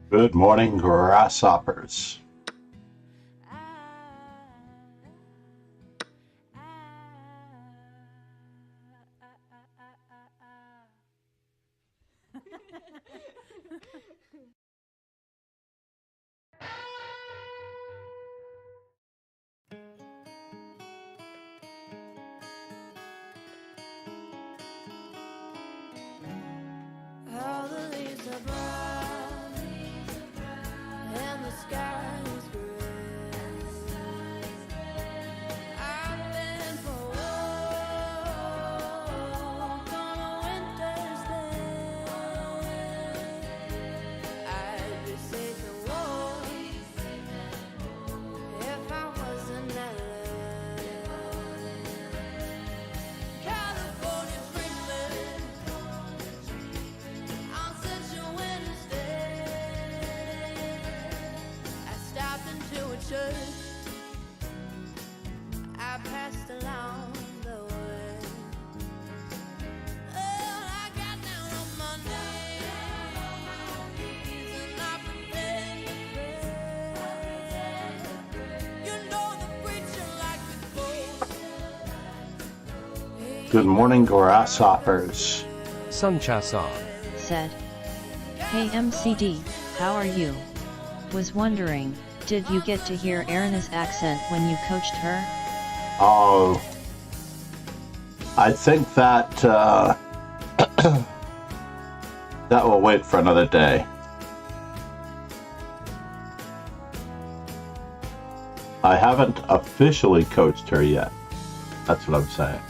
Good morning, grasshoppers. All the leaves are brown, and the sky is gray. I've been for a walk on a winter's day. I'd be safe and warm if I wasn't LA. California sprinkling on such a winter's day. I stopped into a church I passed along the way. Oh, I got down on my knees and I pretended to pray. You know the preacher like before. Good morning, grasshoppers. Sunchasa said, "Hey MCD, how are you? Was wondering, did you get to hear Erina's accent when you coached her?" Oh, I think that that will wait for another day. I haven't officially coached her yet. That's what I'm saying.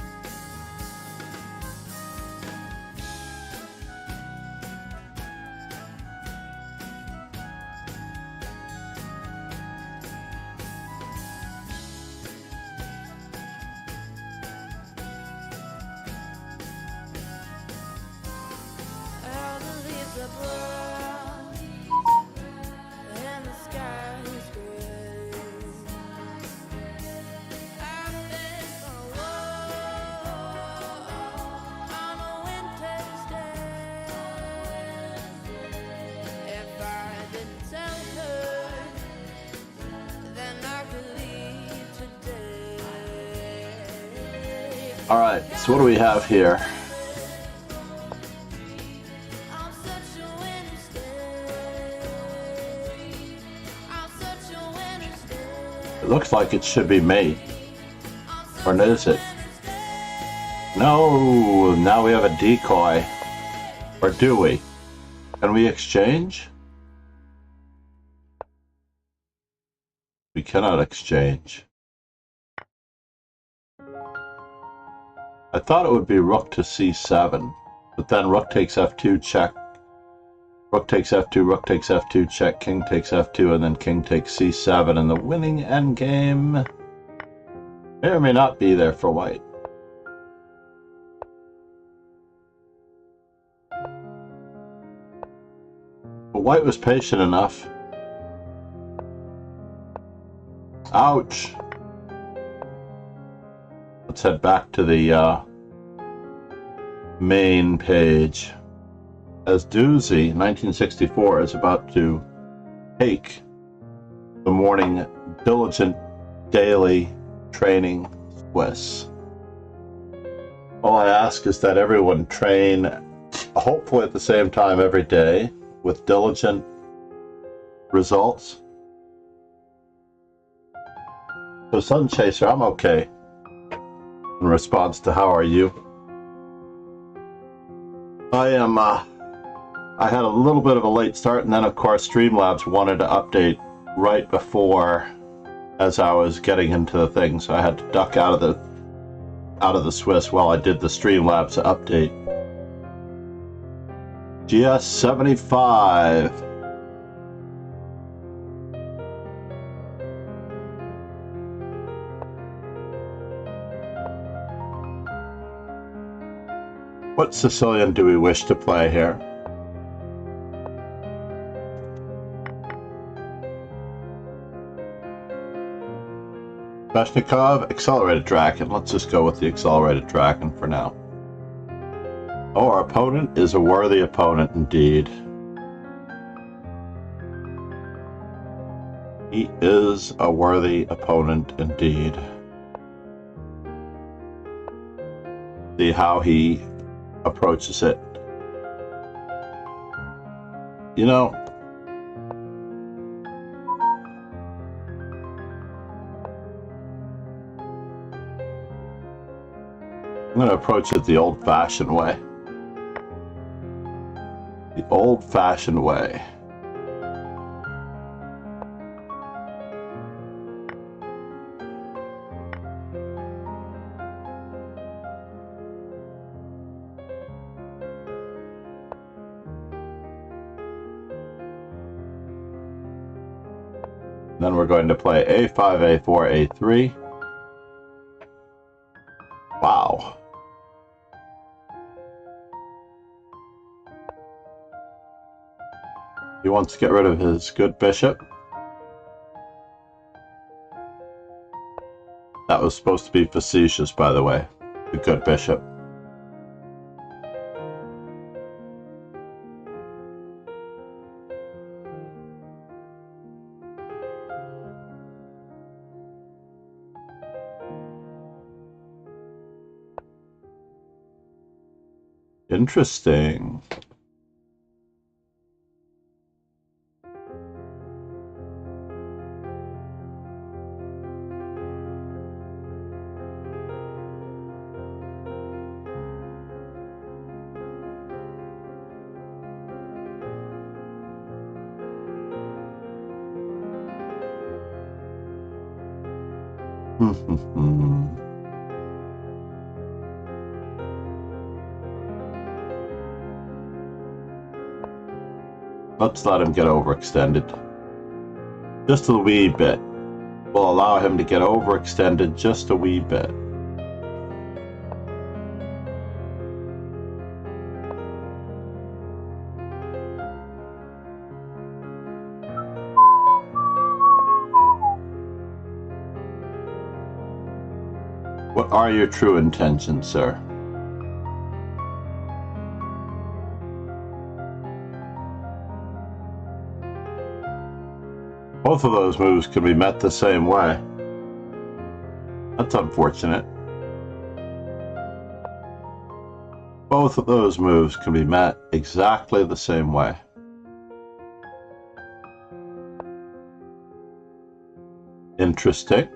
All the leaves are brown, and the sky is gray. I've been for a walk on a winter's day. If I didn't tell her, then I could leave today. All right, so what do we have here? On such a winter's day. On such a winter's day. It looks like it should be me. Or is it? No, now we have a decoy. Or do we? Can we exchange? We cannot exchange. I thought it would be rook to c7, but then rook takes f2, check. Rook takes f2, rook takes f2, check, king takes f2, and then king takes c7, and the winning endgame may or may not be there for white. But white was patient enough. Ouch! Let's head back to the main page. as Doozy, 1964, is about to take the morning diligent daily training Swiss. All I ask is that everyone train, hopefully at the same time every day, with diligent results. So Sun Chaser, I'm okay. In response to how are you? I had a little bit of a late start, and then of course Streamlabs wanted to update right before as I was getting into the thing, so I had to duck out of the Swiss while I did the Streamlabs update. GS75. What Sicilian do we wish to play here? Beshnikov, Accelerated Dragon. Let's just go with the Accelerated Dragon for now. Oh, our opponent is a worthy opponent indeed. He is a worthy opponent indeed. See how he approaches it. You know, I'm going to approach it the old-fashioned way. The old-fashioned way. Then we're going to play A5, A4, A3. Wow. He wants to get rid of his good bishop. That was supposed to be facetious, by the way. The good bishop. Interesting. Let's let him get overextended. Just a wee bit. We'll allow him to get overextended just a wee bit. What are your true intentions, sir? Both of those moves can be met the same way. That's unfortunate. Both of those moves can be met exactly the same way. Interesting.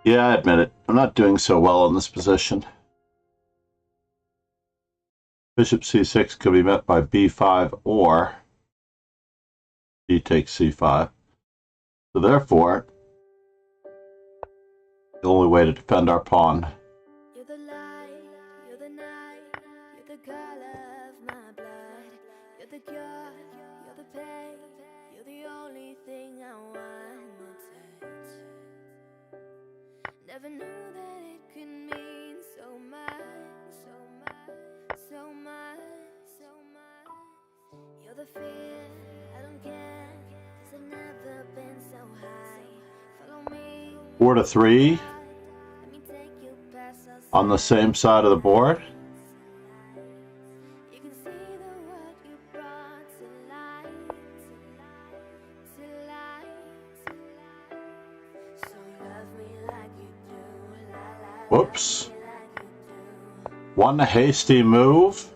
Yeah, I admit it. I'm not doing so well in this position. Bishop c6 could be met by b5 or d takes c5. So therefore, the only way to defend our pawn You're the light, you're the night, you're the color of my blood. You're the cure, you're the pain, you're the only thing I wanna touch. Never knew that it could mean so much, so much, so much, so much. You're the fear, I don't care, 'cause I've never been so high. Follow me. 4-3 Let me take you past us. on the same side of the board. You can see the word you brought to light, to light, to light. So love me like you do, la la. Whoops. Love me like you do, One hasty move.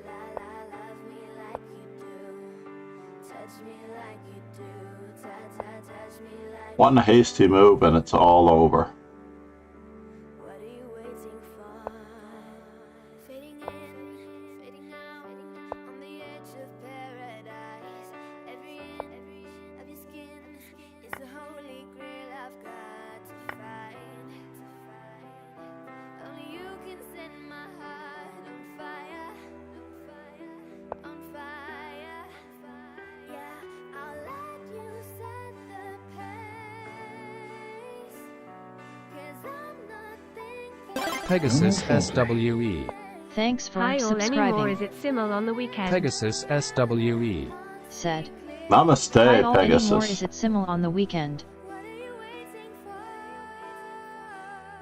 la la. Love me like you do, touch me like you do, touch me like. One hasty move and it's all over. What are you waiting for? Fading in, fading out, on the edge of paradise. Every inch of your skin is the holy grail I've got to find. Only you can set my heart on fire, on fire. Yeah, I'll let you set the pace, 'cause I'm not thinking. Pegasus SWE. Thanks for Hi all, anymore subscribing. is it Simmel on the weekend? Pegasus SWE. Said. Namaste, Hi all, anymore Pegasus. is it Simmel on the weekend? What are you waiting for?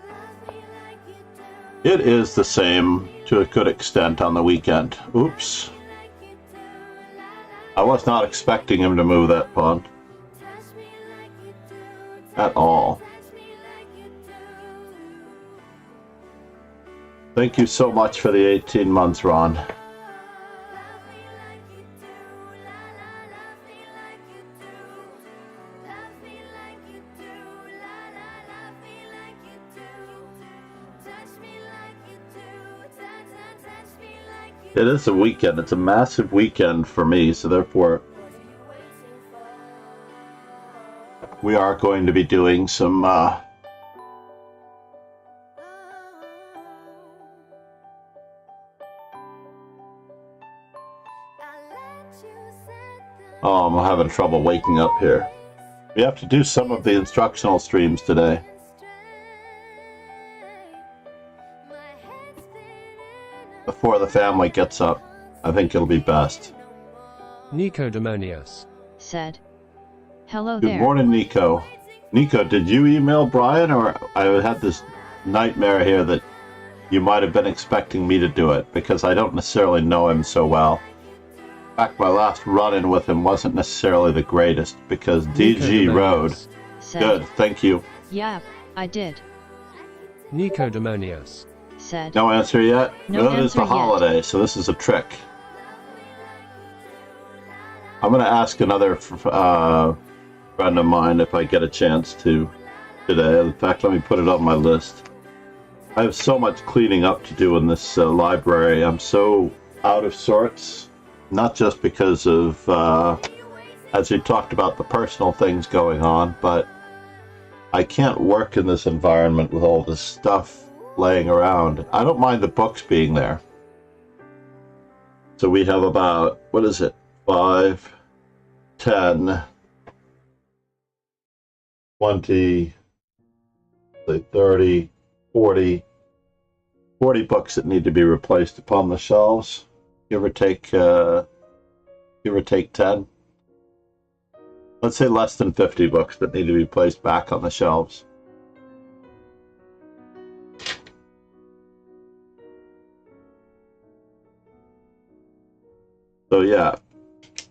Love me like you do, It is the same to a good extent on the weekend. Oops. like you do, la I la. was not expecting him to move that pawn Touch me like you do, at all. touch me like you do. Thank you so much for the 18 months, Ron. Love me like you do, la la. Love me like you do, love me like you do, la la. Love me like you do, touch me like you do, touch me like you do. It is a weekend. It's a massive weekend for me, so therefore What are you waiting for? we are going to be doing some oh, I'm having trouble waking up here. We have to do some of the instructional streams today. Before the family gets up, I think it'll be best. Nico Demonius. Said. Hello Good there. morning, Nico. Nico, did you email Brian, or I had this nightmare here that you might have been expecting me to do it, because I don't necessarily know him so well. In fact, my last run-in with him wasn't necessarily the greatest, because DG Road. Said. Good, thank you. Yeah, I did. Nico Demonius. Said. No answer yet? No Well, it is answer the yet. holiday, so this is a trick. I'm going to ask another friend of mine if I get a chance to today. In fact, let me put it on my list. I have so much cleaning up to do in this library. I'm so out of sorts, not just because of, as we talked about, the personal things going on, but I can't work in this environment with all this stuff laying around. I don't mind the books being there. So we have about, what is it, 5, 10, 20, 30, 40 books that need to be replaced upon the shelves. Give or take 10. Let's say less than 50 books that need to be placed back on the shelves. So yeah,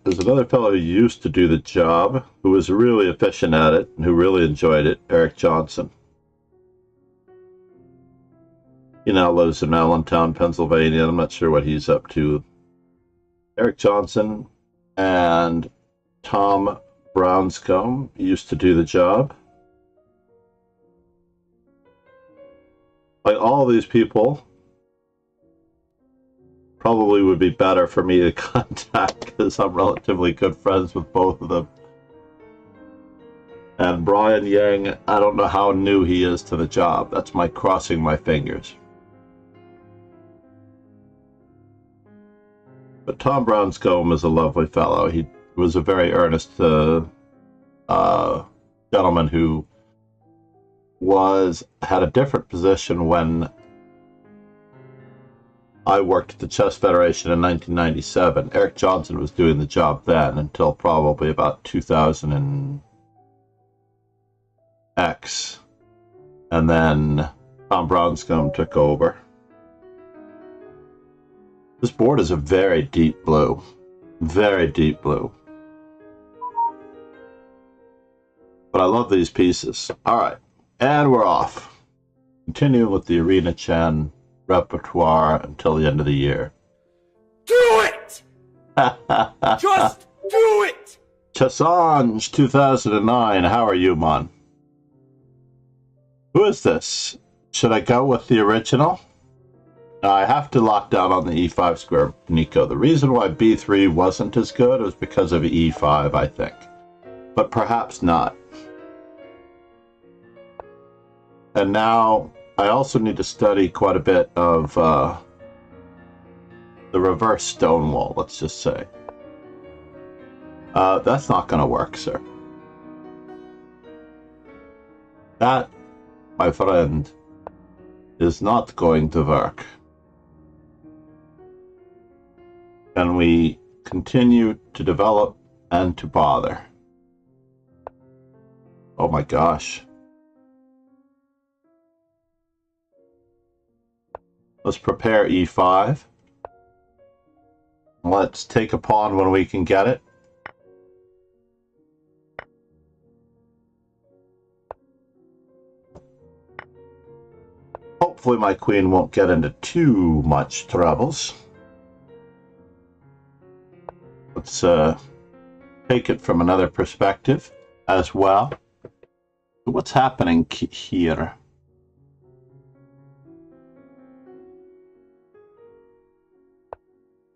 there's another fellow who used to do the job, who was really efficient at it, and who really enjoyed it, Eric Johnson. He now lives in Allentown, Pennsylvania. I'm not sure what he's up to. Eric Johnson and Tom Brownscombe used to do the job. Like all these people, probably would be better for me to contact because I'm relatively good friends with both of them. And Brian Yang, I don't know how new he is to the job. That's my crossing my fingers. But Tom Brownscombe is a lovely fellow. He was a very earnest gentleman who had a different position when I worked at the Chess Federation in 1997. Eric Johnson was doing the job then until probably about 2000 and X. And then Tom Brownscombe took over. This board is a very deep blue. Very deep blue. But I love these pieces. Alright, and we're off. Continuing with the Arena Chen repertoire until the end of the year. Do it! Just do it! Chessange 2009, how are you, man? Who is this? Should I go with the original? Now, I have to lock down on the e5 square, Nico. The reason why b3 wasn't as good was because of e5, I think. But perhaps not. And now, I also need to study quite a bit of the reverse stonewall, let's just say. That's not going to work, sir. That, my friend, is not going to work. Can we continue to develop and to bother? Oh my gosh. Let's prepare e5. Let's take a pawn when we can get it. Hopefully my queen won't get into too much troubles. Let's take it from another perspective as well. What's happening here?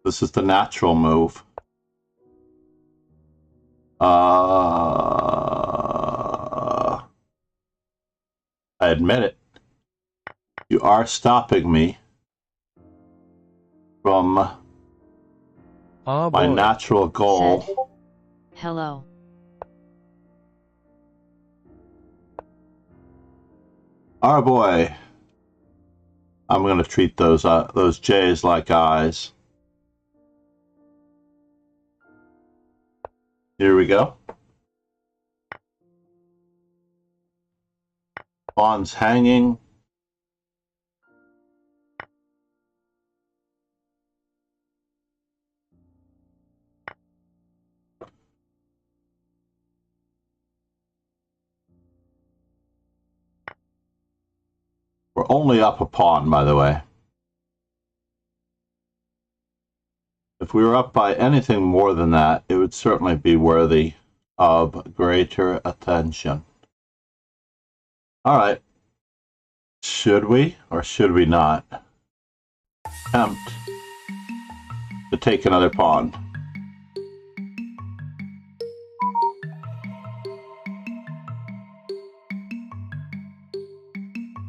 This is the natural move. I admit it. You are stopping me from my natural goal. Said, hello. Our boy. I'm going to treat those J's like I's. Here we go. Pawns hanging. We're only up a pawn, by the way. If we were up by anything more than that, it would certainly be worthy of greater attention. All right. Should we or should we not attempt to take another pawn?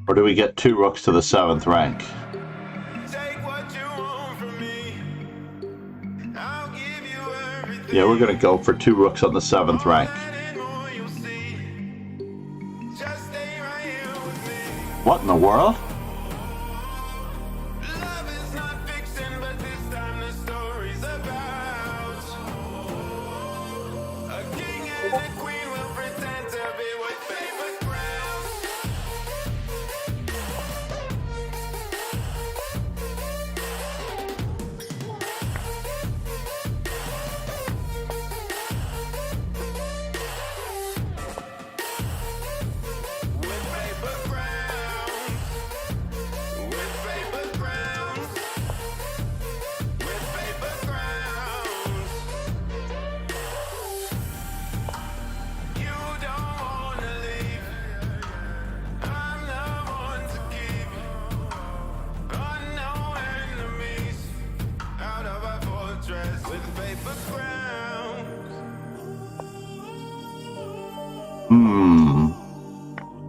Or do we get 2 rooks to the 7th rank? Yeah, we're going to go for 2 rooks on the 7th rank. What in the world?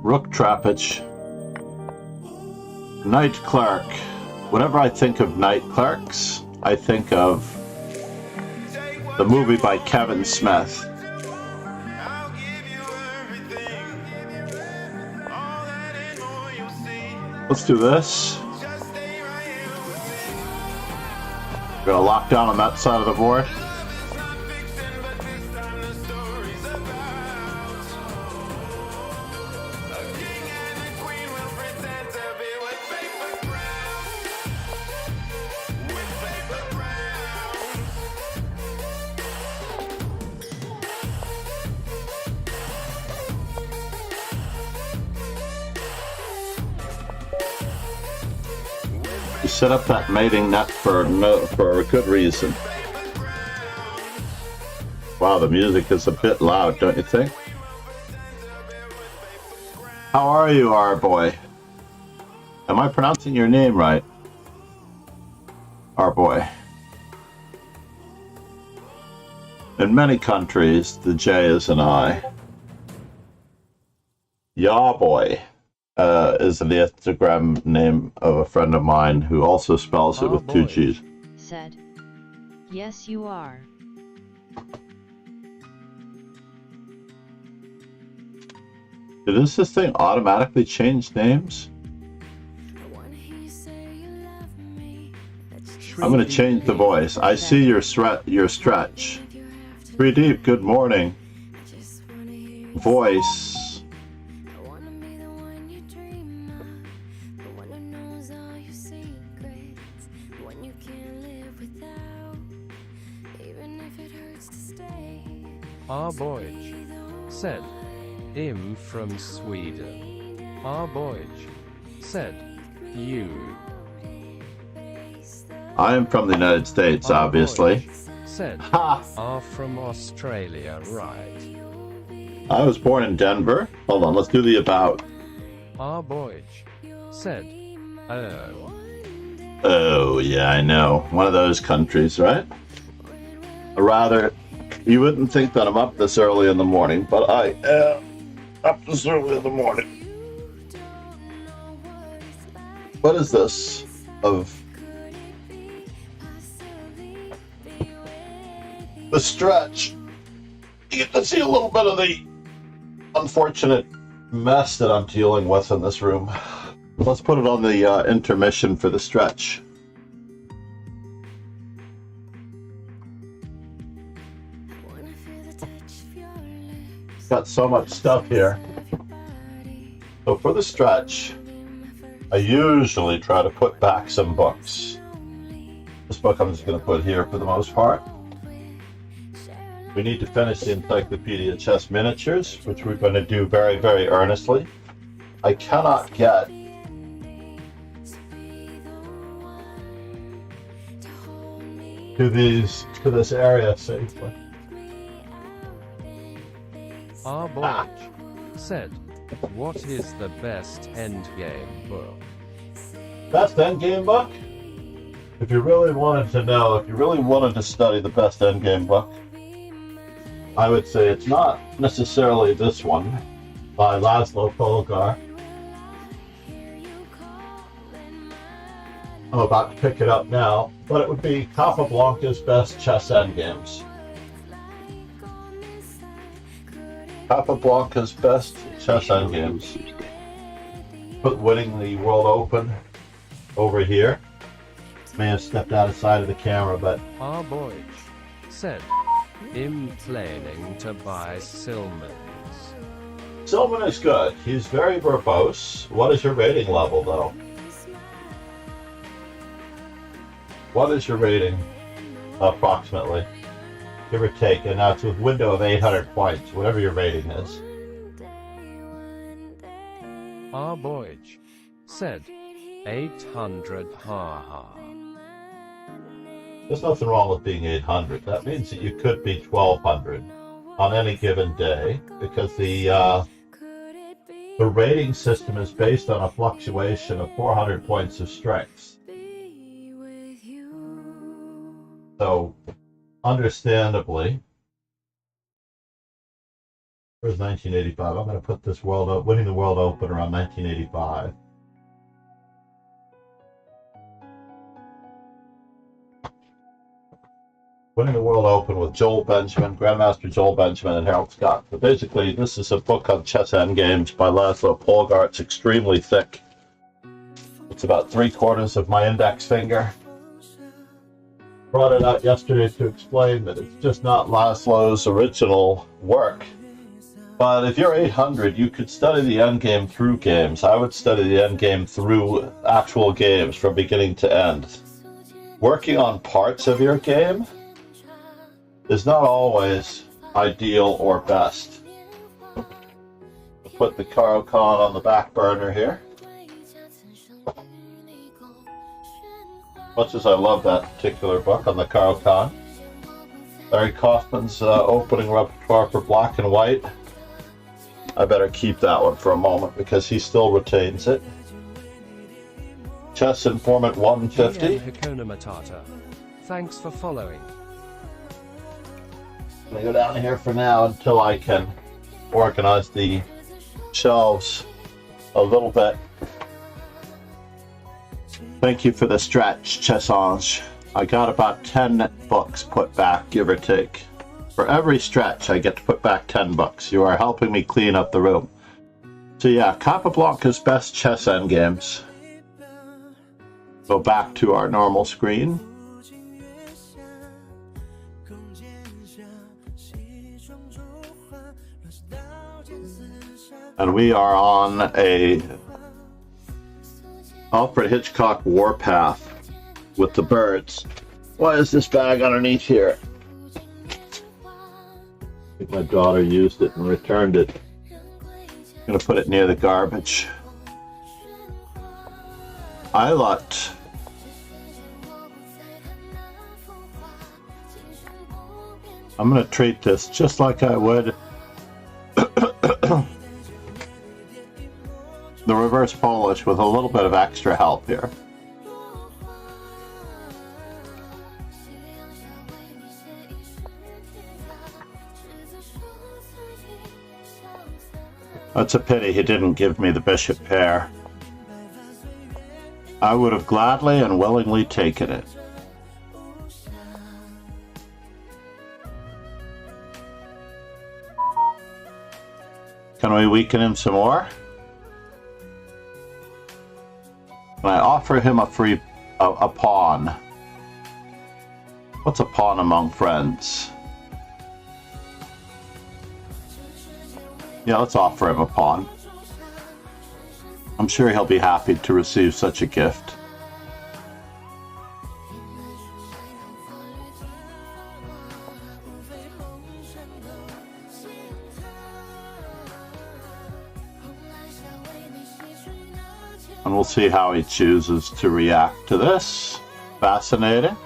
Rook trappage. Knight clerk. Whenever I think of knight clerks, I think of The movie by Kevin Smith. Let's do this. We're gonna lock down on that side of the board. You set up that mating net for a good reason. Wow, the music is a bit loud, don't you think? How are you, our boy? Am I pronouncing your name right? Our boy. In many countries, the J is an I. Ya boy. Is the Instagram name of a friend of mine who also spells it with two G's. Said. Yes, you are. Did this thing automatically change names? I'm going to change the voice. I see your stretch. 3D, good morning. Voice. Our Boyge said, "I'm from Sweden." Our Boyge said, "You." I am from the United States, Our obviously. Boyge said, Ha! "Are from Australia, right?" I was born in Denver. Hold on, let's do the about. Our Boyge said, "Oh." Oh, yeah, I know. One of those countries, right? Or rather, you wouldn't think that I'm up this early in the morning, but I am up this early in the morning. What is this? Of the stretch. You get to see a little bit of the unfortunate mess that I'm dealing with in this room. Let's put it on the intermission for the stretch. Got so much stuff here. So for the stretch, I usually try to put back some books. This book I'm just going to put here for the most part. We need to finish the Encyclopedia Chess Miniatures, which we're going to do very, very earnestly. I cannot get to this area safely. Our Boyge said, "What is the best endgame book?" Best endgame book? If you really wanted to know, if you really wanted to study the best endgame book, I would say it's not necessarily this one by Laszlo Polgar. I'm about to pick it up now, but it would be Capablanca's Best Chess Endgames. Capablanca's Best Chess Endgames. Put winning the World Open over here. May have stepped outside of the camera, but Our Boyge said, "I'm planning to buy Silman's." Silman is good. He's very verbose. What is your rating level, though? What is your rating, approximately? Give or take, and that's with window of 800 points, whatever your rating is. Our Boyge said, 800 haha. There's nothing wrong with being 800. That means that you could be 1200 on any given day, because the rating system is based on a fluctuation of 400 points of strength. So, understandably, where's 1985? I'm going to put this winning the World Open around 1985. Winning the World Open with Joel Benjamin, Grandmaster Joel Benjamin, and Harold Scott. But basically, this is a book on chess endgames by Laszlo Polgar. It's extremely thick. It's about 3/4 of my index finger. Brought it out yesterday to explain that it's just not Laszlo's original work. But if you're 800, you could study the endgame through games. I would study the endgame through actual games from beginning to end. Working on parts of your game is not always ideal or best. I'll put the Caro-Kann on the back burner here. Much as I love that particular book on the Caro-Kann. Larry Kaufman's opening repertoire for black and white. I better keep that one for a moment because he still retains it. Chess Informant 150. Hakuna Matata. Thanks for following. I'm going to go down here for now until I can organize the shelves a little bit. Thank you for the stretch, Chessange. I got about 10 books put back, give or take. For every stretch, I get to put back 10 books. You are helping me clean up the room. So yeah, Capablanca's best chess endgames. Go back to our normal screen. And we are on a Alfred Hitchcock warpath with the birds. Why is this bag underneath here? I think my daughter used it and returned it. I'm going to put it near the garbage. Eilert. I'm going to treat this just like I would the reverse Polish with a little bit of extra help here. That's a pity he didn't give me the bishop pair. I would have gladly and willingly taken it. Can we weaken him some more? Can I offer him a free a pawn? What's a pawn among friends? Yeah, let's offer him a pawn. I'm sure he'll be happy to receive such a gift. And we'll see how he chooses to react to this. Fascinating.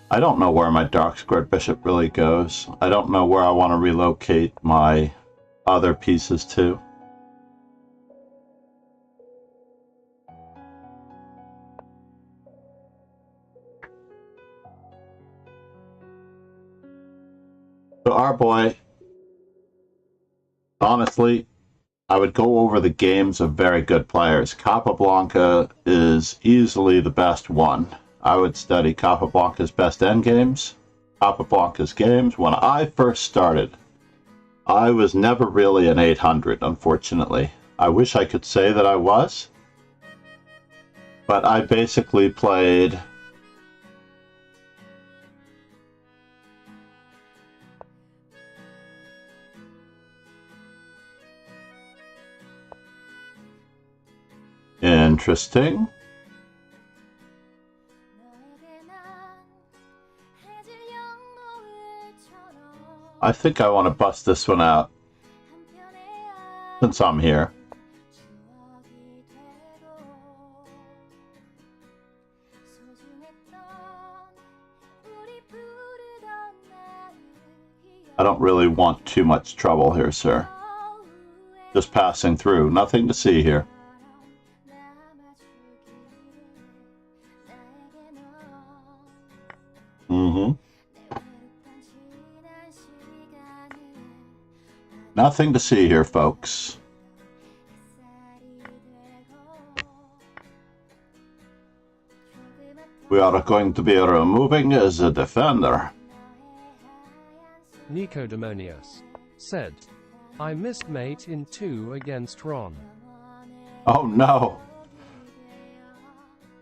I don't know where my dark squared bishop really goes. I don't know where I want to relocate my other pieces to. So our boy, honestly, I would go over the games of very good players. Capablanca is easily the best one. I would study Capablanca's best endgames, Capablanca's games. When I first started, I was never really an 800, unfortunately. I wish I could say that I was, but I basically played interesting. I think I want to bust this one out since I'm here. I don't really want too much trouble here, sir. Just passing through. Nothing to see here. Nothing to see here, folks. We are going to be removing as a defender. Nicodemonius said, I missed mate in 2 against Ron. Oh no.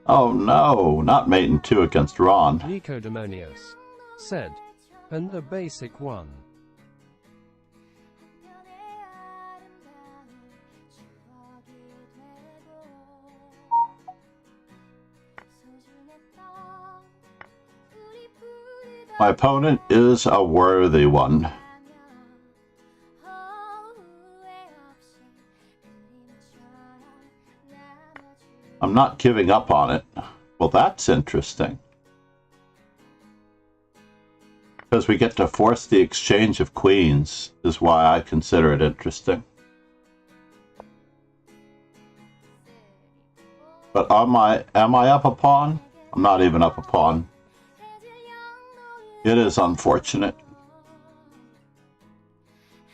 Oh no, not mate in 2 against Ron. Nicodemonius said, and the basic one. My opponent is a worthy one. I'm not giving up on it. Well, that's interesting. Because we get to force the exchange of queens is why I consider it interesting. But am I up a pawn? I'm not even up a pawn. It is unfortunate.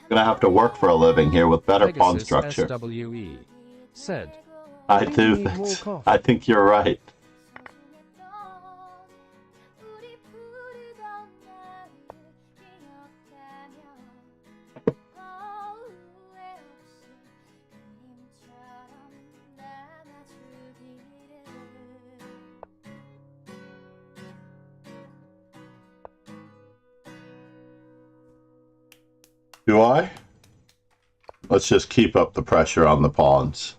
I'm gonna have to work for a living here with better pawn structure. SWE said, I do. need more coffee. I think you're right. Do I? Let's just keep up the pressure on the pawns.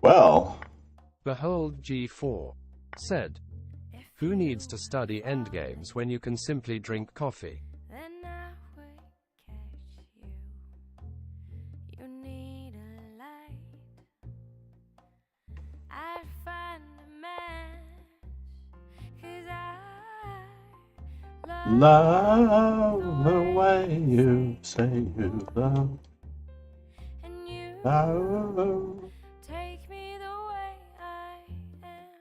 Well, Behold G4 said, who needs to study endgames when you can simply drink coffee? Then I would catch you. You need a light. I'd find a match. 'Cause I love the way you say you love. and you Love. take me the way I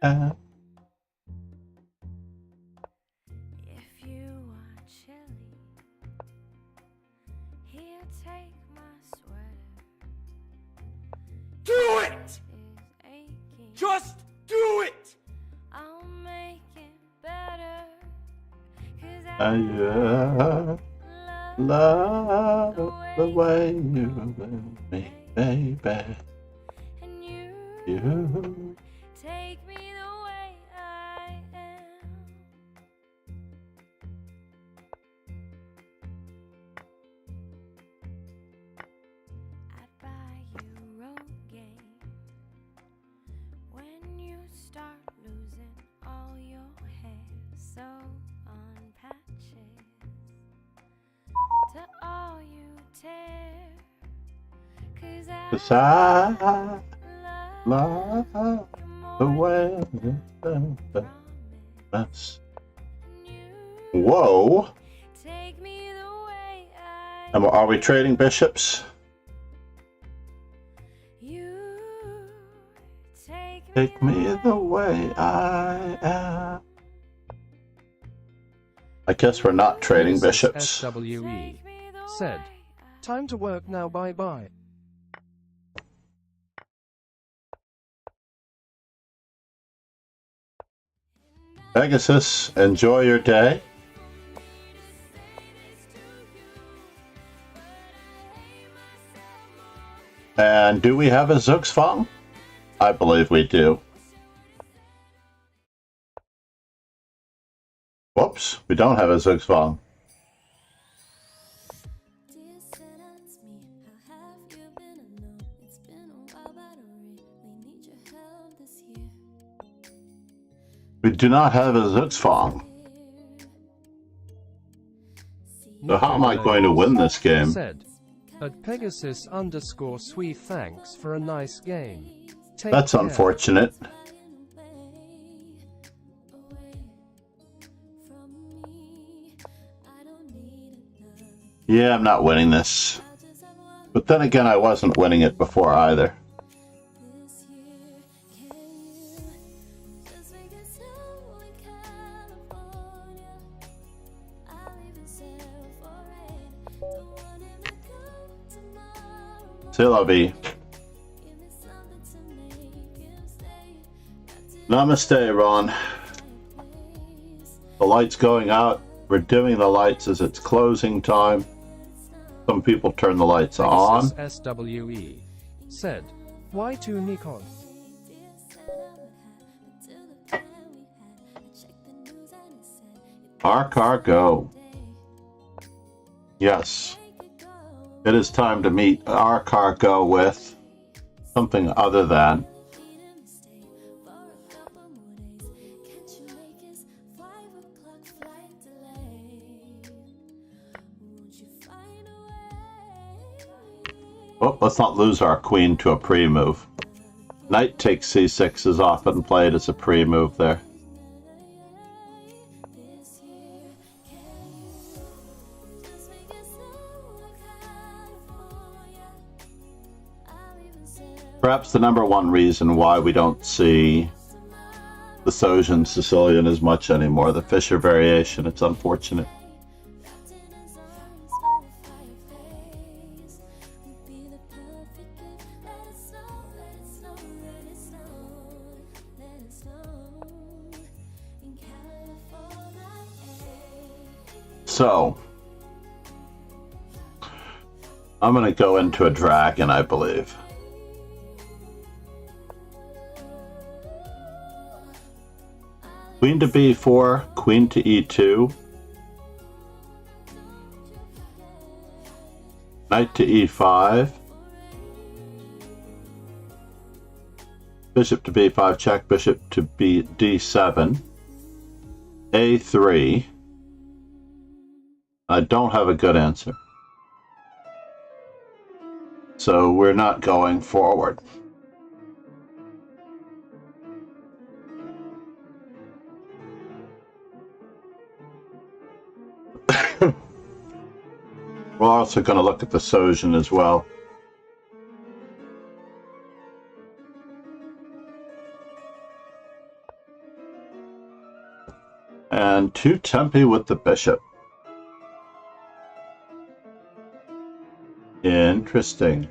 am. If you are chilly, he'll take my sweater. Do it! Is aching. Just do it! I'll make it better. 'Cause I love the way you love me, baby. and you You. take me the way I am. I'd buy you road game when you start losing all your hair. So on patches to all you tear. 'Cause Cause I love love you more the way you than love promise. us. And you Whoa. take me the way I Are we trading bishops? You Take me the way I am. I guess we're not trading bishops. SWE said, time to work now, bye bye. Pegasus, enjoy your day. And do we have a Zugzwang? I believe we do. Whoops, we don't have a Zugzwang. We do not have a Zugzwang. So how am I going to win this game? Said, at Pegasus_sweet thanks for a nice game. Take That's care. unfortunate. Yeah, I'm not winning this. But then again, I wasn't winning it before either. C'est la vie. Namaste, Ron. The light's going out. We're dimming the lights as it's closing time. Some people turn the lights on. SWE said, "Why to Nikon?" Our car go. Yes. It is time to meet our car go with something other than oh, let's not lose our queen to a pre-move. Knight takes c6 is often played as a pre-move there. Perhaps the number one reason why we don't see the Sojin Sicilian as much anymore, the Fischer variation, it's unfortunate. So, I'm going to go into a dragon, I believe. Queen to b4, queen to e2, knight to e5, bishop to b5 check, bishop to d7, a3. I don't have a good answer, so we're not going forward. We're also going to look at the Sojin as well. And 2 tempi with the bishop. Interesting.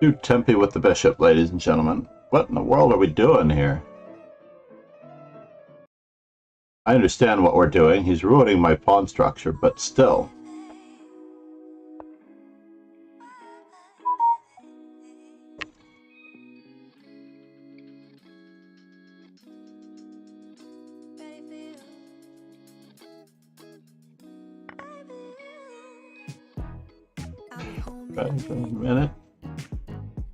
Two tempi with the bishop, ladies and gentlemen. What in the world are we doing here? I understand what we're doing. He's ruining my pawn structure, but still. Wait a minute.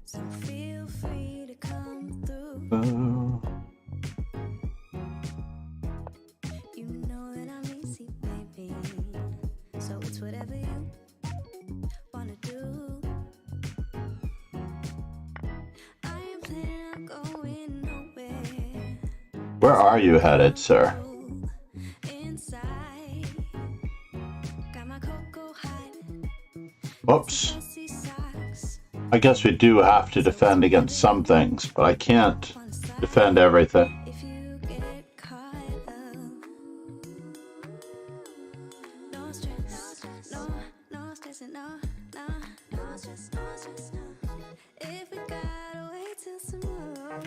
So feel free to come through. You know that I'm easy, baby. So it's whatever you wanna do. I am planning on going nowhere. Where are you headed, sir? Inside, got my cocoa hiding. Whoops. I guess we do have to defend against some things, but I can't defend everything. If you get caught up, no stress, no stress, no stress, no. If we gotta wait till tomorrow,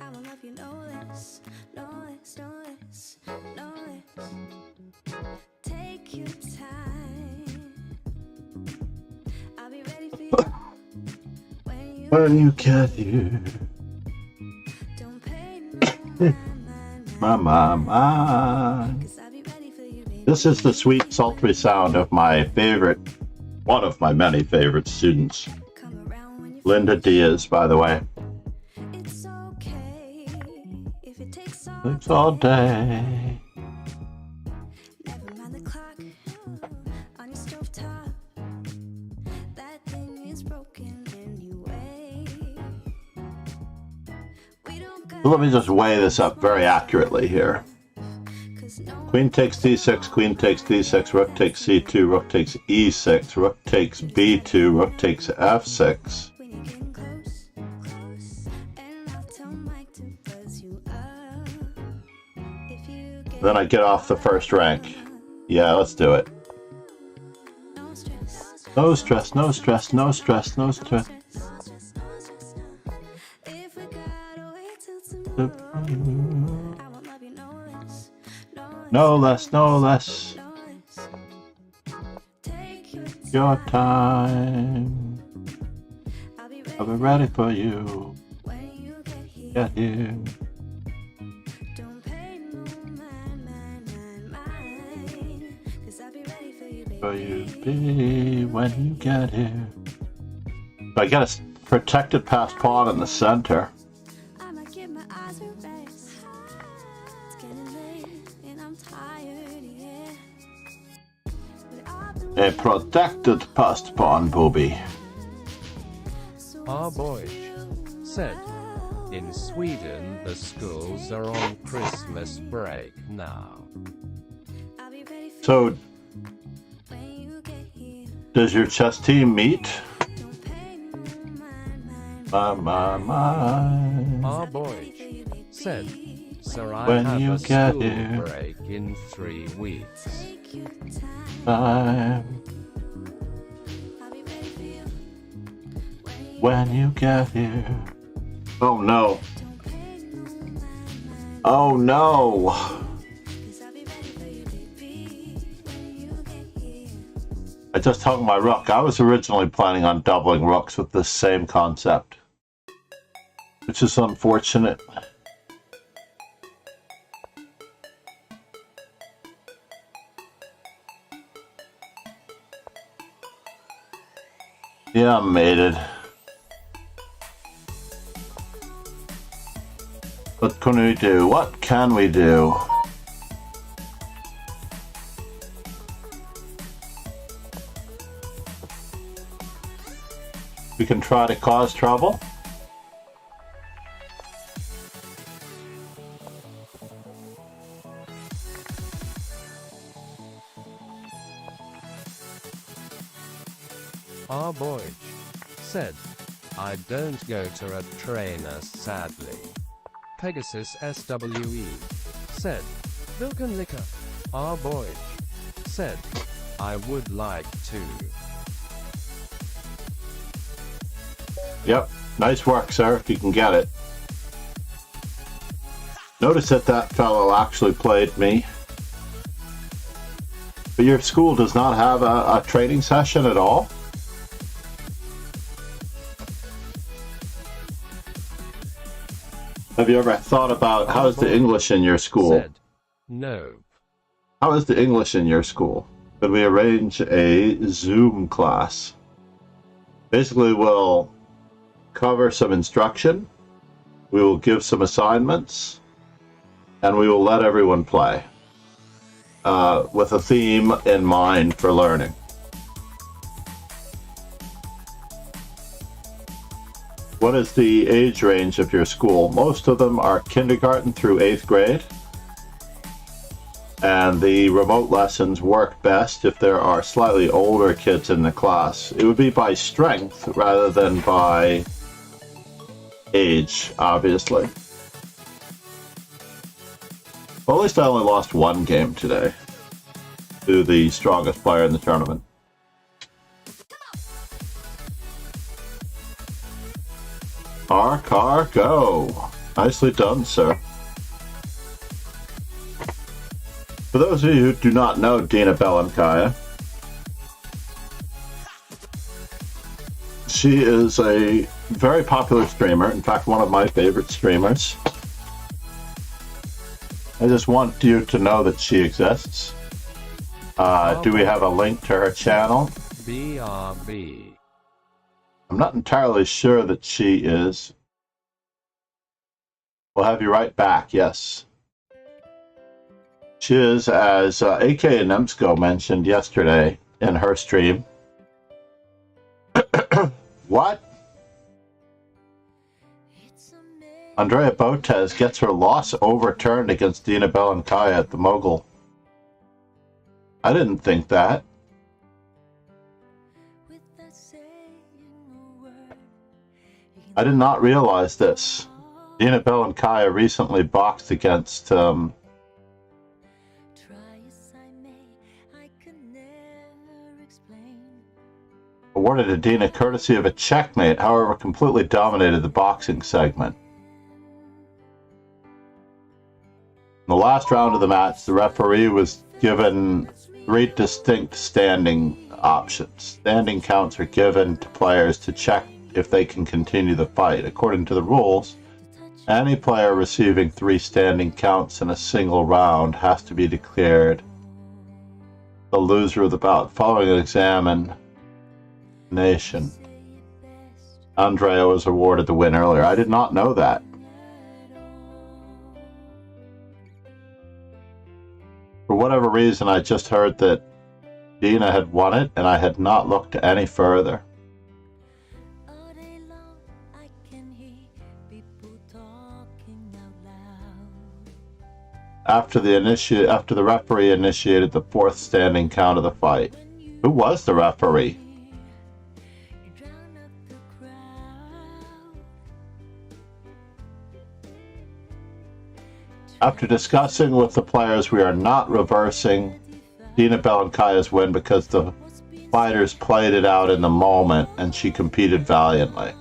I will love you no less. Take your time. I'll be ready for you. When you get here, Don't pay no my. 'cause I'll be ready for you, baby. This is the sweet, sultry sound of my favorite, one of my many favorite students, Come around when you Linda Diaz, by the way. It's okay if it takes Thanks all day. Never mind the clock on your stovetop. That thing is broken anyway. We don't got So let me just weigh this up very accurately here. Queen takes d6, queen takes d6, rook takes c2, rook takes e6, rook takes b2, rook takes f6. When you're getting close, and I'll tell Mike to buzz you up. If you get Then I get off the first rank. Yeah, let's do it. no stress, No stress, no stress, no stress, no stress. if we gotta wait till tomorrow, I won't love you no less, No less, no less. Take your time. I'll be I'll be ready for you. when you get here. Get here. Don't pay no mind, 'cause I'll be ready for you, baby. For you be when you get here. I get a protected pass pawn in the center. I'ma give my eyes a rest. It's getting late and I'm tired, yeah. But I've been A protected passed pawn, booby. Our boy said, in Sweden the schools are on Christmas break now. I'll be ready for So, when you get here. does your chess team meet? Don't pay no mind. Our boy said, sir, I When have you a get school here. break in 3 weeks. Take your time. Time I'll be ready for you when you get here. Oh no. don't pay no mind. Oh no. 'Cause I'll be ready for you, baby, when you get here. I just hung my rook. I was originally planning on doubling rooks with this same concept, which is unfortunate. Yeah, I'm mated. What can we do? What can we do? We can try to cause trouble. Our boy said, I don't go to a trainer sadly. Pegasus SWE said, Belenkaya. Our boy said, I would like to. Yep, nice work, sir, if you can get it. Notice that that fellow actually played me. But your school does not have a training session at all? Have you ever thought about how is the English in your school? Said, no. How is the English in your school? Could we arrange a Zoom class? Basically, we'll cover some instruction, we will give some assignments, and we will let everyone play with a theme in mind for learning. What is the age range of your school? Most of them are kindergarten through 8th grade. And the remote lessons work best if there are slightly older kids in the class. It would be by strength rather than by age, obviously. Well, at least I only lost one game today to the strongest player in the tournament. Car, go. Nicely done, sir. For those of you who do not know Dina Belenkaya, she is a very popular streamer, in fact, one of my favorite streamers. I just want you to know that she exists. Do we have a link to her channel? BRB. I'm not entirely sure that she is. We'll have you right back, yes. She is, as AK and Nemsko mentioned yesterday in her stream. What? Andrea Botez gets her loss overturned against Dina Belenkaya at the Mogul I didn't think that. I did not realize this. Dina Belenkaya recently boxed against awarded to Dina courtesy of a checkmate, however completely dominated the boxing segment. In the last round of the match, the referee was given 3 distinct standing options. Standing counts are given to players to check if they can continue the fight. According to the rules, any player receiving 3 standing counts in a single round has to be declared the loser of the bout. Following an examination, Andrea was awarded the win earlier. I did not know that. For whatever reason, I just heard that Dina had won it, and I had not looked any further. After the referee initiated the 4th standing count of the fight. Who was the referee? After discussing with the players, we are not reversing Dina Belenkaya's win because the fighters played it out in the moment and she competed valiantly.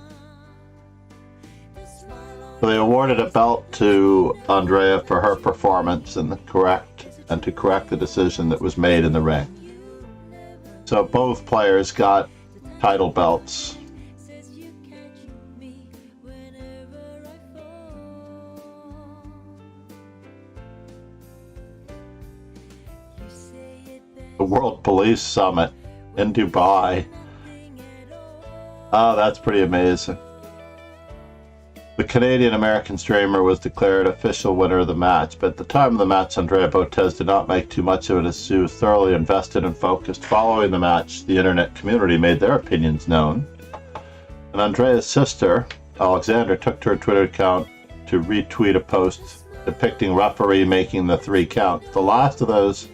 So they awarded a belt to Andrea for her performance and to correct the decision that was made in the ring. So both players got title belts. The World Police Summit in Dubai. Oh, that's pretty amazing. The Canadian-American streamer was declared official winner of the match, but at the time of the match, Andrea Botez did not make too much of it as she was thoroughly invested and focused. Following the match, the internet community made their opinions known, and Andrea's sister, Alexandra, took to her Twitter account to retweet a post depicting referee making the 3 counts. The last of those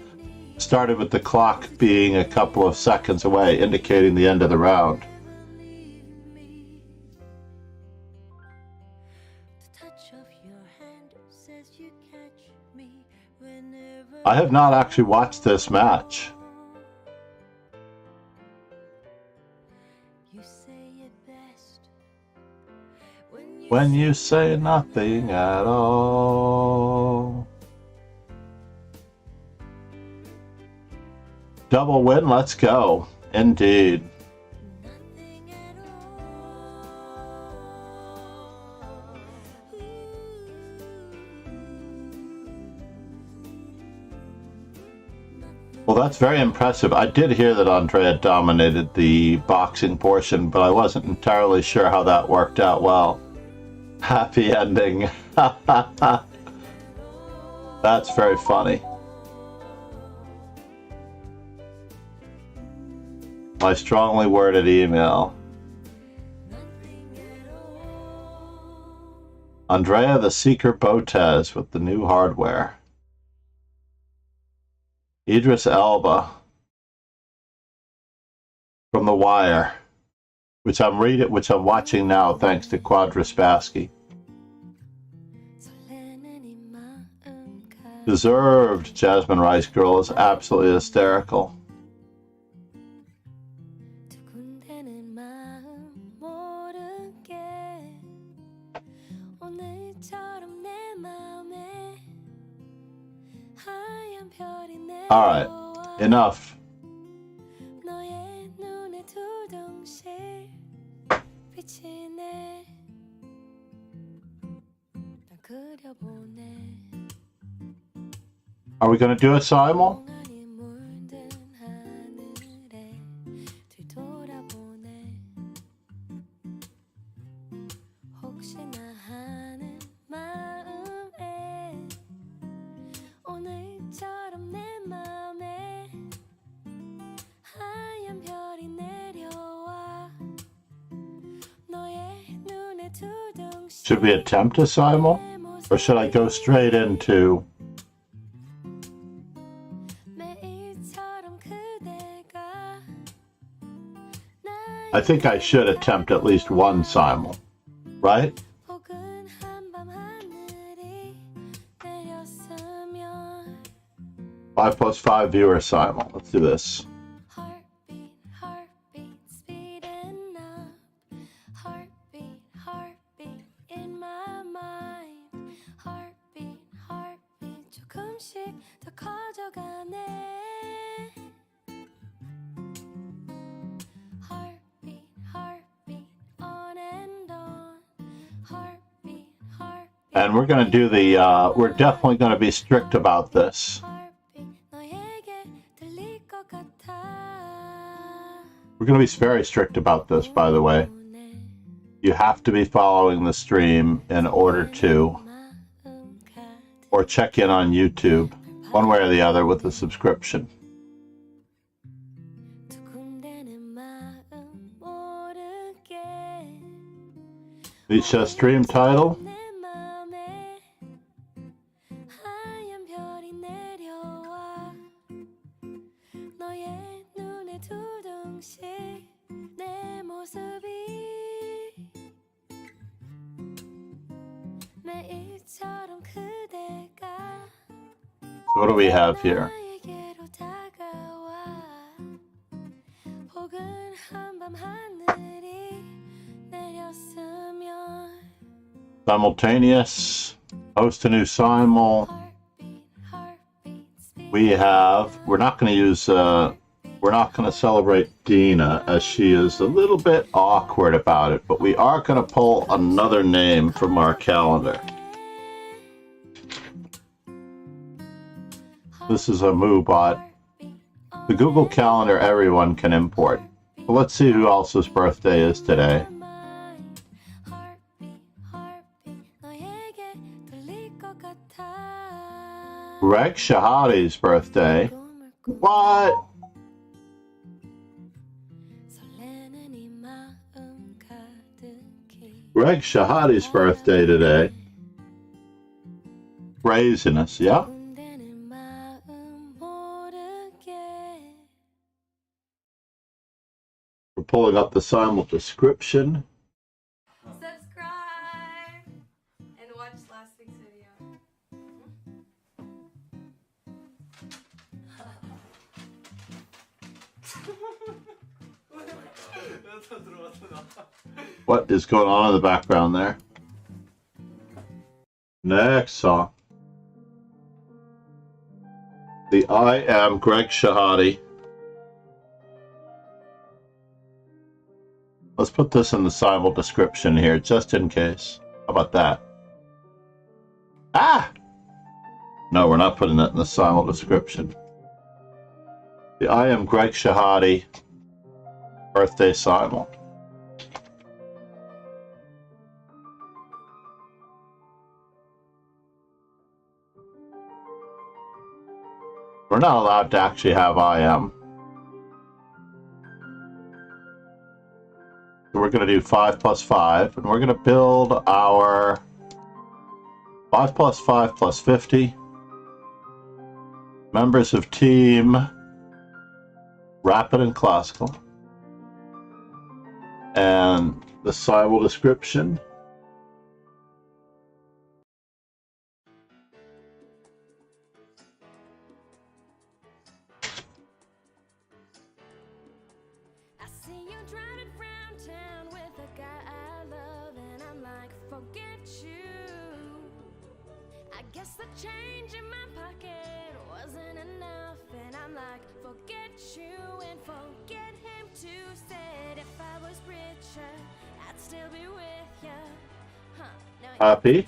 started with the clock being a couple of seconds away, indicating the end of the round. I have not actually watched this match. When you say nothing at all. Double win, let's go. Indeed. Well, that's very impressive. I did hear that Andrea dominated the boxing portion, but I wasn't entirely sure how that worked out well. Happy ending. That's very funny. My strongly worded email. Andrea the Seeker Botez with the new hardware. Idris Elba from The Wire, which I'm watching now thanks to Quadra Spassky. Deserved. Jasmine Rice Girl is absolutely hysterical. Alright, enough. Are we going to do a simul? Should we attempt a simul? Or should I go straight into... think I should attempt at least one simul, right? 혹은 한밤 하늘이 내렸으면 5 plus 5 viewer simul. Let's do this. Heartbeat, heartbeat, speeding up. Heartbeat, heartbeat in my mind. Heartbeat, heartbeat 조금씩 더 커져가네. Heartbeat, heartbeat on and on. Heartbeat, heartbeat. And we're going to do the, we're definitely going to be strict about this. Heartbeat 너에게 들릴 것 같아. We're going to be very strict about this, by the way. You have to be following the stream in order to, or check in on YouTube, one way or the other, with a subscription. 두근대는 마음 모르게 The stream title, 내 맘에 하얀 별이 내려와 너의 눈에 두둥실 내 모습이 매일처럼 그대가 what do we have here? 나에게로 다가와 혹은 한밤 하늘이 내렸으면 Simultaneous, host a new simul. Heartbeat, heartbeat, speed We have, we're not going to use, we're not going to celebrate Dina, as she is a little bit awkward about it, but we are going to pull another name from our calendar. This is a MooBot. The Google Calendar everyone can import. But let's see who else's birthday is today. Heartbeat, heartbeat 너에게 들릴 것 같아 Greg Shahadi's birthday. What? 설레는 이 마음 가득히 Greg Shahadi's birthday today. Craziness, yeah? 두근대는 마음 모르게 We're pulling up the simul description. Subscribe and watch last week's video. What is going on in the background there? Next song. The I Am Greg Shahadi. Let's put this in the simul description here, just in case. How about that? Ah! No, we're not putting that in the simul description. The I Am Greg Shahadi birthday simul. We're not allowed to actually have I am. So we're going to do 5 plus 5, and we're going to build our 5 plus 5 plus 50. Members of team Rapid and Classical. And the simul description. I see you driving round town with a guy I love, and I'm like, forget you. I guess the change in my pocket wasn't enough, and I'm like, forget you and forget him too. Said if I was richer, I'd still be with you. Huh? Now Happy.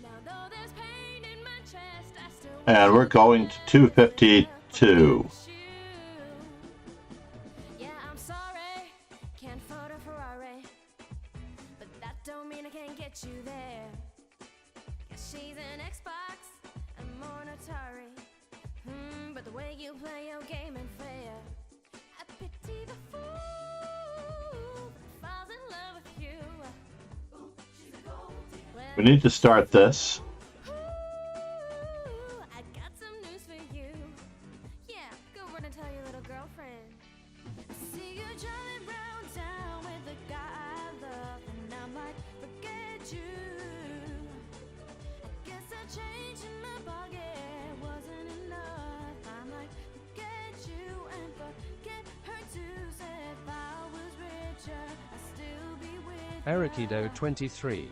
now though there's pain in my chest, I still And we're going to 252. Yeah, I'm sorry, can't afford a Ferrari, but that don't mean I can't get you there. Yeah, she's an Xbox, I'm on Atari. But the way you play your game ain't fair. I pity the fool that falls in love with you. Ooh, she's a gold digger. We need to start this. Ooh, I got some news for you. Yeah, go run and tell your little girlfriend. I see you driving Erikido23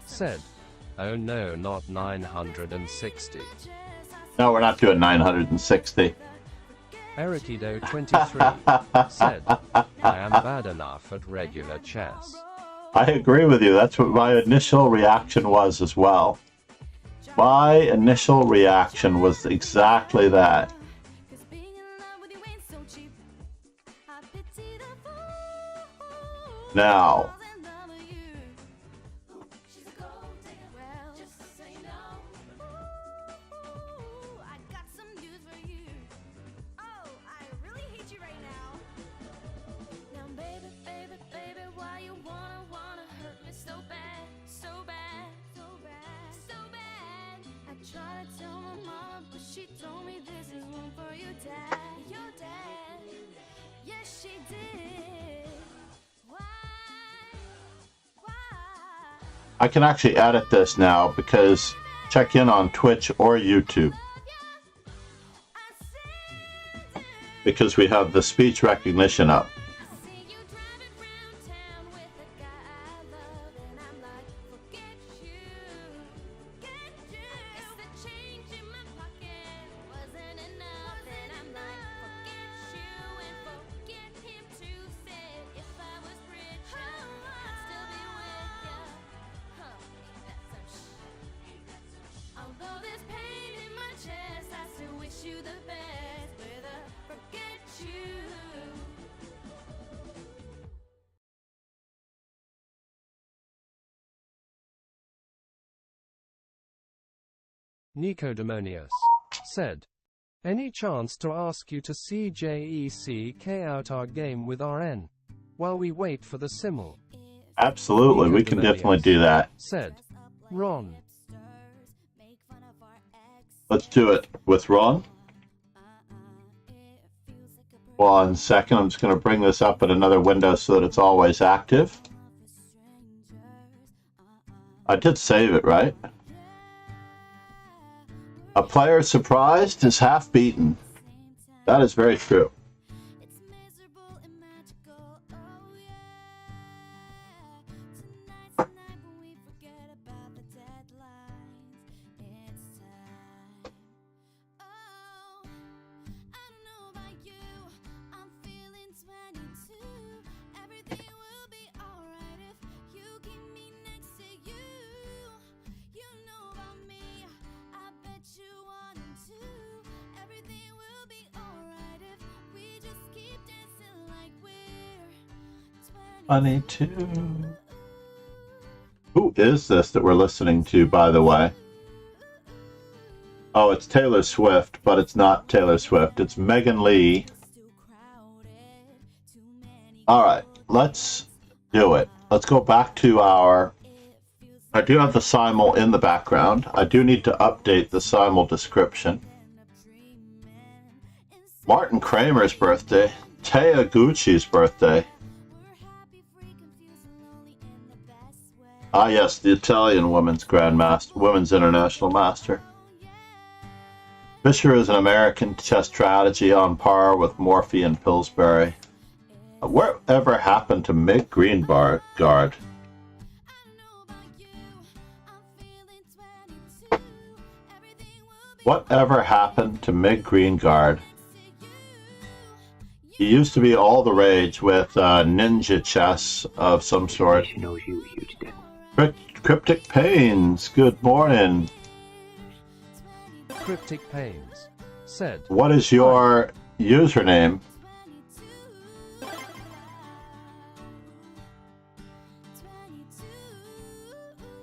said, "Oh no, not 960." No, we're not doing 960. Erikido23 said, "I am bad enough at regular chess." I agree with you. That's what my initial reaction was as well. My initial reaction was exactly that. Now, she told me this is one for your dad. Your dad. Yes, she did. Why? I can actually edit this now because check in on Twitch or YouTube. Because we have the speech recognition up. Nicodemonius said, "Any chance to ask you to CJECK out our game with RN while we wait for the simul?" Absolutely, we can definitely do that. Said, "Ron." Let's do it with Ron. 1 second, I'm just going to bring this up in another window so that it's always active. I did save it, right? A player surprised is half beaten. That is very true. It's miserable and magical, oh yeah. Tonight's the night when we forget about the deadlines. It's time. Oh, I don't know about you, I'm feeling 22. Everything will be alright if you keep me next to you. You know about me, I bet you wanted to. Everything will be alright if we just keep dancing like we're 22. Who is this that we're listening to, by the way? Oh, it's Taylor Swift, but it's not Taylor Swift. It's Megan Lee. All right, let's do it. Let's go back to our... I do have the simul in the background. I do need to update the simul description. Martin Kramer's birthday. Taya Gucci's birthday. Ah, yes, the Italian women's grandmaster, women's international master. Fischer is an American chess strategy on par with Morphy and Pillsbury. Whatever happened to Mig Greenguard? Whatever happened to Mig Greenguard? He used to be all the rage with ninja chess of some sort. Cryptic Pains, good morning. Cryptic Pains said, What is your username?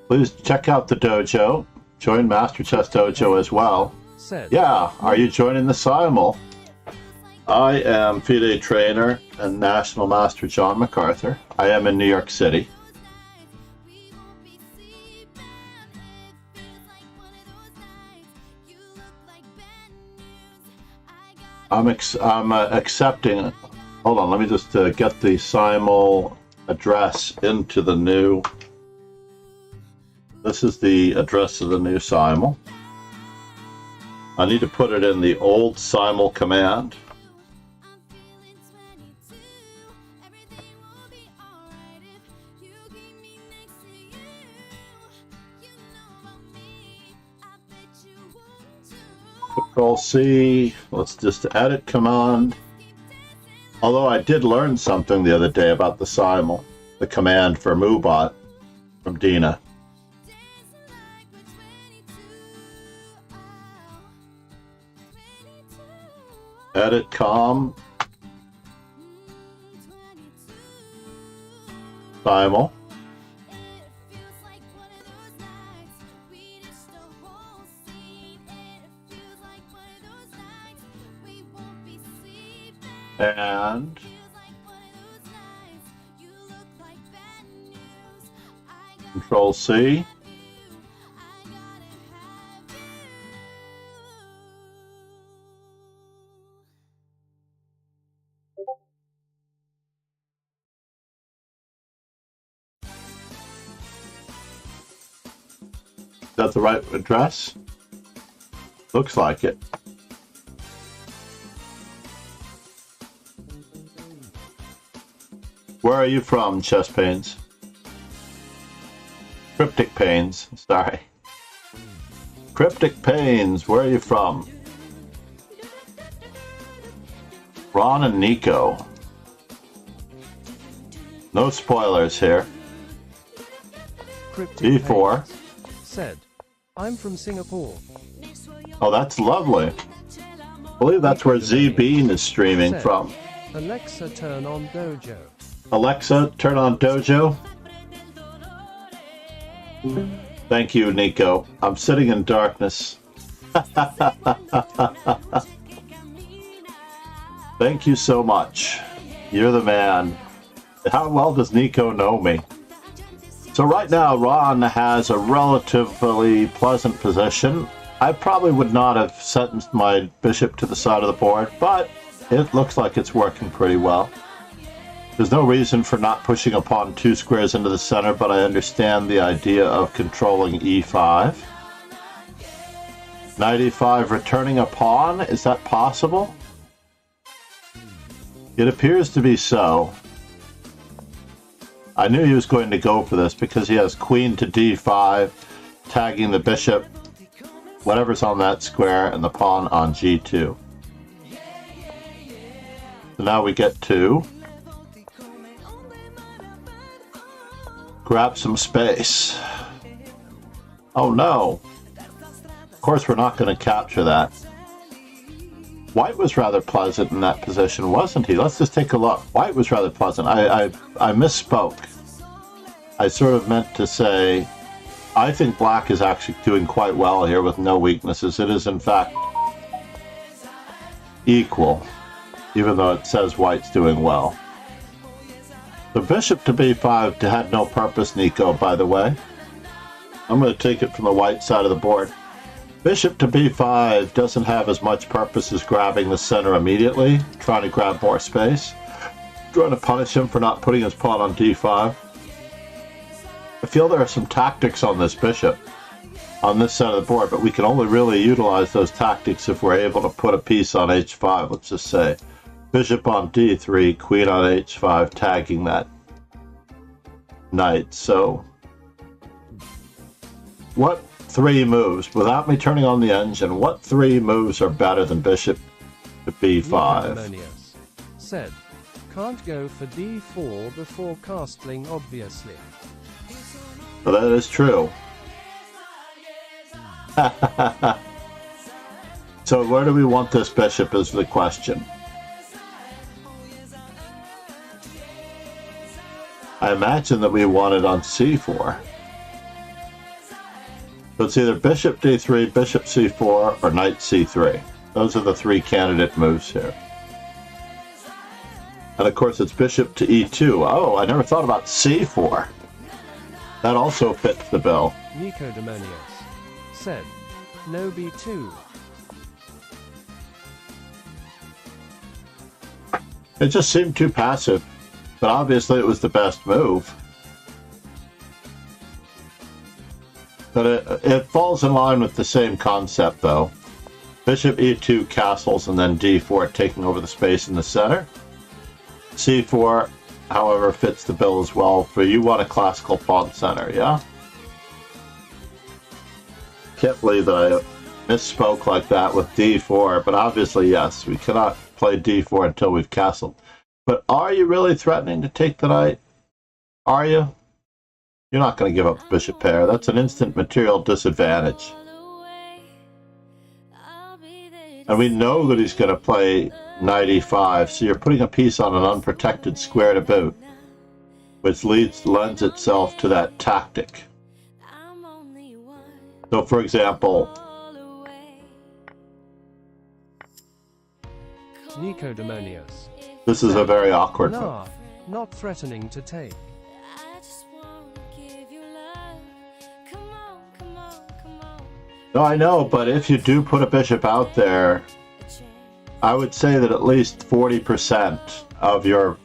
Please check out the dojo. Join Master Chess Dojo as well. Said, Yeah, are you joining the simul? I am FIDE trainer and National Master John MacArthur. I am in New York City. I'm accepting. Hold on, let me just get the simul address into the new. This is the address of the new simul. I need to put it in the old simul command. Control C. Let's just edit command. Although I did learn something the other day about the simul, the command for MooBot from Dina. Edit com. Simul. And Control C. Is that the right address? Looks like it. Where are you from, chest pains? Cryptic pains, sorry. Cryptic pains, where are you from? Ron and Nico. No spoilers here. Cryptic D4. Pains said, I'm from Singapore. Oh, that's lovely. I believe that's where Z Bean is streaming Said, from. Alexa, turn on Dojo. Alexa, turn on Dojo. Thank you, Nico. I'm sitting in darkness. Thank you so much. You're the man. How well does Nico know me? So right now, Ron has a relatively pleasant position. I probably would not have sentenced my bishop to the side of the board, but it looks like it's working pretty well. There's no reason for not pushing a pawn 2 squares into the center, but I understand the idea of controlling e5. Knight e5 returning a pawn, is that possible? It appears to be so. I knew he was going to go for this because he has queen to d5, tagging the bishop, whatever's on that square, and the pawn on g2. So now we get to grab some space. Oh no! Of course we're not going to capture that. White was rather pleasant in that position, wasn't he? Let's just take a look. White was rather pleasant. I misspoke. I sort of meant to say, I think black is actually doing quite well here with no weaknesses. It is in fact equal, even though it says white's doing well. The bishop to b5 had no purpose, Nico, by the way. I'm going to take it from the white side of the board. Bishop to b5 doesn't have as much purpose as grabbing the center immediately, trying to grab more space. Trying to punish him for not putting his pawn on d5. I feel there are some tactics on this bishop, on this side of the board, but we can only really utilize those tactics if we're able to put a piece on h5, let's just say. Bishop on d3, queen on h5, tagging that knight. So, what 3 moves, without me turning on the engine, what 3 moves are better than bishop to b5? Said, can't go for d4 before castling, obviously. Well, that is true. So where do we want this bishop is the question. I imagine that we want it on c4. So it's either bishop d3, bishop c4, or knight c3. Those are the 3 candidate moves here. And of course it's bishop to e2. Oh, I never thought about c4. That also fits the bill. Nico Demonius said, no b2. It just seemed too passive, but obviously it was the best move. But it falls in line with the same concept, though. Bishop e2 castles and then d4 taking over the space in the center. c4, however, fits the bill as well, for you want a classical pawn center, yeah? Can't believe that I misspoke like that with d4, but obviously, yes, we cannot play d4 until we've castled. But are you really threatening to take the knight? Are you? You're not going to give up the bishop pair. That's an instant material disadvantage. And we know that he's going to play knight e5, so you're putting a piece on an unprotected square to boot, which lends itself to that tactic. So, for example, Nicodemonius. this is a very awkward one. Nah, not threatening to take. No, I know, but if you do put a bishop out there, I would say that at least 40% of your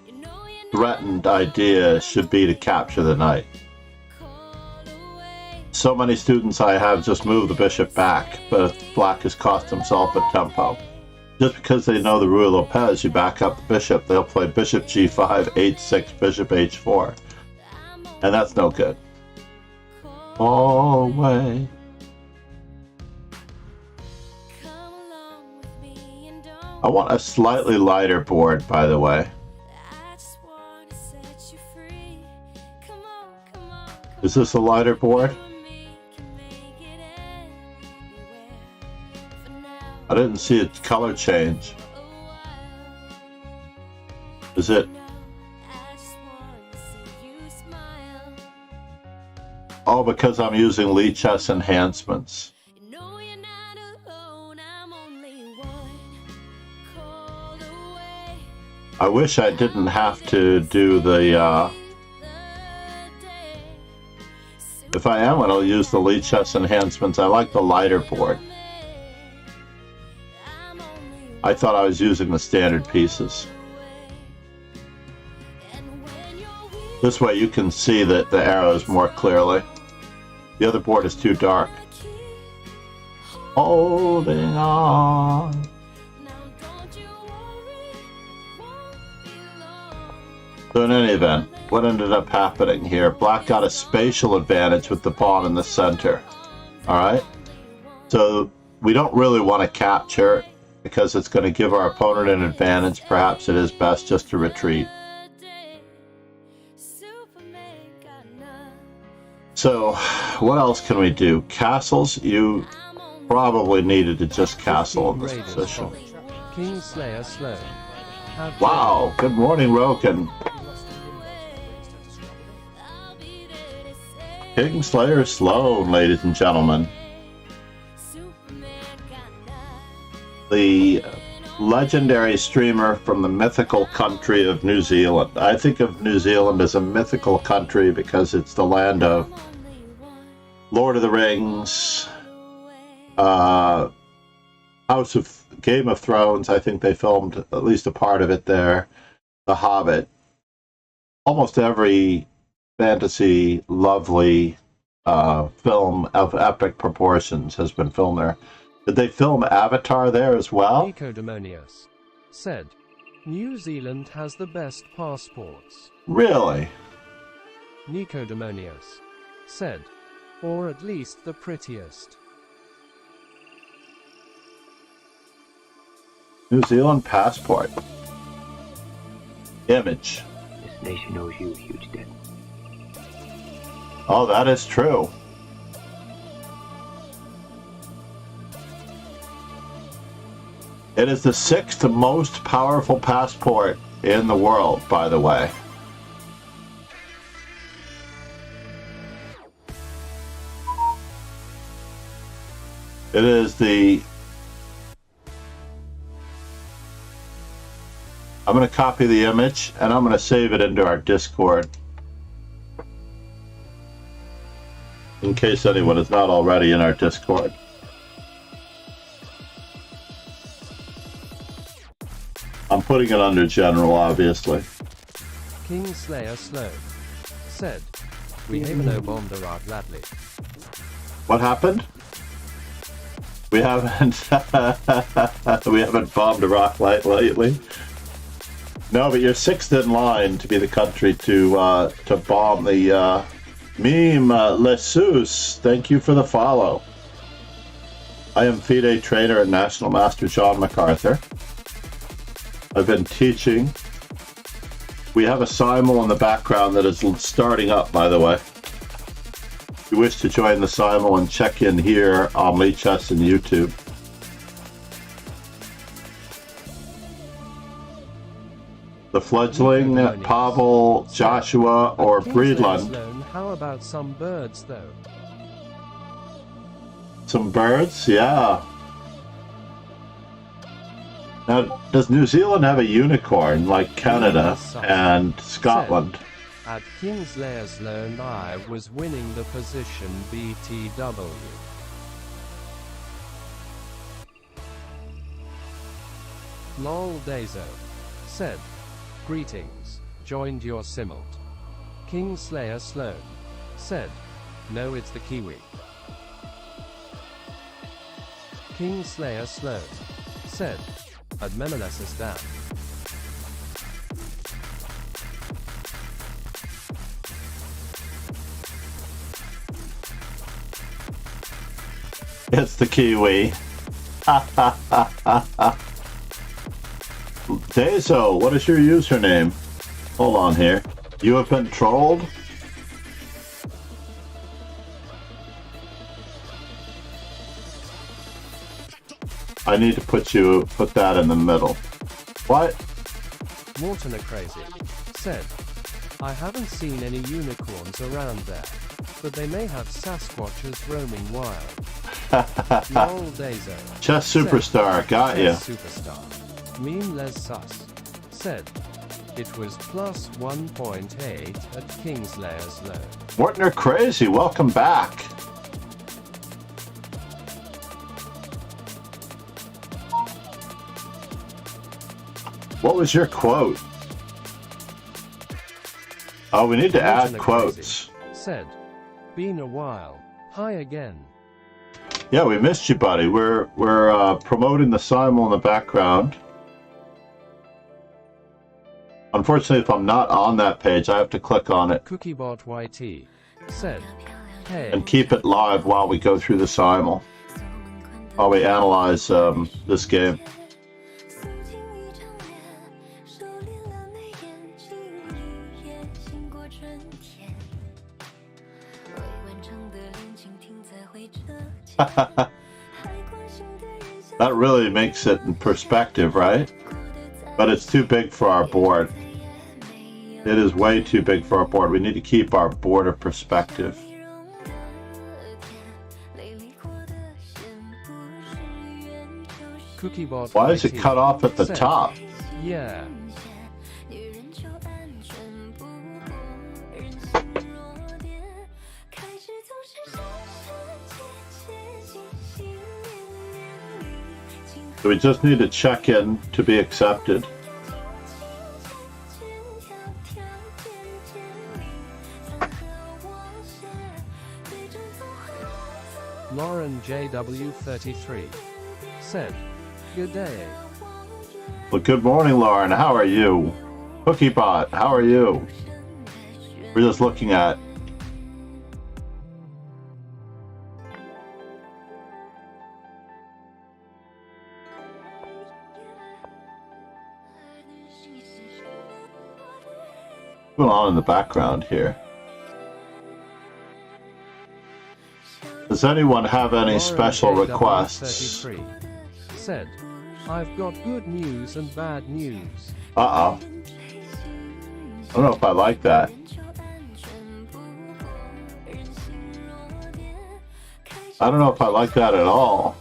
threatened idea should be to capture the knight. So many students I have just move the bishop back, but black has cost himself a tempo. Just because they know the Ruy Lopez, you back up the bishop, they'll play bishop g5, h6, bishop h4. And that's no good. Always. I want a slightly lighter board, by the way. Is this a lighter board? I didn't see its color change. Is it? Oh, because I'm using Lichess enhancements. I wish I didn't have to do the, if I am, I'll use the Lichess enhancements. I like the lighter board. I thought I was using the standard pieces. This way you can see that the arrows more clearly. The other board is too dark. Holding on. So in any event, what ended up happening here? Black got a spatial advantage with the pawn in the center. Alright? So we don't really want to capture because it's going to give our opponent an advantage. Perhaps it is best just to retreat. So what else can we do? Castles? You probably needed to just castle in this position. Kingslayer Slow. Wow, good morning, Roken. Kingslayer Sloan, ladies and gentlemen. The legendary streamer from the mythical country of New Zealand. I think of New Zealand as a mythical country because it's the land of Lord of the Rings, House of Game of Thrones. I think they filmed at least a part of it there. The Hobbit. Almost every fantasy, lovely film of epic proportions has been filmed there. Did they film Avatar there as well? Nicodemonius said, New Zealand has the best passports. Really? Nicodemonius said, or at least the prettiest. New Zealand passport. Image. This nation owes you a huge debt. Oh, that is true. It is the 6th most powerful passport in the world, by the way. It is the... I'm going to copy the image and I'm going to save it into our Discord. In case anyone is not already in our Discord. I'm putting it under general, obviously. Kingslayer Slow said, we have no bombed Iraq lately. What happened? We haven't we haven't bombed Iraq lately. No, but you're 6th in line to be the country to bomb the Meme Lesus. Thank you for the follow. I am FIDE trainer and National Master John MacArthur. I've been teaching. We have a simul in the background that is starting up, by the way. If you wish to join the simul and check in here on Lichess and YouTube. The fledgling, Pavel, Joshua, or Breedland. How about some birds, though? Some birds? Yeah. Now, does New Zealand have a unicorn like Canada and Scotland? At Kingslayer's Loan, I was winning the position BTW. Lol Dazo said, greetings, joined your simult. Kingslayer Sloan said, no, it's the Kiwi. Kingslayer Sloan said, Admenesis down. It's the Kiwi. Dazo, what is your username? Hold on here. You have been trolled? I need to put that in the middle. What? Morton Crazy said, I haven't seen any unicorns around there, but they may have Sasquatches roaming wild. Lol Dazo. Chess Superstar, got you. Superstar. Meme Les Sus said, it was plus 1.8 at Kingslayer's Loan. Morton Crazy, welcome back. What was your quote? Oh, we need to add quotes. Said, been a while. Hi again. Yeah, we missed you, buddy. We're promoting the simul in the background. Unfortunately, if I'm not on that page, I have to click on it. Cookiebot YT said, hey. And keep it live while we go through the simul. While we analyze this game. That really makes it in perspective, right? But it's too big for our board. It is way too big for our board. We need to keep our board of perspective. Why is it cut off at the top? Yeah. So we just need to check in to be accepted. Lauren JW33 said, good day. Well, good morning, Lauren. How are you? Cookiebot, how are you? We're just looking at what's going on in the background here. Does anyone have any special requests? Said, I've got good news and bad news. Uh-oh. I don't know if I like that. I don't know if I like that at all.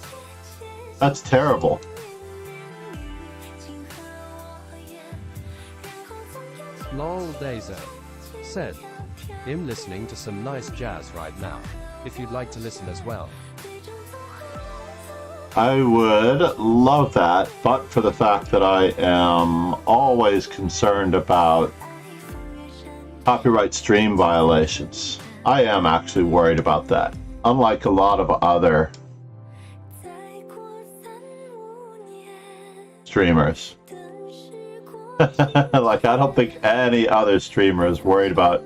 That's terrible. Lol Dazo said, I'm listening to some nice jazz right now, if you'd like to listen as well. I would love that, but for the fact that I am always concerned about copyright stream violations. I am actually worried about that. Unlike a lot of other streamers. Like, I don't think any other streamer is worried about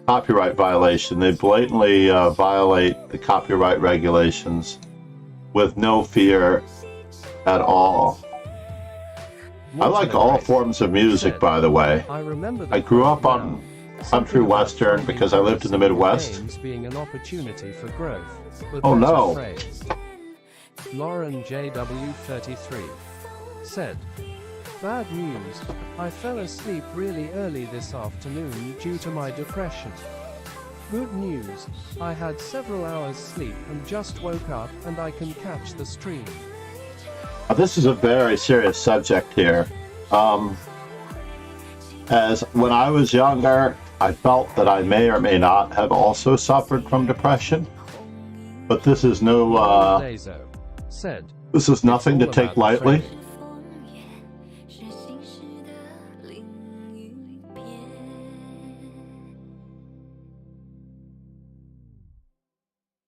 copyright violation. They blatantly violate the copyright regulations with no fear at all. I like all forms of music, by the way. I grew up on country western because I lived in the Midwest. Being an opportunity for growth. Oh no. Lauren JW33 said, "Bad news. I fell asleep really early this afternoon due to my depression. Good news. I had several hours sleep and just woke up and I can catch the stream." This is a very serious subject here. As when I was younger, I felt that I may or may not have also suffered from depression. But this is no, this is nothing to take lightly.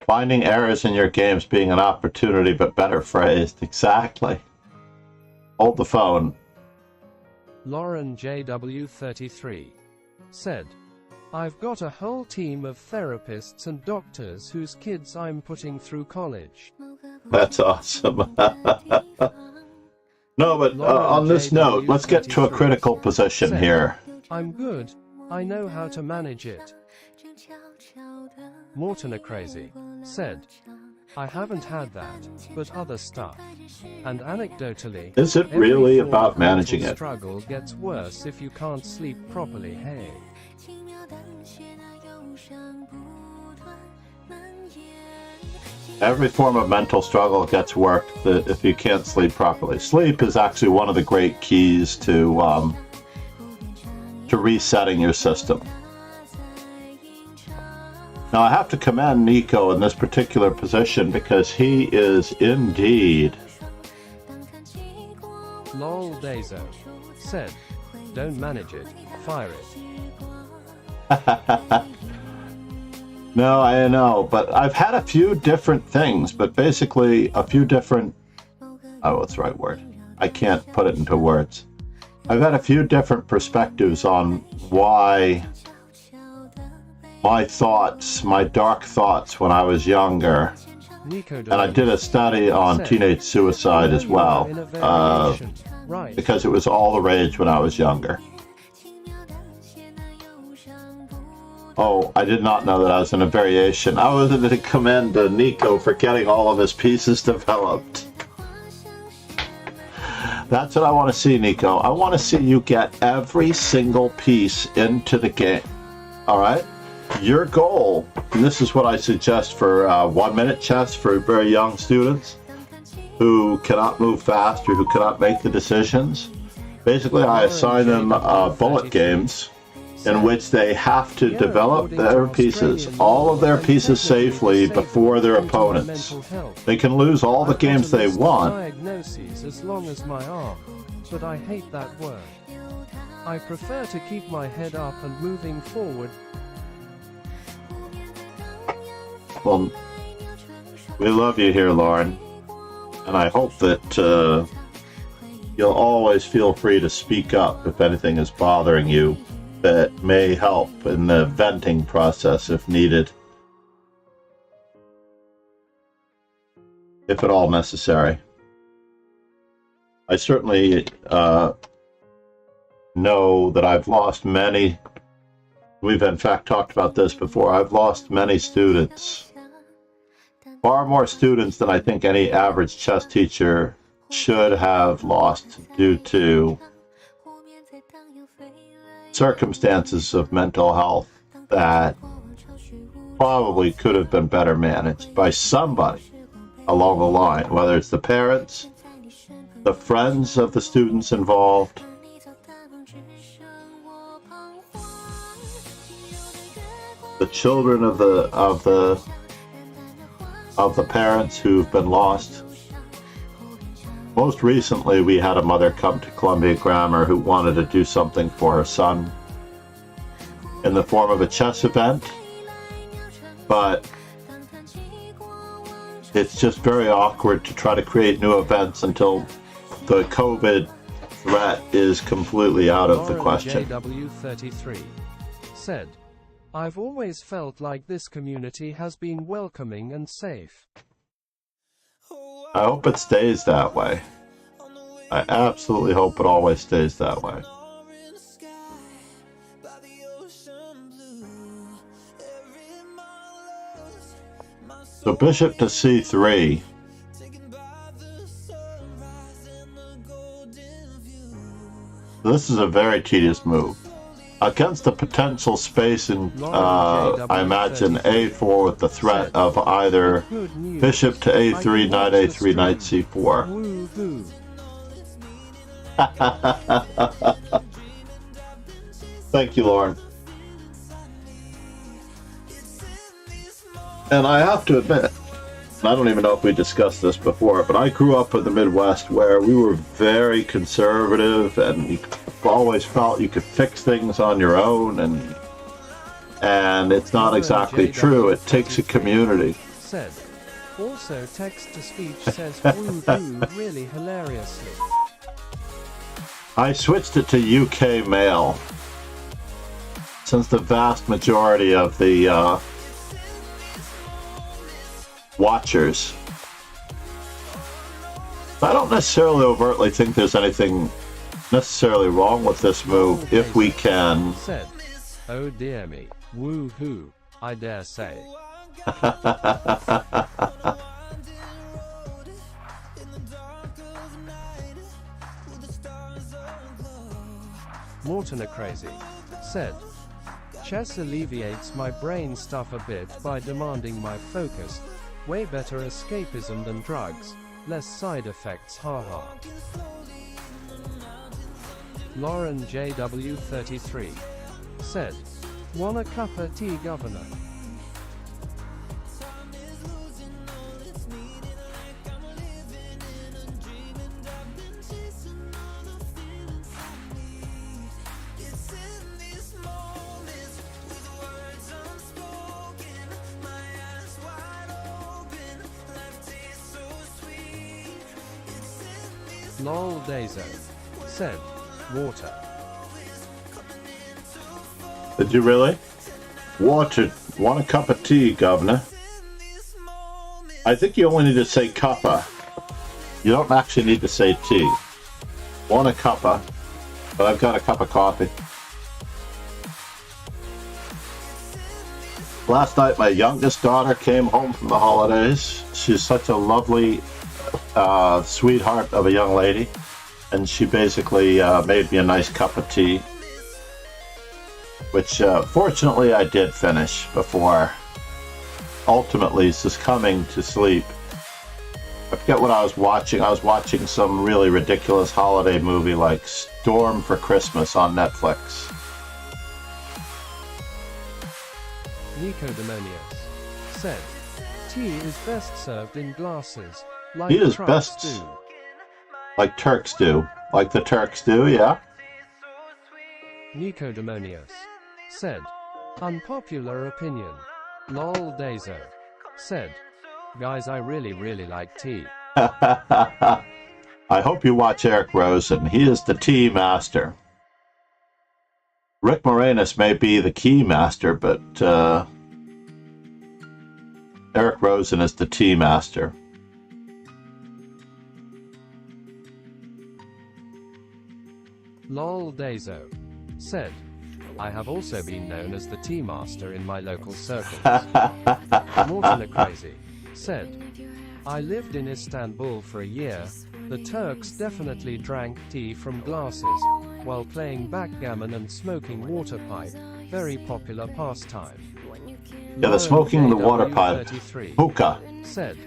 Finding errors in your games being an opportunity, but better phrased. Exactly. Hold the phone. Lauren JW33 said, "I've got a whole team of therapists and doctors whose kids I'm putting through college." That's awesome. No, but on this note, let's get to a critical position here. "I'm good. I know how to manage it." Morton Crazy said, "I haven't had that, but other stuff. And anecdotally, is it really about managing it? Struggle gets worse if you can't sleep properly. Hey." Every form of mental struggle gets worked if you can't sleep properly. Sleep is actually one of the great keys to resetting your system. Now, I have to commend Nico in this particular position because he is indeed. Lol Dazo said, "Don't manage it, fire it." No, I know, but I've had a few different things, but basically a few different, oh, what's the right word? I can't put it into words. I've had a few different perspectives on why my thoughts, my dark thoughts when I was younger, and I did a study on teenage suicide as well, because it was all the rage when I was younger. Oh, I did not know that I was in a variation. I was going to commend Nico for getting all of his pieces developed. That's what I want to see, Nico. I want to see you get every single piece into the game. All right? Your goal, and this is what I suggest for 1-minute chess for very young students who cannot move fast or who cannot make the decisions. Basically, I assign them bullet games in which they have to develop their pieces, all of their pieces safely before their opponents. They can lose all the games they want. As long as my arm, but I hate that word. I prefer to keep my head up and moving forward. Well, we love you here, Lauren, and I hope that you'll always feel free to speak up if anything is bothering you that may help in the venting process if needed, if at all necessary. I certainly know that I've lost many. We've in fact talked about this before. I've lost many students, far more students than I think any average chess teacher should have lost due to circumstances of mental health that probably could have been better managed by somebody along the line, whether it's the parents, the friends of the students involved, the children of the parents who've been lost. Most recently, we had a mother come to Columbia Grammar who wanted to do something for her son in the form of a chess event, but it's just very awkward to try to create new events until the COVID threat is completely out of the question. JW33 said, "I've always felt like this community has been welcoming and safe." I hope it stays that way. I absolutely hope it always stays that way. So bishop to c3. This is a very tedious move. Against the potential space in, I imagine, a4 with the threat of either bishop to a3, knight a3, knight c4. Thank you, Lauren. And I have to admit, I don't even know if we discussed this before, but I grew up in the Midwest where we were very conservative and you always felt you could fix things on your own, and it's not exactly true. It takes a community. Said. Also, text-to-speech says woo-hoo really hilariously. I switched it to UK mail since the vast majority of the watchers. I don't necessarily overtly think there's anything necessarily wrong with this move if we can. Said, oh dear me, woo-hoo, I dare say. Morton crazy. Said, chess alleviates my brain stuff a bit by demanding my focus. Way better escapism than drugs. Less side effects, haha. Lauren JW33 said, want a cup of tea, Governor? Lol Dazo said, water. Did you really? Water. Want a cup of tea, Governor? I think you only need to say cuppa. You don't actually need to say tea. Want a cuppa, but I've got a cup of coffee. Last night, my youngest daughter came home from the holidays. She's such a lovely sweetheart of a young lady, and she basically made me a nice cup of tea, which fortunately I did finish before ultimately succumbing to sleep. I forget what I was watching. I was watching some really ridiculous holiday movie like Storm for Christmas on Netflix. Nico Demonius said, tea is best served in glasses. Like He is Turks best do. like Turks do. Like the Turks do, yeah. Nico Demonius said, unpopular opinion. Lol Dazo said, guys, I really like tea. I hope you watch Eric Rosen. He is the tea master. Rick Moranis may be the key master, but Eric Rosen is the tea master. Lol Dazo said, I have also been known as the tea master in my local circles. Morton Crazy said, I lived in Istanbul for a year. The Turks definitely drank tea from glasses while playing backgammon and smoking water pipe. Very popular pastime. Yeah, the smoking the water pipe. Hookah. Said,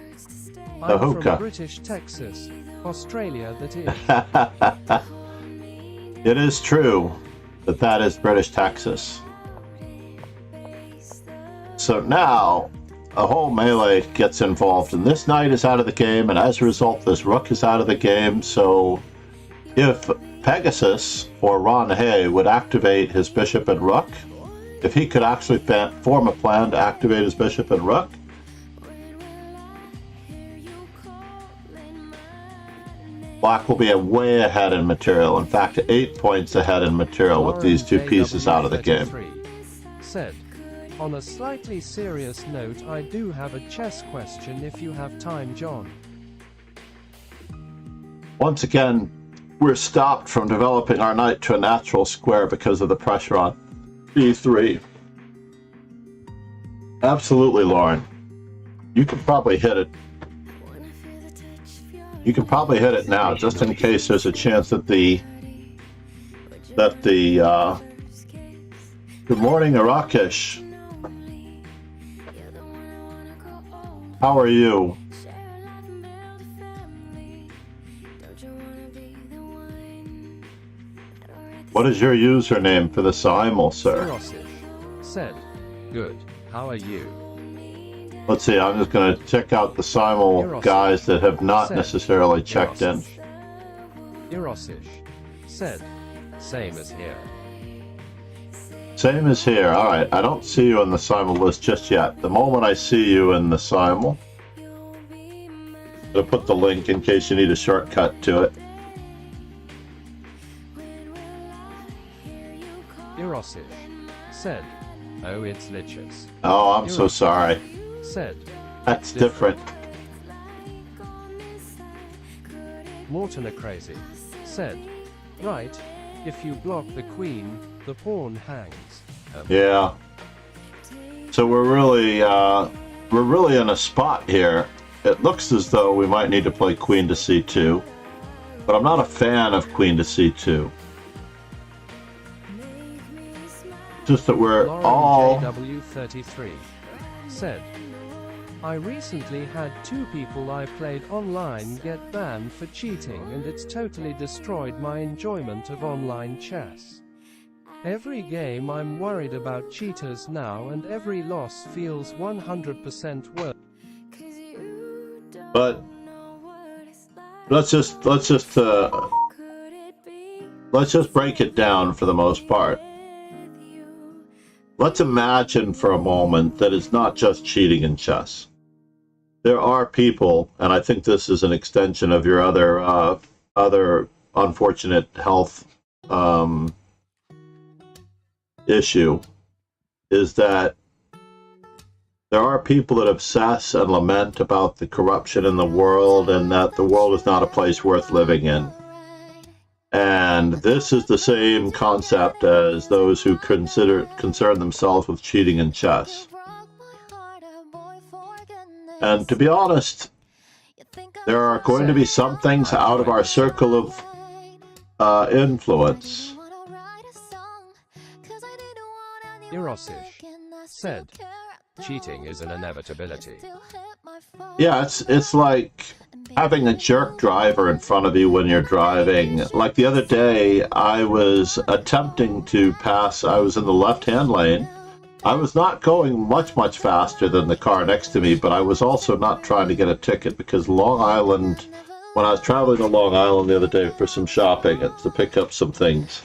The I'm hookah. from British Texas, Australia that is. It is true that that is British Texas. So now a whole melee gets involved, and this knight is out of the game, and as a result this rook is out of the game. So if Pegasus or Ron Hay would activate his bishop and rook, if he could actually form a plan to activate his bishop and rook, Black will be way ahead in material. In fact, 8 points ahead in material with these two pieces out of the game. Said, on a slightly serious note, I do have a chess question if you have time, John. Once again, we're stopped from developing our knight to a natural square because of the pressure on d3. Absolutely, Lauren. You could probably hit it. You can probably hit it now, just in case there's a chance that the good morning, Arakesh. How are you? What is your username for the simul, sir? Eurosish said, good, how are you? Let's see, I'm just going to check out the simul guys that have not necessarily checked in. Eurosish said, same as here. Same as here. All right, I don't see you in the simul list just yet. The moment I see you in the simul, I'll put the link in case you need a shortcut to it. Eurosish said, oh, it's lichess. Oh, I'm so sorry. Said, that's different. Mortimer Crazy said, right, if you block the queen, the pawn hangs. Yeah. So we're really in a spot here. It looks as though we might need to play queen to c2, but I'm not a fan of queen to c2. Just that we're Lauren all... JW33 said, I recently had 2 people I played online get banned for cheating, and it's totally destroyed my enjoyment of online chess. Every game I'm worried about cheaters now, and every loss feels 100% worse. But let's just break it down for the most part. Let's imagine for a moment that it's not just cheating in chess. There are people, and I think this is an extension of your other unfortunate health issue, is that there are people that obsess and lament about the corruption in the world and that the world is not a place worth living in. And this is the same concept as those who concern themselves with cheating in chess. And to be honest, there are going to be some things out of our circle of influence. Eurosish said, cheating is an inevitability. Yeah, it's like having a jerk driver in front of you when you're driving. Like the other day, I was attempting to pass, I was in the left-hand lane. I was not going much faster than the car next to me, but I was also not trying to get a ticket because Long Island, when I was traveling to Long Island the other day for some shopping and to pick up some things,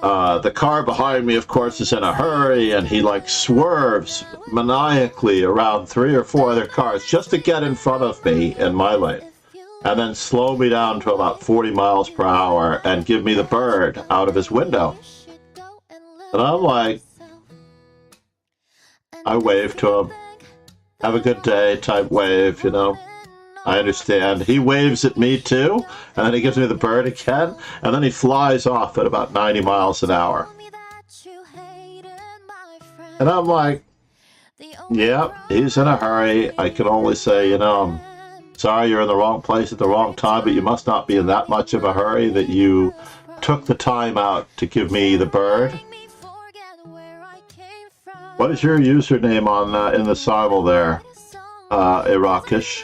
the car behind me, of course, is in a hurry, and he like swerves maniacally around 3 or 4 other cars just to get in front of me in my lane, and then slow me down to about 40 miles per hour and give me the bird out of his window. And I'm like, I wave to him, have a good day type wave, you know. I understand. He waves at me too, and then he gives me the bird again, and then he flies off at about 90 miles an hour. And I'm like, yep, he's in a hurry. I can only say, you know, I'm sorry you're in the wrong place at the wrong time, but you must not be in that much of a hurry that you took the time out to give me the bird. What is your username on in the simul there, Irakish?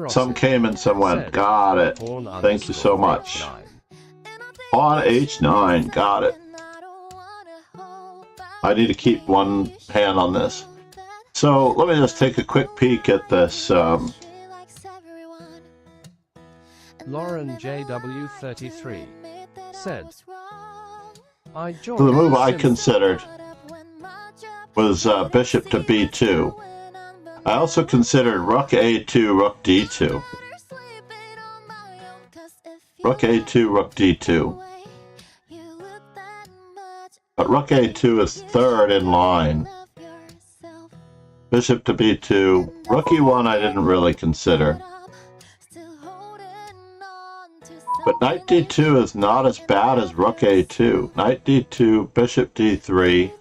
Some came and some went. Got it. Thank you so much. On H9. Got it. I need to keep one hand on this. So let me just take a quick peek at this. Lauren JW33 said, I joined the move I considered was bishop to b2. I also considered rook a2, rook d2. Rook a2, rook d2. But rook a2 is third in line. Bishop to b2. Rook e1 I didn't really consider. But knight d2 is not as bad as rook a2. Knight d2, bishop d3.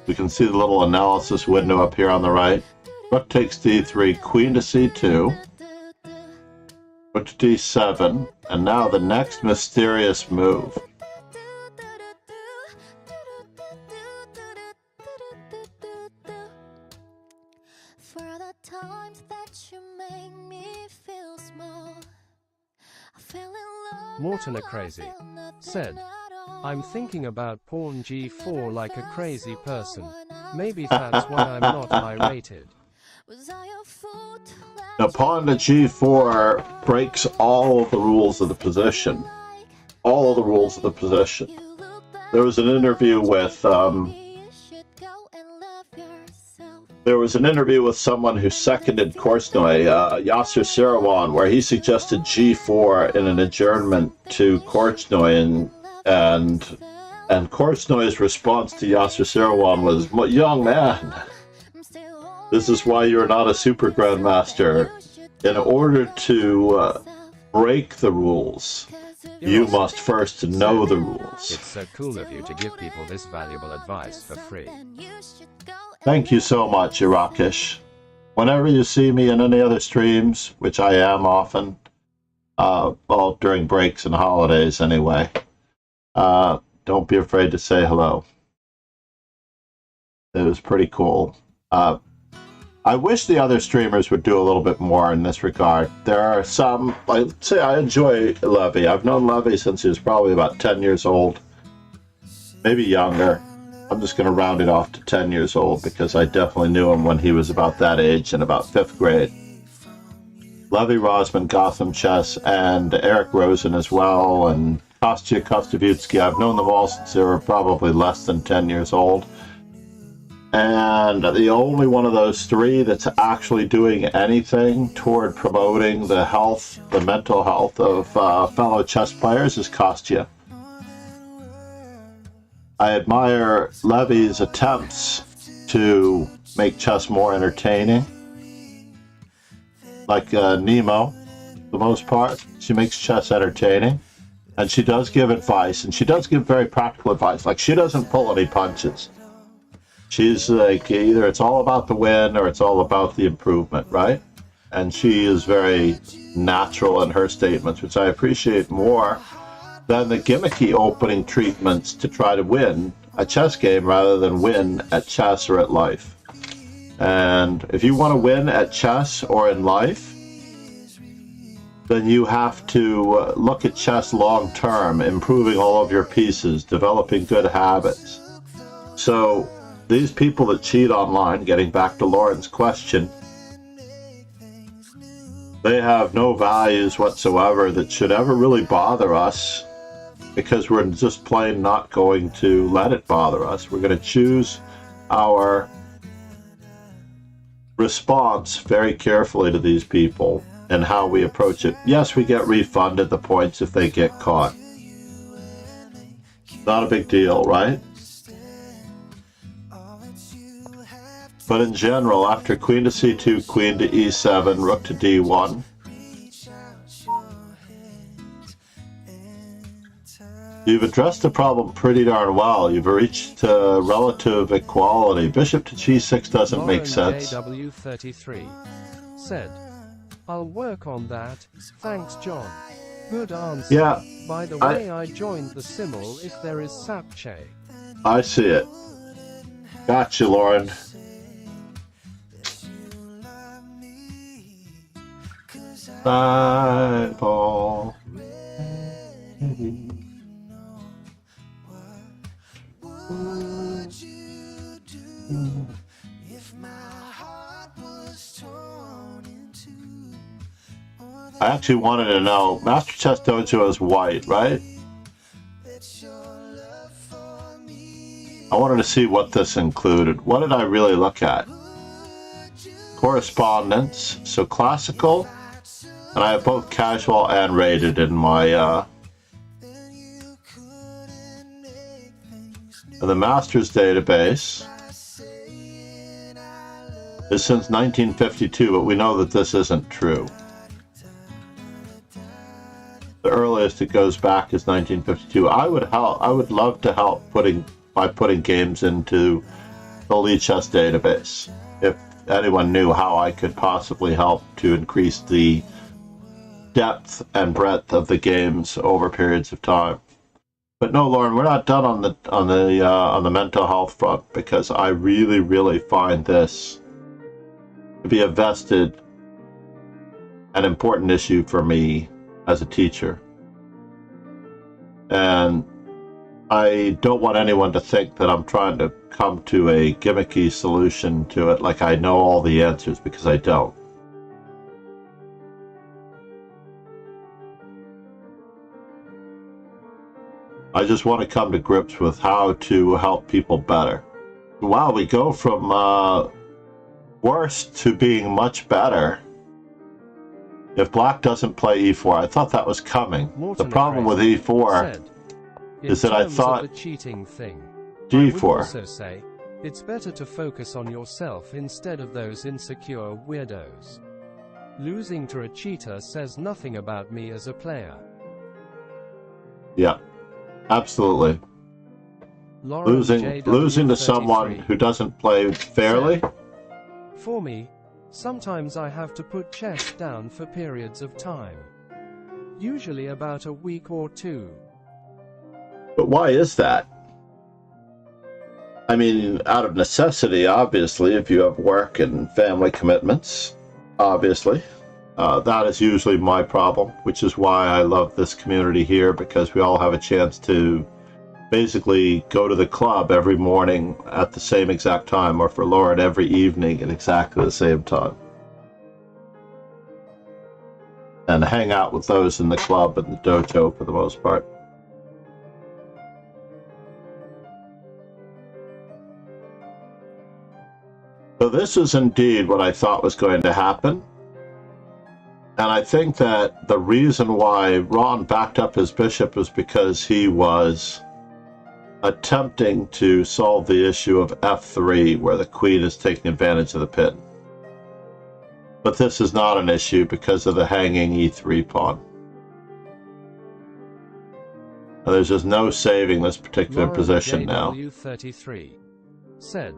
We can see the little analysis window up here on the right. Rook takes d3, queen to c2. Rook to d7. And now the next mysterious move. Mortimer Crazy said, I'm thinking about pawn g4 like a crazy person. Maybe that's why I'm not high-rated. Now pawn to g4 breaks all of the rules of the position. All of the rules of the position. There was an interview with someone who seconded Korchnoi, Yasser Seirawan, where he suggested g4 in an adjournment to Korchnoi, and Korchnoi's response to Yasser Seirawan was, young man, this is why you're not a super grandmaster. In order to break the rules, you must first know the rules. It's so cool of you to give people this valuable advice for free. Thank you so much, Irakish. Whenever you see me in any other streams, which I am often, well, during breaks and holidays anyway, don't be afraid to say hello. It was pretty cool. I wish the other streamers would do a little bit more in this regard. There are some, like, say I enjoy Levy. I've known Levy since he was probably about 10 years old, maybe younger. I'm just going to round it off to 10 years old because I definitely knew him when he was about that age, in about 5th grade. Levy Rosman, Gotham Chess, and Eric Rosen as well, and Kostya Kostovutsky. I've known them all since they were probably less than 10 years old. And the only one of those three that's actually doing anything toward promoting the health, the mental health of fellow chess players is Kostya. I admire Levy's attempts to make chess more entertaining. Like Nemo, for the most part, she makes chess entertaining. And she does give advice, and she does give very practical advice. Like, she doesn't pull any punches. She's like, either it's all about the win or it's all about the improvement, right? And she is very natural in her statements, which I appreciate more than the gimmicky opening treatments to try to win a chess game rather than win at chess or at life. And if you want to win at chess or in life, then you have to look at chess long term, improving all of your pieces, developing good habits. So these people that cheat online, getting back to Lauren's question, they have no values whatsoever that should ever really bother us, because we're just plain not going to let it bother us. We're going to choose our response very carefully to these people and how we approach it. Yes, we get refunded the points if they get caught. Not a big deal, right? But in general, after queen to c2, queen to e7, rook to d1, you've addressed the problem pretty darn well. You've reached relative equality. Bishop to g6 doesn't make sense. KW33 said, I'll work on that. Thanks, John. Good answer. Yeah. By the way, I joined the Simmel if there is Sapche. I see it. Gotcha, Lauren. Ball. I actually wanted to know, Master Chess Dojo is white, right? I wanted to see what this included. What did I really look at? Correspondence, so classical, and I have both casual and rated in my the Masters database. is since 1952, but we know that this isn't true. The earliest it goes back is 1952. I would love to help by putting games into the Lichess database. If anyone knew how I could possibly help to increase the depth and breadth of the games over periods of time. But no, Lauren, we're not done on the mental health front, because I really, really find this to be a vested and important issue for me as a teacher. And I don't want anyone to think that I'm trying to come to a gimmicky solution to it, like I know all the answers, because I don't. I just want to come to grips with how to help people better. Wow, we go from worse to being much better if black doesn't play e4. I thought that was coming. The problem with e4 is that I thought a cheating thing. d4. I would also say it's better to focus on yourself instead of those insecure weirdos. Losing to a cheater says nothing about me as a player. Yeah, absolutely. Losing to someone who doesn't play fairly. For me, sometimes I have to put chess down for periods of time. Usually about a week or two. But why is that? I mean, out of necessity, obviously, if you have work and family commitments, obviously. That is usually my problem, which is why I love this community here, because we all have a chance to basically go to the club every morning at the same exact time, or for Lauren, every evening at exactly the same time. And hang out with those in the club and the dojo for the most part. So this is indeed what I thought was going to happen. And I think that the reason why Ron backed up his bishop was because he was attempting to solve the issue of f3, where the queen is taking advantage of the pin. But this is not an issue because of the hanging e3 pawn. And there's just no saving this particular position now. JW33 said,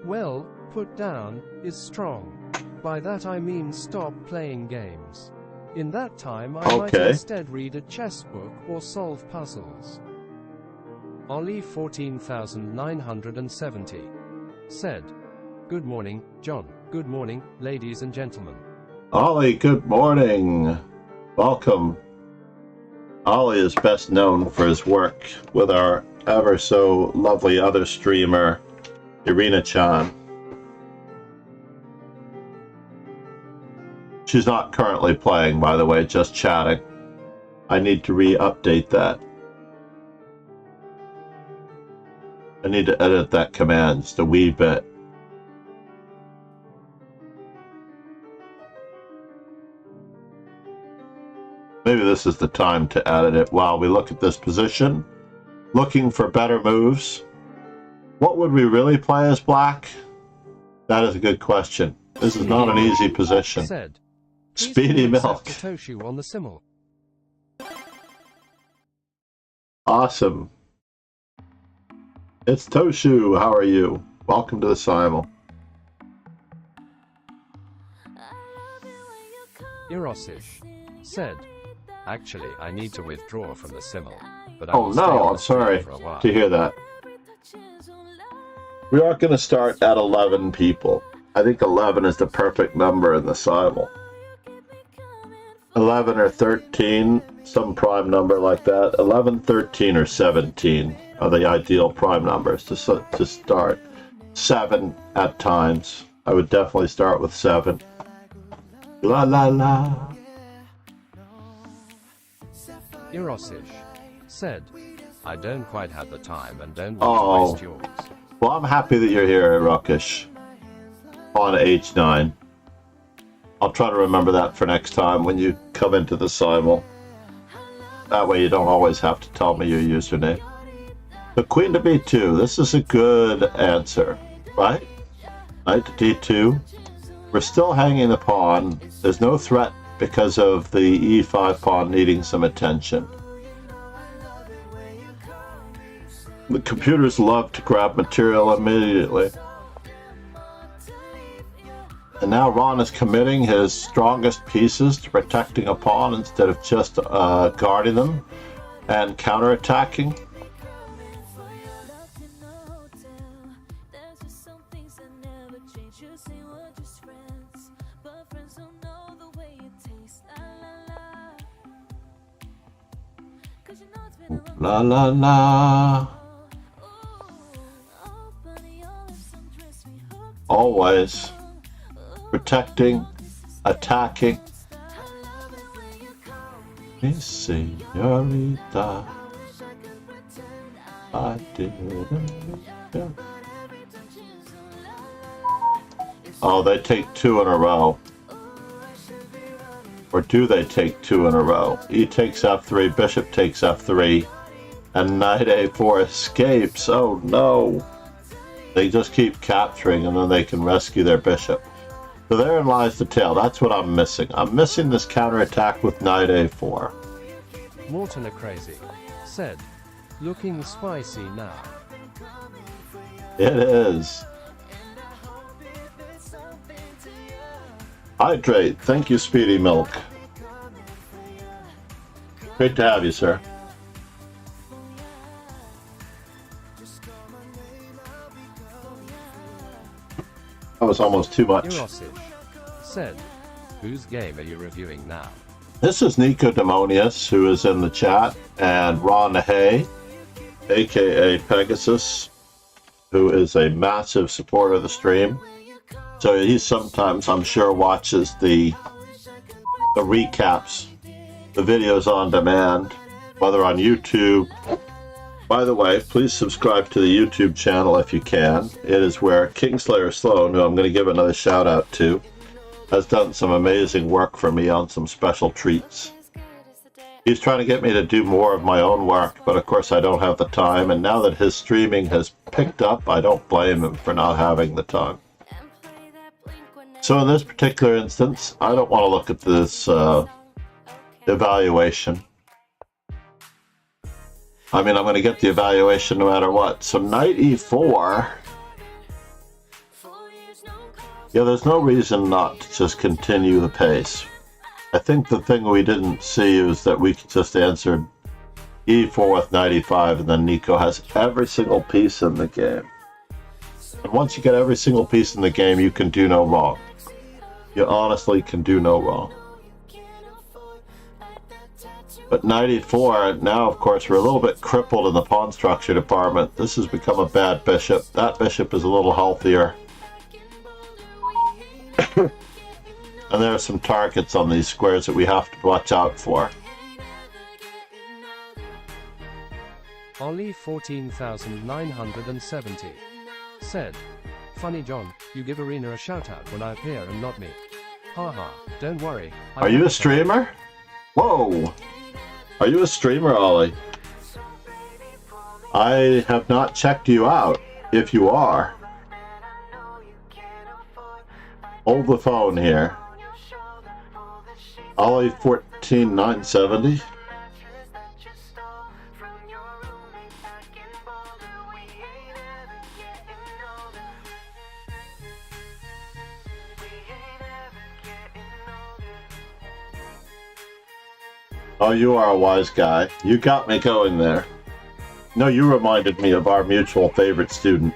well, put down is strong. By that I mean stop playing games. In that time I might instead read a chess book or solve puzzles. Ollie 14970 said, good morning, John. Good morning, ladies and gentlemen. Ollie, good morning. Welcome. Ollie is best known for his work with our ever so lovely other streamer, Irina-chan. She's not currently playing, by the way, just chatting. I need to re-update that. I need to edit that command just a wee bit. Maybe this is the time to edit it while we look at this position. Looking for better moves. What would we really play as black? That is a good question. This is not an easy position. Speedy milk. Toshu on the simul. Awesome. It's Toshu. How are you? Welcome to the simul. Irosish said, actually, I need to withdraw from the simul. But oh no, I'm sorry to hear that. We are going to start at 11 people. I think 11 is the perfect number in the simul. 11 or 13, some prime number like that. 11, 13, or 17 are the ideal prime numbers to start. 7 at times. I would definitely start with 7. La la la. Irosish said, I don't quite have the time and don't want to waste yours. Well, I'm happy that you're here, Irokish. On H9. I'll try to remember that for next time when you come into the simul. That way you don't always have to tell me your username. The queen to b2, this is a good answer, right? Knight to d2. We're still hanging the pawn. There's no threat because of the e5 pawn needing some attention. The computers love to grab material immediately. And now Ron is committing his strongest pieces to protecting a pawn instead of just guarding them and counterattacking. La la la. Always protecting, attacking. Mi señorita, I didn't. Oh, they take two in a row. Or do they take two in a row? E takes f3, bishop takes f3, and knight a4 escapes. Oh no! They just keep capturing and then they can rescue their bishop. So therein lies the tale. That's what I'm missing. I'm missing this counterattack with knight a4. Morton Crazy said, looking spicy now. It is. Hydrate. Thank you, Speedy Milk. Great to have you, sir. That was almost too much. Eurosage said, whose game are you reviewing now? This is Nico Demonius, who is in the chat, and Ron Hay, aka Pegasus, who is a massive supporter of the stream. So he sometimes, I'm sure, watches the recaps, the videos on demand, whether on YouTube. By the way, please subscribe to the YouTube channel if you can. It is where Kingslayer Sloan, who I'm going to give another shout out to, has done some amazing work for me on some special treats. He's trying to get me to do more of my own work, but of course I don't have the time, and now that his streaming has picked up, I don't blame him for not having the time. So in this particular instance, I don't want to look at this evaluation. I mean, I'm going to get the evaluation no matter what. So knight e4. Yeah, there's no reason not to just continue the pace. I think the thing we didn't see is that we just answered e4 with knight e5, and then Nico has every single piece in the game. And once you get every single piece in the game, you can do no wrong. You honestly can do no wrong. But knight e4, now of course we're a little bit crippled in the pawn structure department. This has become a bad bishop. That bishop is a little healthier. And there are some targets on these squares that we have to watch out for. Ollie 14,970 said, funny John, you give Arena a shout out when I appear and not me. Haha, don't worry. Are you a streamer? Whoa! Are you a streamer, Ollie? I have not checked you out, if you are. Hold the phone here. Ollie 14970. Oh, you are a wise guy. You got me going there. No, you reminded me of our mutual favorite student.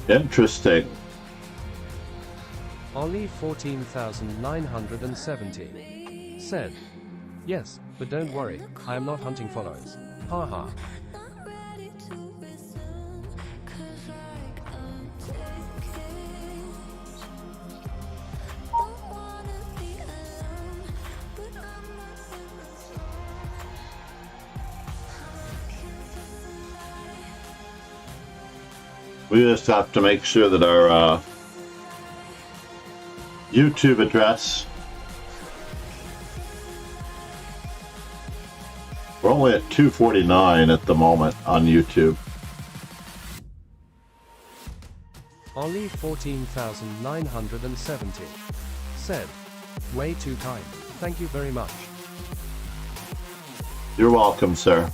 Interesting. Ollie 14,970 said, yes, but don't worry, I am not hunting followers. Haha. We just have to make sure that our YouTube address. We're only at 249 at the moment on YouTube. Ollie 14,970 said, way too kind. Thank you very much. You're welcome, sir.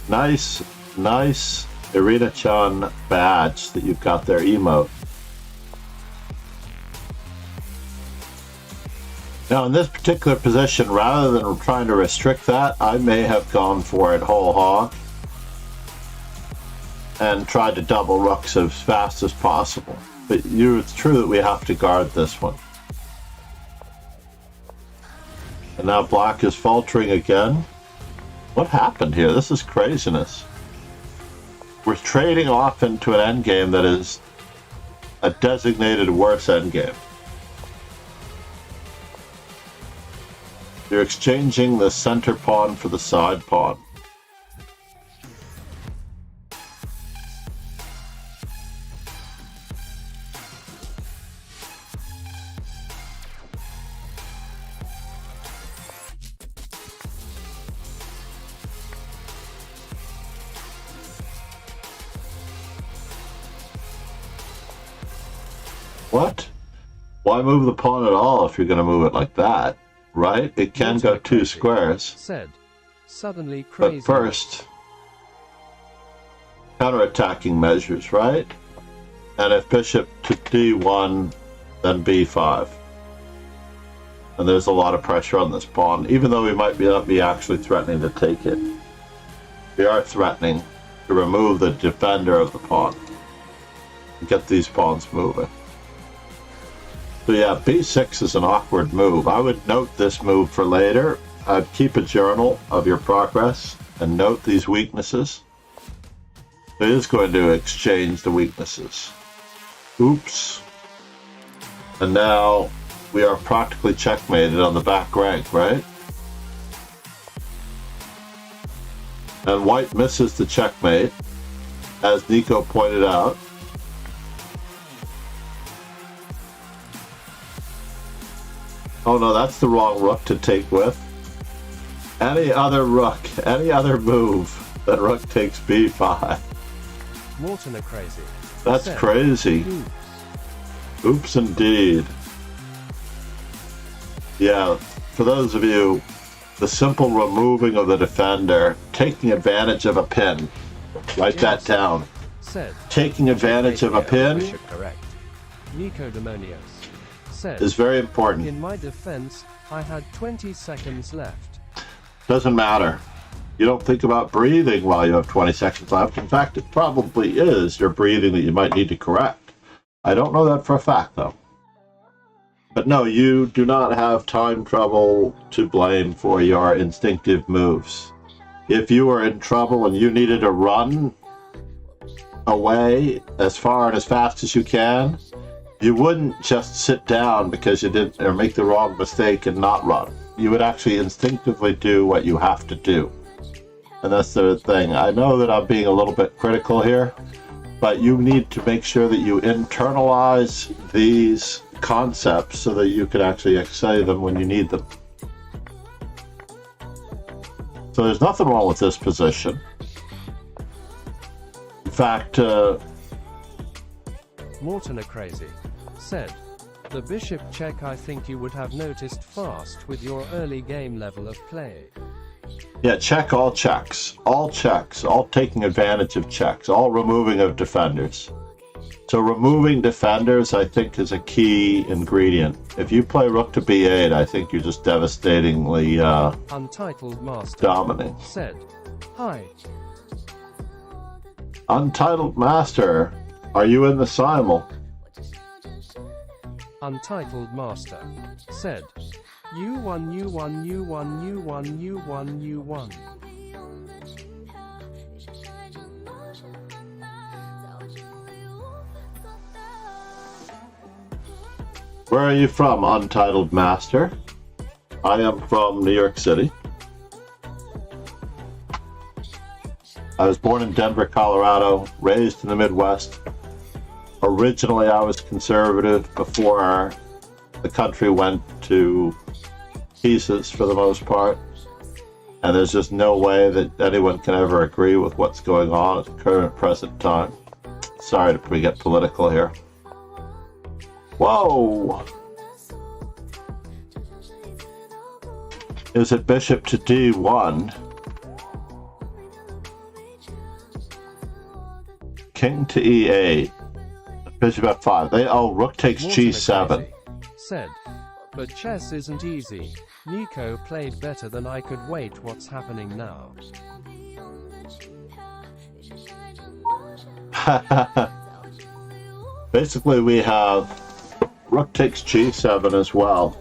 Nice Irina-chan badge that you've got there, emote. Now in this particular position, rather than trying to restrict that, I may have gone for it whole hog and tried to double rooks as fast as possible. But it's true that we have to guard this one. And now black is faltering again. What happened here? This is craziness. We're trading off into an endgame that is a designated worse endgame. You're exchanging the center pawn for the side pawn. What? Why move the pawn at all if you're going to move it like that? Right? It can go two squares. Said, suddenly crazy. But first, counterattacking measures, right? And if bishop to d1, then b5. And there's a lot of pressure on this pawn, even though we might not be actually threatening to take it. We are threatening to remove the defender of the pawn and get these pawns moving. So yeah, b6 is an awkward move. I would note this move for later. I'd keep a journal of your progress and note these weaknesses. It is going to exchange the weaknesses. Oops. And now we are practically checkmated on the back rank, right? And white misses the checkmate, as Nico pointed out. Oh no, that's the wrong rook to take with. Any other rook, any other move than rook takes b5. Morton are crazy. That's said, crazy. Oops indeed. Yeah, for those of you, the simple removing of the defender, taking advantage of a pin. Write that down. Said, taking advantage of a pin correct. Nico Demonios said, is very important. In my defense, I had 20 seconds left. Doesn't matter. You don't think about breathing while you have 20 seconds left. In fact, it probably is your breathing that you might need to correct. I don't know that for a fact, though. But no, you do not have time trouble to blame for your instinctive moves. If you were in trouble and you needed to run away as far and as fast as you can, you wouldn't just sit down because you didn't or make the wrong mistake and not run. You would actually instinctively do what you have to do. And that's the thing. I know that I'm being a little bit critical here, but you need to make sure that you internalize these concepts so that you can actually say them when you need them. So there's nothing wrong with this position. In fact, Morton are crazy said, the bishop check I think you would have noticed fast with your early game level of play. Yeah, check all checks, all taking advantage of checks, all removing of defenders. So removing defenders, I think, is a key ingredient. If you play rook to b8, I think you're just devastatingly Untitled Master dominant. Said, hi. Untitled Master, are you in the simul? Untitled Master said, you won, you won, you won, you won, you won, you won. Where are you from, Untitled Master? I am from New York City. I was born in Denver, Colorado, raised in the Midwest. Originally, I was conservative before the country went to pieces for the most part. And there's just no way that anyone can ever agree with what's going on at the current present time. Sorry to get political here. Whoa! Is it bishop to d1? King to e8. Bishop f5. Rook takes g7. Said, but chess isn't easy. Nico played better than I could wait. What's happening now? Basically, we have rook takes g7 as well.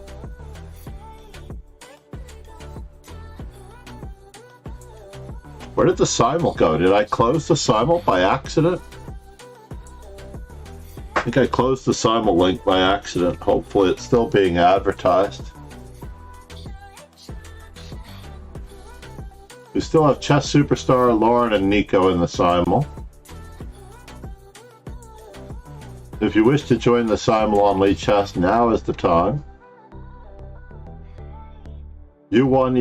Where did the simul go? Did I close the simul by accident? I think I closed the simul link by accident. Hopefully it's still being advertised. We still have chess superstar Lauren and Nico in the simul. If you wish to join the simul on Lee Chess, now is the time. You won.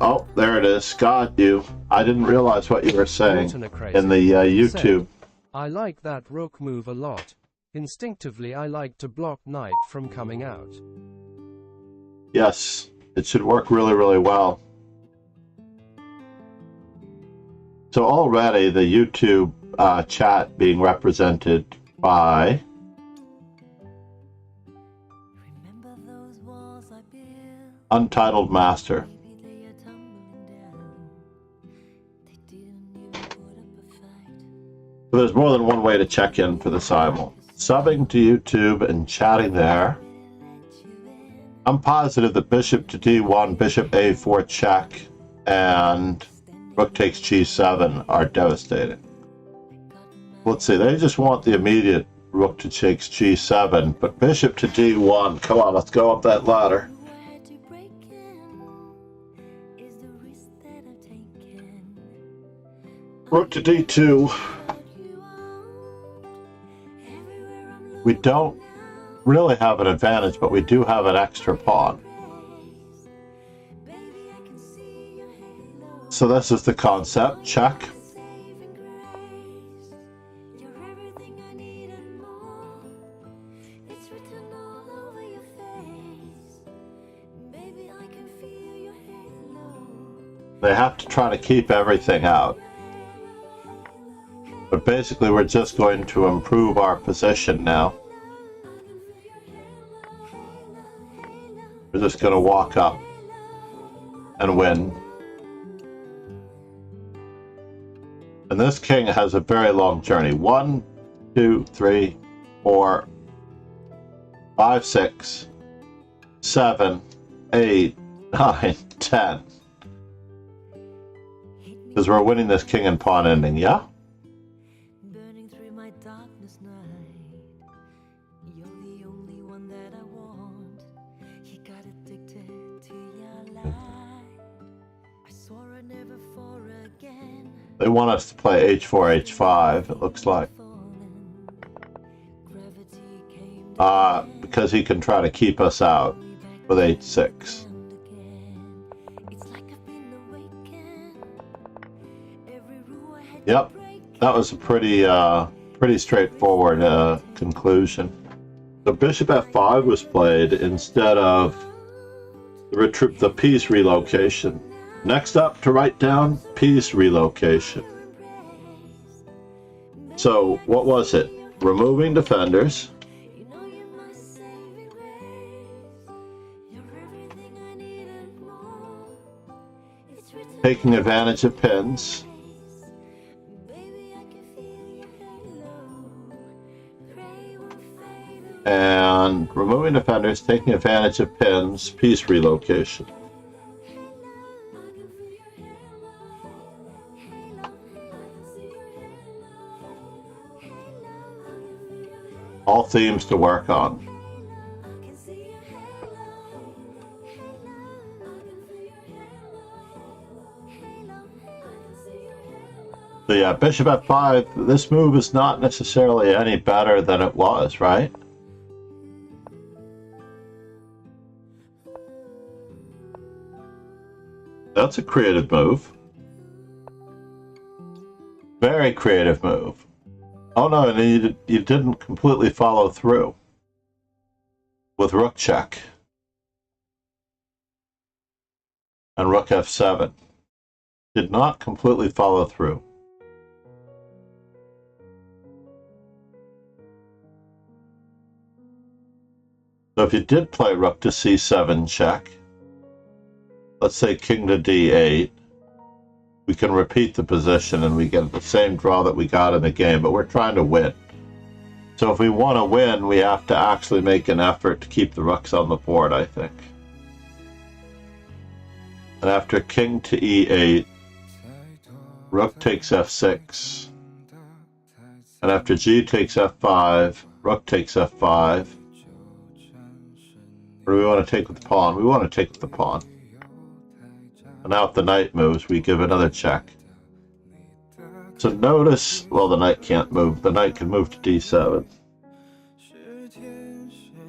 Oh, there it is. Got you. I didn't realize what you were saying in the YouTube. I like that rook move a lot. Instinctively, I like to block knight from coming out. Yes, it should work really, really well. So already the YouTube chat being represented by Untitled Master. So there's more than one way to check in for the simul. Subbing to YouTube and chatting there. I'm positive that bishop to d1, bishop a4 check, and rook takes g7 are devastating. Let's see, they just want the immediate rook to takes g7, but bishop to d1, come on, let's go up that ladder. Rook to d2. We don't really have an advantage, but we do have an extra pawn. So this is the concept. Check. They have to try to keep everything out. But basically, we're just going to improve our position now. We're just going to walk up and win. And this king has a very long journey. 1, 2, 3, 4, 5, 6, 7, 8, 9, 10. Because we're winning this king and pawn ending, yeah? They want us to play h4, h5, it looks like. Because he can try to keep us out with h6. Yep, that was a pretty straightforward conclusion. So bishop f5 was played instead of the piece relocation. Next up, to write down piece relocation. So what was it? Removing defenders. Taking advantage of pins. And removing defenders, taking advantage of pins, piece relocation. All themes to work on. So yeah, bishop f5, this move is not necessarily any better than it was, right? That's a creative move. Very creative move. Oh no, and you didn't completely follow through with rook check and rook f7. Did not completely follow through. So if you did play rook to c7 check, let's say king to d8, we can repeat the position and we get the same draw that we got in the game, but we're trying to win. So if we want to win, we have to actually make an effort to keep the rooks on the board, I think. And after king to e8, rook takes f6. And after g takes f5, rook takes f5. Or do we want to take with the pawn? We want to take with the pawn. And now if the knight moves, we give another check. So notice, well, the knight can't move. The knight can move to d7.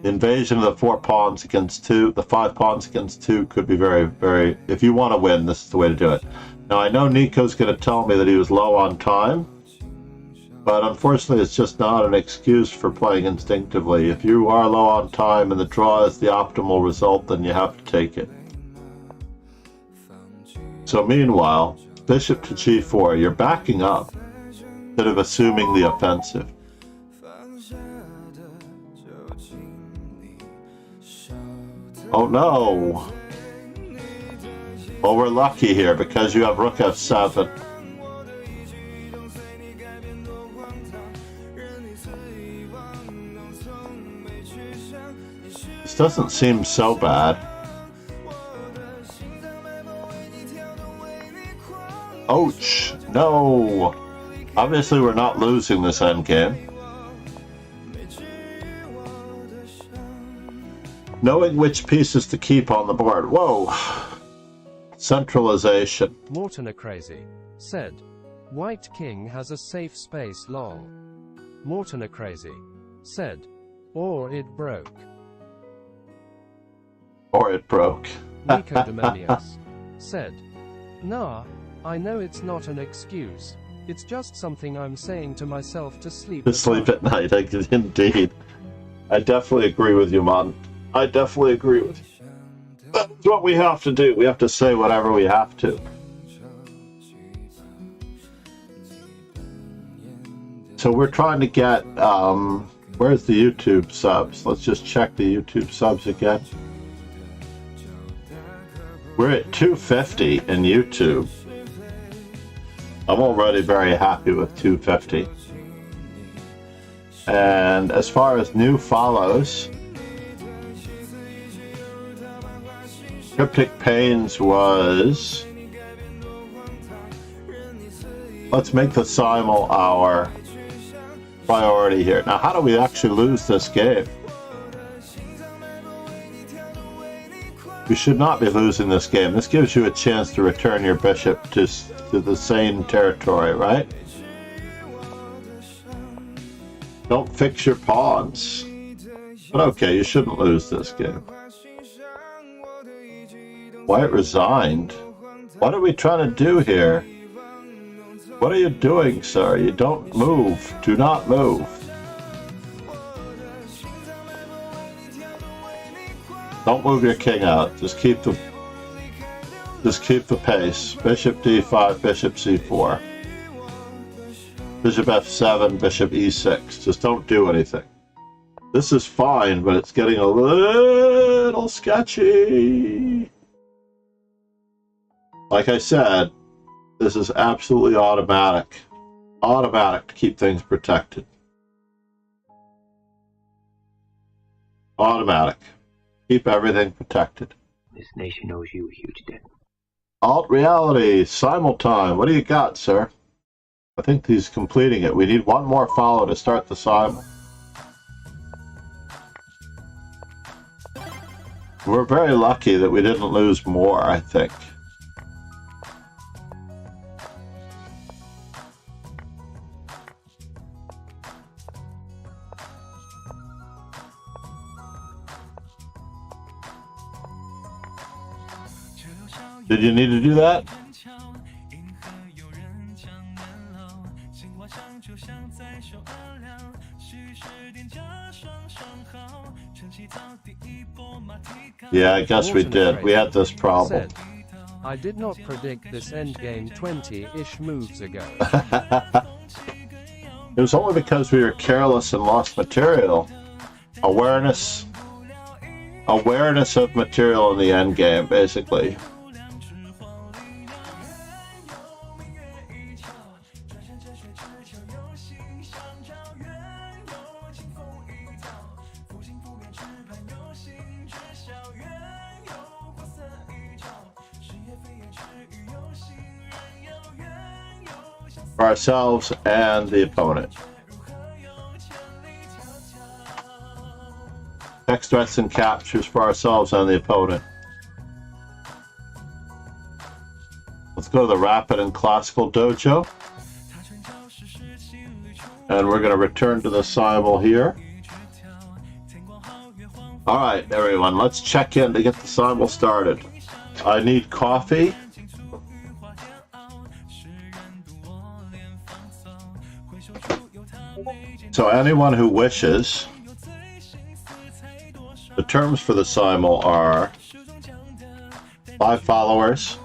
The invasion of the 4 pawns against 2, the 5 pawns against 2 could be very, very... If you want to win, this is the way to do it. Now, I know Nico's going to tell me that he was low on time, but unfortunately it's just not an excuse for playing instinctively. If you are low on time and the draw is the optimal result, then you have to take it. So meanwhile, bishop to g4, you're backing up instead of assuming the offensive. Oh no! Well, we're lucky here because you have rook f7. This doesn't seem so bad. Ouch! No! Obviously we're not losing this endgame. Knowing which pieces to keep on the board. Whoa! Centralization. Mortimer Crazy said, White king has a safe space long. Mortimer Crazy said, or it broke. Or it broke. Nico Demonius said, nah, I know it's not an excuse. It's just something I'm saying to myself to sleep To sleep at night, indeed. I definitely agree with you, man. I definitely agree with you. That's what we have to do. We have to say whatever we have to. So we're trying to get, where's the YouTube subs? Let's just check the YouTube subs again. We're at 250 in YouTube. I'm already very happy with 250. And as far as new follows, Cryptic Pains was... Let's make the simul our priority here. Now, how do we actually lose this game? We should not be losing this game. This gives you a chance to return your bishop to the same territory, right? Don't fix your pawns. But okay, you shouldn't lose this game. White resigned. What are we trying to do here? What are you doing, sir? You don't move. Do not move. Don't move your king out. Just keep the pace. Bishop d5, bishop c4. Bishop f7, bishop e6. Just don't do anything. This is fine, but it's getting a little sketchy. Like I said, this is absolutely automatic. Automatic to keep things protected. Automatic. Keep everything protected. This nation owes you a huge debt. Alt reality, simultime. What do you got, sir? I think he's completing it. We need one more follow to start the simul. We're very lucky that we didn't lose more, I think. Did you need to do that? Yeah, I guess we did. We had this problem. Said, I did not predict this endgame 20-ish moves ago. It was only because we were careless and lost material. Awareness of material in the end game, basically. For ourselves and the opponent. Text threats and captures for ourselves and the opponent. Let's go to the Rapid and Classical Dojo. And we're going to return to the Simul here. Alright, everyone, let's check in to get the Simul started. I need coffee. So anyone who wishes, the terms for the Simul are 5 followers,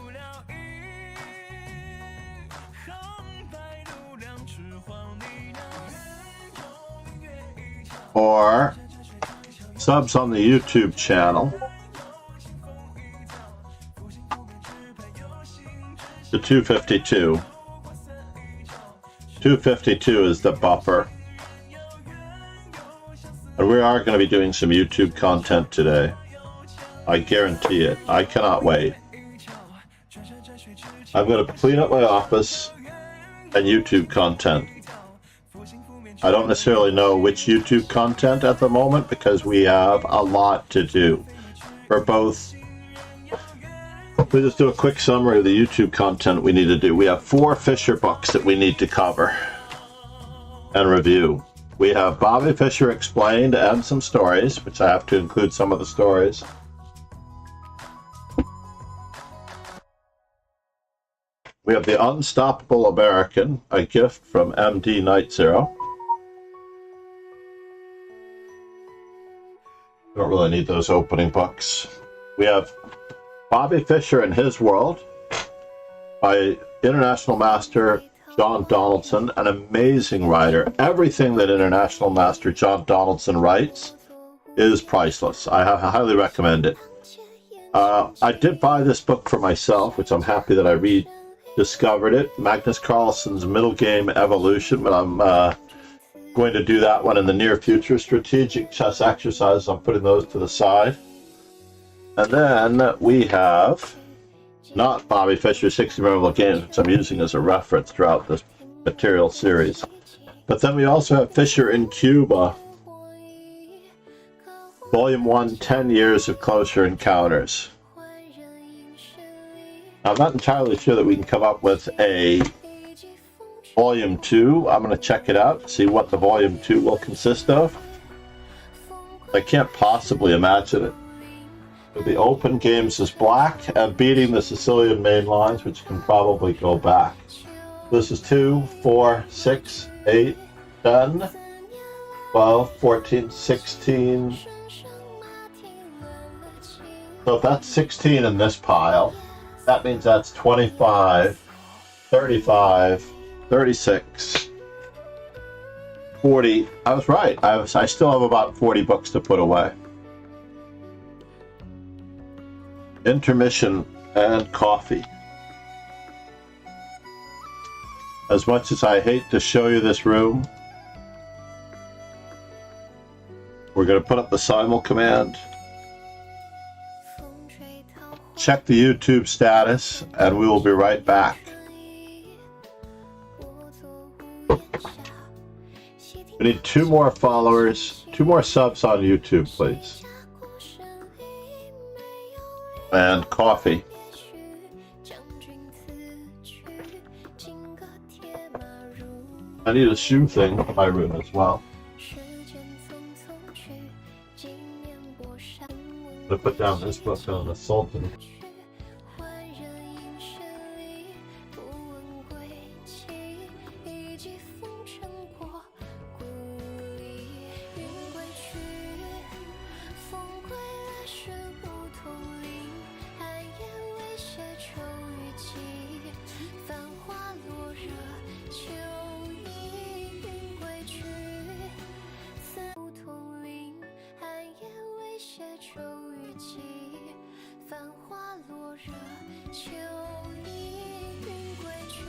or subs on the YouTube channel to 252. 252 is the buffer. And we are going to be doing some YouTube content today. I guarantee it. I cannot wait. I'm going to clean up my office and YouTube content. I don't necessarily know which YouTube content at the moment because we have a lot to do. For both, we'll just do a quick summary of the YouTube content we need to do. We have 4 Fisher books that we need to cover and review. We have Bobby Fischer Explained and some stories, which I have to include some of the stories. We have The Unstoppable American, a gift from MD Night Zero. Don't really need those opening books. We have Bobby Fischer and His World by International Master John Donaldson, an amazing writer. Everything that International Master John Donaldson writes is priceless. I highly recommend it. I did buy this book for myself, which I'm happy that I rediscovered it. Magnus Carlsen's Middle Game Evolution, but I'm going to do that one in the near future. Strategic Chess Exercises, I'm putting those to the side. And then we have not Bobby Fischer's 60 Memorable Games, which I'm using as a reference throughout this material series. But then we also have Fischer in Cuba, Volume 1, 10 Years of Closer Encounters. I'm not entirely sure that we can come up with a Volume 2. I'm going to check it out, see what the Volume 2 will consist of. I can't possibly imagine it. The Open Games is black and Beating the Sicilian Main Lines, which can probably go back. This is 2, 4, 6, 8, 10, 12, 14, 16. So if that's 16 in this pile, that means that's 25, 35, 36, 40. I was right. I still have about 40 books to put away. Intermission and coffee. As much as I hate to show you this room, we're going to put up the Simul command, check the YouTube status, and we will be right back. We need 2 more followers, 2 more subs on YouTube, please. And coffee. I need a shoe thing for my room as well. I'm going to put down this book on the Sultan. 秋雨季，繁花落热，秋意云归去。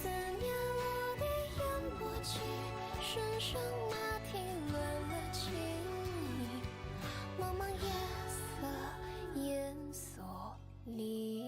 思念落地烟波起，声声马蹄乱了情。茫茫夜色烟锁里。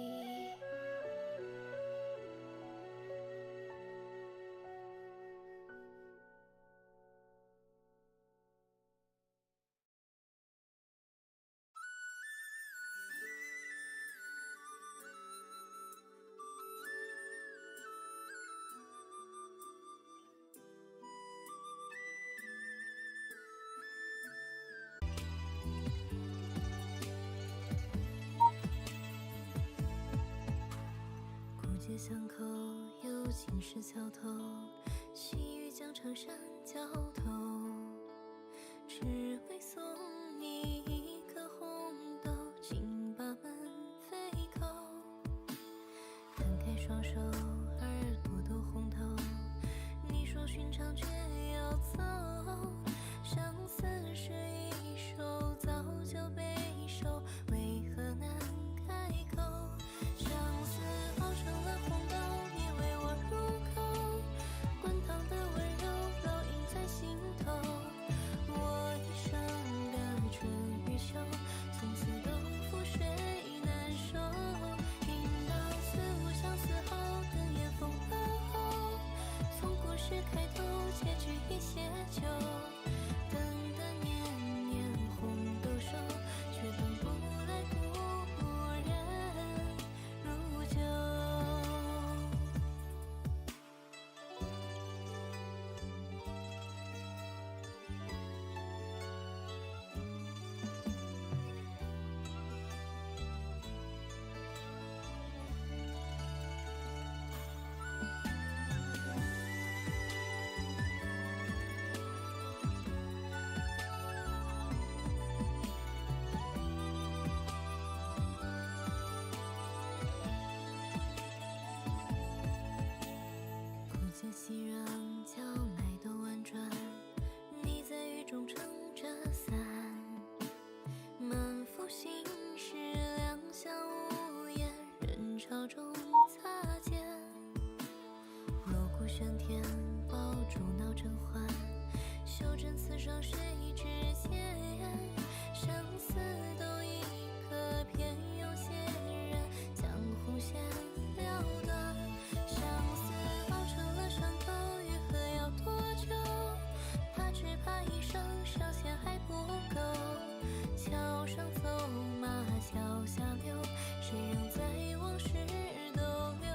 街巷口有青石桥头，细雨将长衫浇透，只为送你一颗红豆，请把门飞扣。摊开双手，耳朵都红透，你说寻常却要走，相思是一首早就背熟，为何难开口？相思熬成了红豆，你为我入口，滚烫的温柔烙印在心头。我一生的春与秋，从此都覆水难收。听到似无相思后，等烟风过后，从故事开头，结局已写就。等的年年红豆熟，却等不来故人如旧。古街熙攘，叫卖都婉转，你在雨中撑着伞，满腹心事两相无言，人潮中擦肩。锣鼓喧天，爆竹闹甄嬛，袖珍刺伤谁之间？相思都一刻偏又孑然，将红线了断。相思熬成了伤口，愈合要多久？他只怕一生少钱还不够。桥上走马，桥下流，谁仍在往事逗留？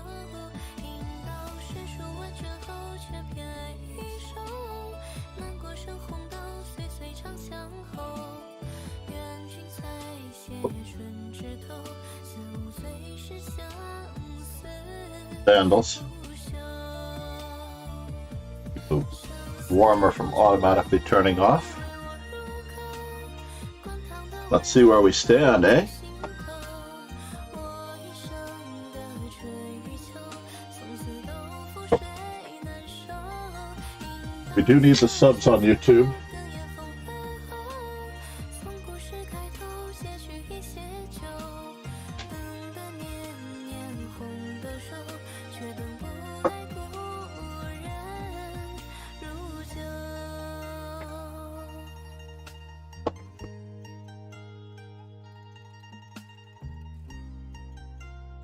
引到世数万卷后，却偏爱一首。难过剩红豆，岁岁长相候。愿君采撷春枝头，似无最是相思。Sandals. The warmer from automatically turning off. Let's see where we stand, eh? We do need the subs on YouTube.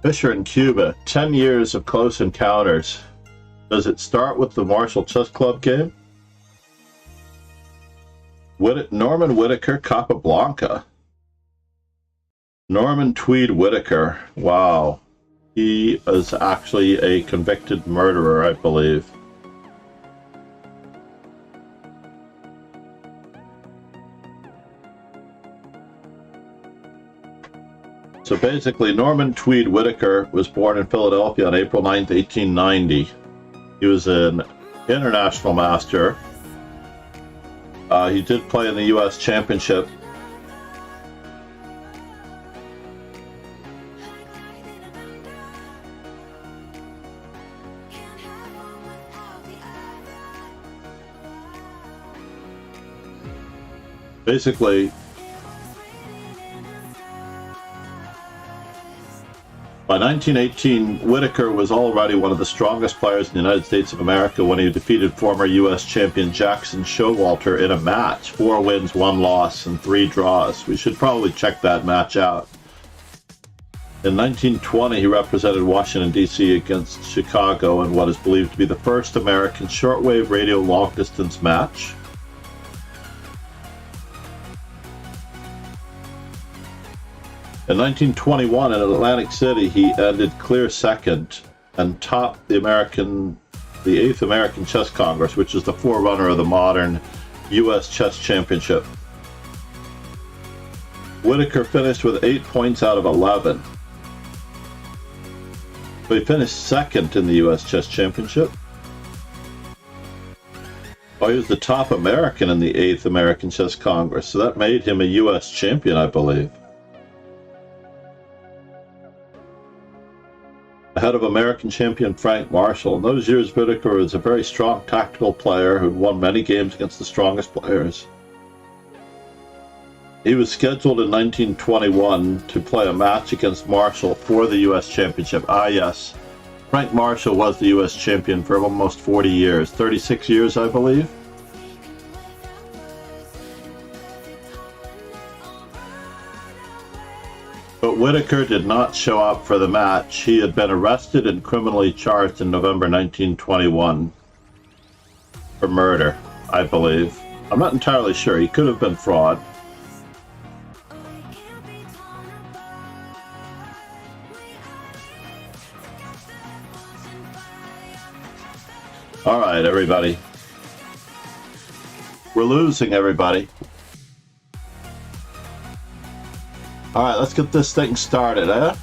Fisher in Cuba, 10 years of close encounters. Does it start with the Marshall Chess Club game? Norman Whitaker, Capablanca. Norman Tweed Whitaker. Wow. He is actually a convicted murderer, I believe. So basically, Norman Tweed Whitaker was born in Philadelphia on April 9th, 1890. He was an international master. He did play in the U.S. Championship. Basically, By 1918, Whitaker was already one of the strongest players in the United States of America when he defeated former U.S. champion Jackson Showalter in a match. 4 wins, 1 loss, and 3 draws. We should probably check that match out. In 1920, he represented Washington, D.C. against Chicago in what is believed to be the first American shortwave radio long-distance match. In 1921, in Atlantic City, he ended clear second and topped the 8th American Chess Congress, which is the forerunner of the modern U.S. Chess Championship. Whitaker finished with 8 points out of 11. So he finished second in the U.S. Chess Championship. Oh, he was the top American in the 8th American Chess Congress, so that made him a U.S. champion, I believe. Ahead of American champion Frank Marshall. In those years, Whitaker was a very strong tactical player who won many games against the strongest players. He was scheduled in 1921 to play a match against Marshall for the U.S. Championship. Ah, yes. Frank Marshall was the U.S. champion for almost 40 years. 36 years, I believe. But Whitaker did not show up for the match. He had been arrested and criminally charged in November 1921 for murder, I believe. I'm not entirely sure. He could have been fraud. All right, everybody. We're losing, everybody. All right, let's get this thing started, eh?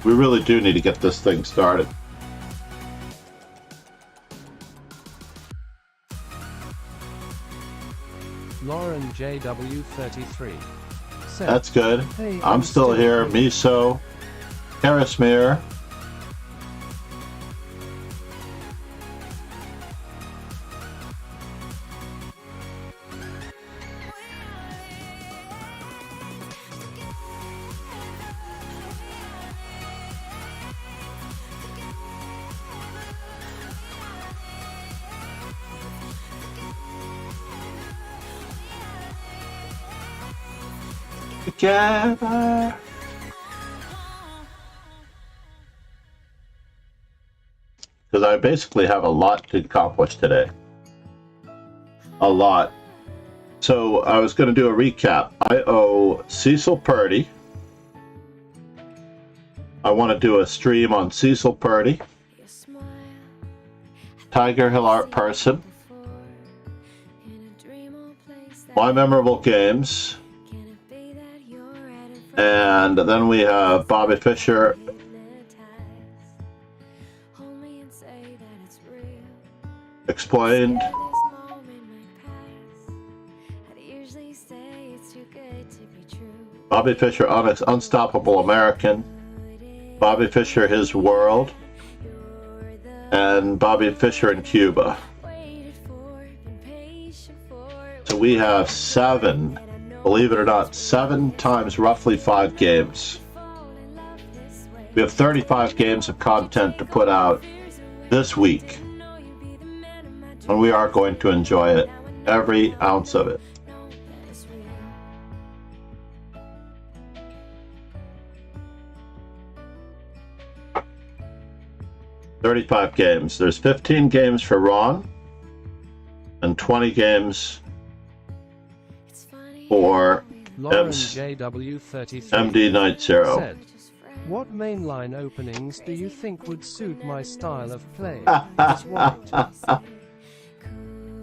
We really do need to get this thing started. Lauren JW33 said, That's good. Hey, I'm still here. Miso, Karismir. Together. Because I basically have a lot to accomplish today. A lot. So I was going to do a recap. I owe Cecil Purdy. I want to do a stream on Cecil Purdy, Tiger Hill Art Person, My Memorable Games, and then we have Bobby Fischer, Explained, Bobby Fischer, Unstoppable American, Bobby Fischer, His World, and Bobby Fischer in Cuba. So we have 7, believe it or not, 7 times roughly 5 games. We have 35 games of content to put out this week. And we are going to enjoy it, every ounce of it. $35 games. There's 15 games for Ron and 20 games for Lauren JW33 MD Night Zero. said, what mainline openings do you think would suit my style of play?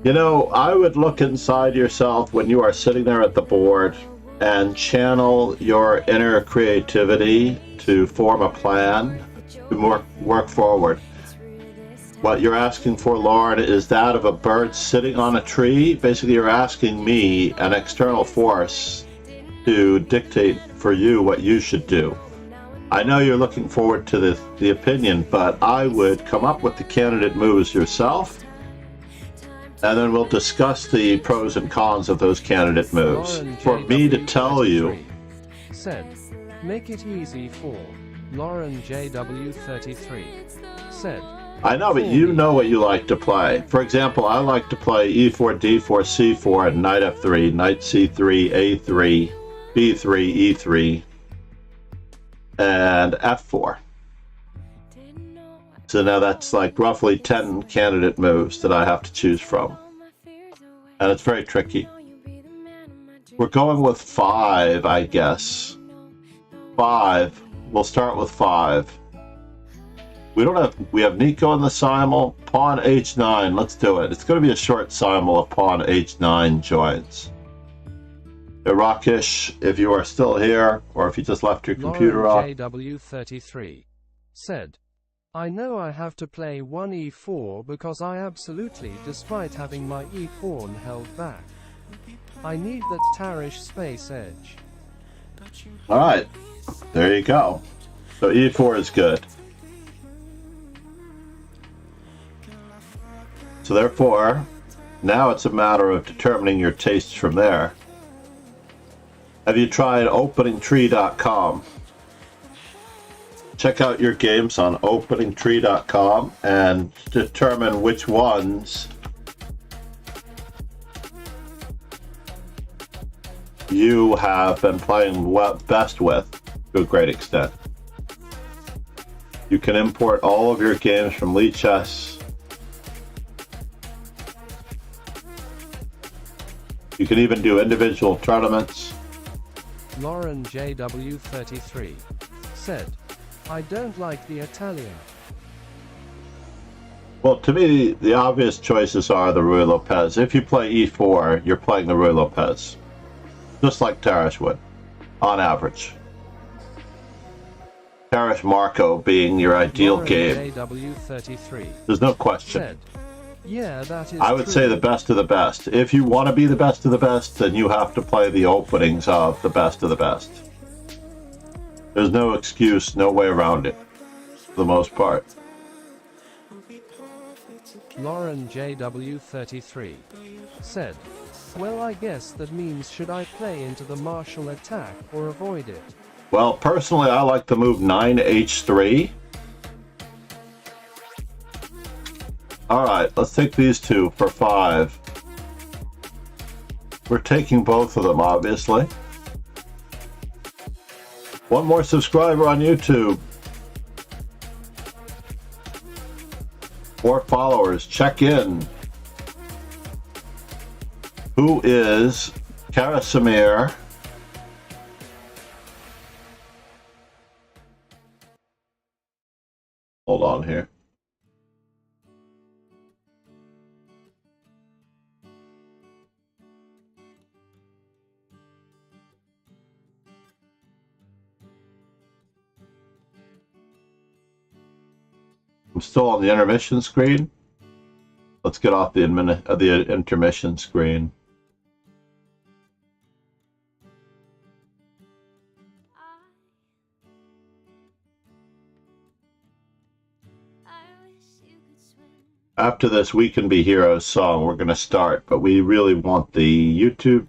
You know, I would look inside yourself when you are sitting there at the board and channel your inner creativity to form a plan to work forward. What you're asking for, Lauren, is that of a bird sitting on a tree. Basically, you're asking me, an external force, to dictate for you what you should do. I know you're looking forward to the opinion, but I would come up with the candidate moves yourself And then we'll discuss the pros and cons of those candidate moves. Lauren For me to tell you, JW33 said, make it easy for Lauren JW33 said, I know, but you know what you like to play. For example, I like to play e4, d4, c4, and knight f3, knight c3, a3, b3, e3, and f4. So now that's like roughly 10 candidate moves that I have to choose from. And it's very tricky. We're going with 5, I guess. 5. We'll start with 5. We have Nico in the simul, pawn h9. Let's do it. It's going to be a short simul if pawn h9 joins. Rakesh, if you are still here, or if you just left your computer off. Lauren JW33 said, I know I have to play one e4 because I absolutely, despite having my e pawn held back. I need that Tarish space edge. Alright, there you go. So e4 is good. So therefore, now it's a matter of determining your tastes from there. Have you tried openingtree.com? Check out your games on openingtree.com and determine which ones you have been playing best with to a great extent. You can import all of your games from Lichess. You can even do individual tournaments. Lauren JW33 said, I don't like the Italian. Well, to me, the obvious choices are the Ruy Lopez. If you play e4, you're playing the Ruy Lopez. Just like Tarish would, on average. Tarish Marco being your ideal Lauren game. JW33 There's no question. said, yeah, that is I would true. say the best of the best. If you want to be the best of the best, then you have to play the openings of the best of the best. There's no excuse, no way around it, for the most part. Lauren JW33 said, well, I guess that means should I play into the martial attack or avoid it? Well, personally, I like the move 9h3. Alright, let's take these two for 5. We're taking both of them, obviously. One more subscriber on YouTube. More followers. Check in. Who is Karasamir? Hold on here. I'm still on the intermission screen. Let's get off the intermission screen. After this We Can Be Heroes song, we're going to start, but we really want the YouTube.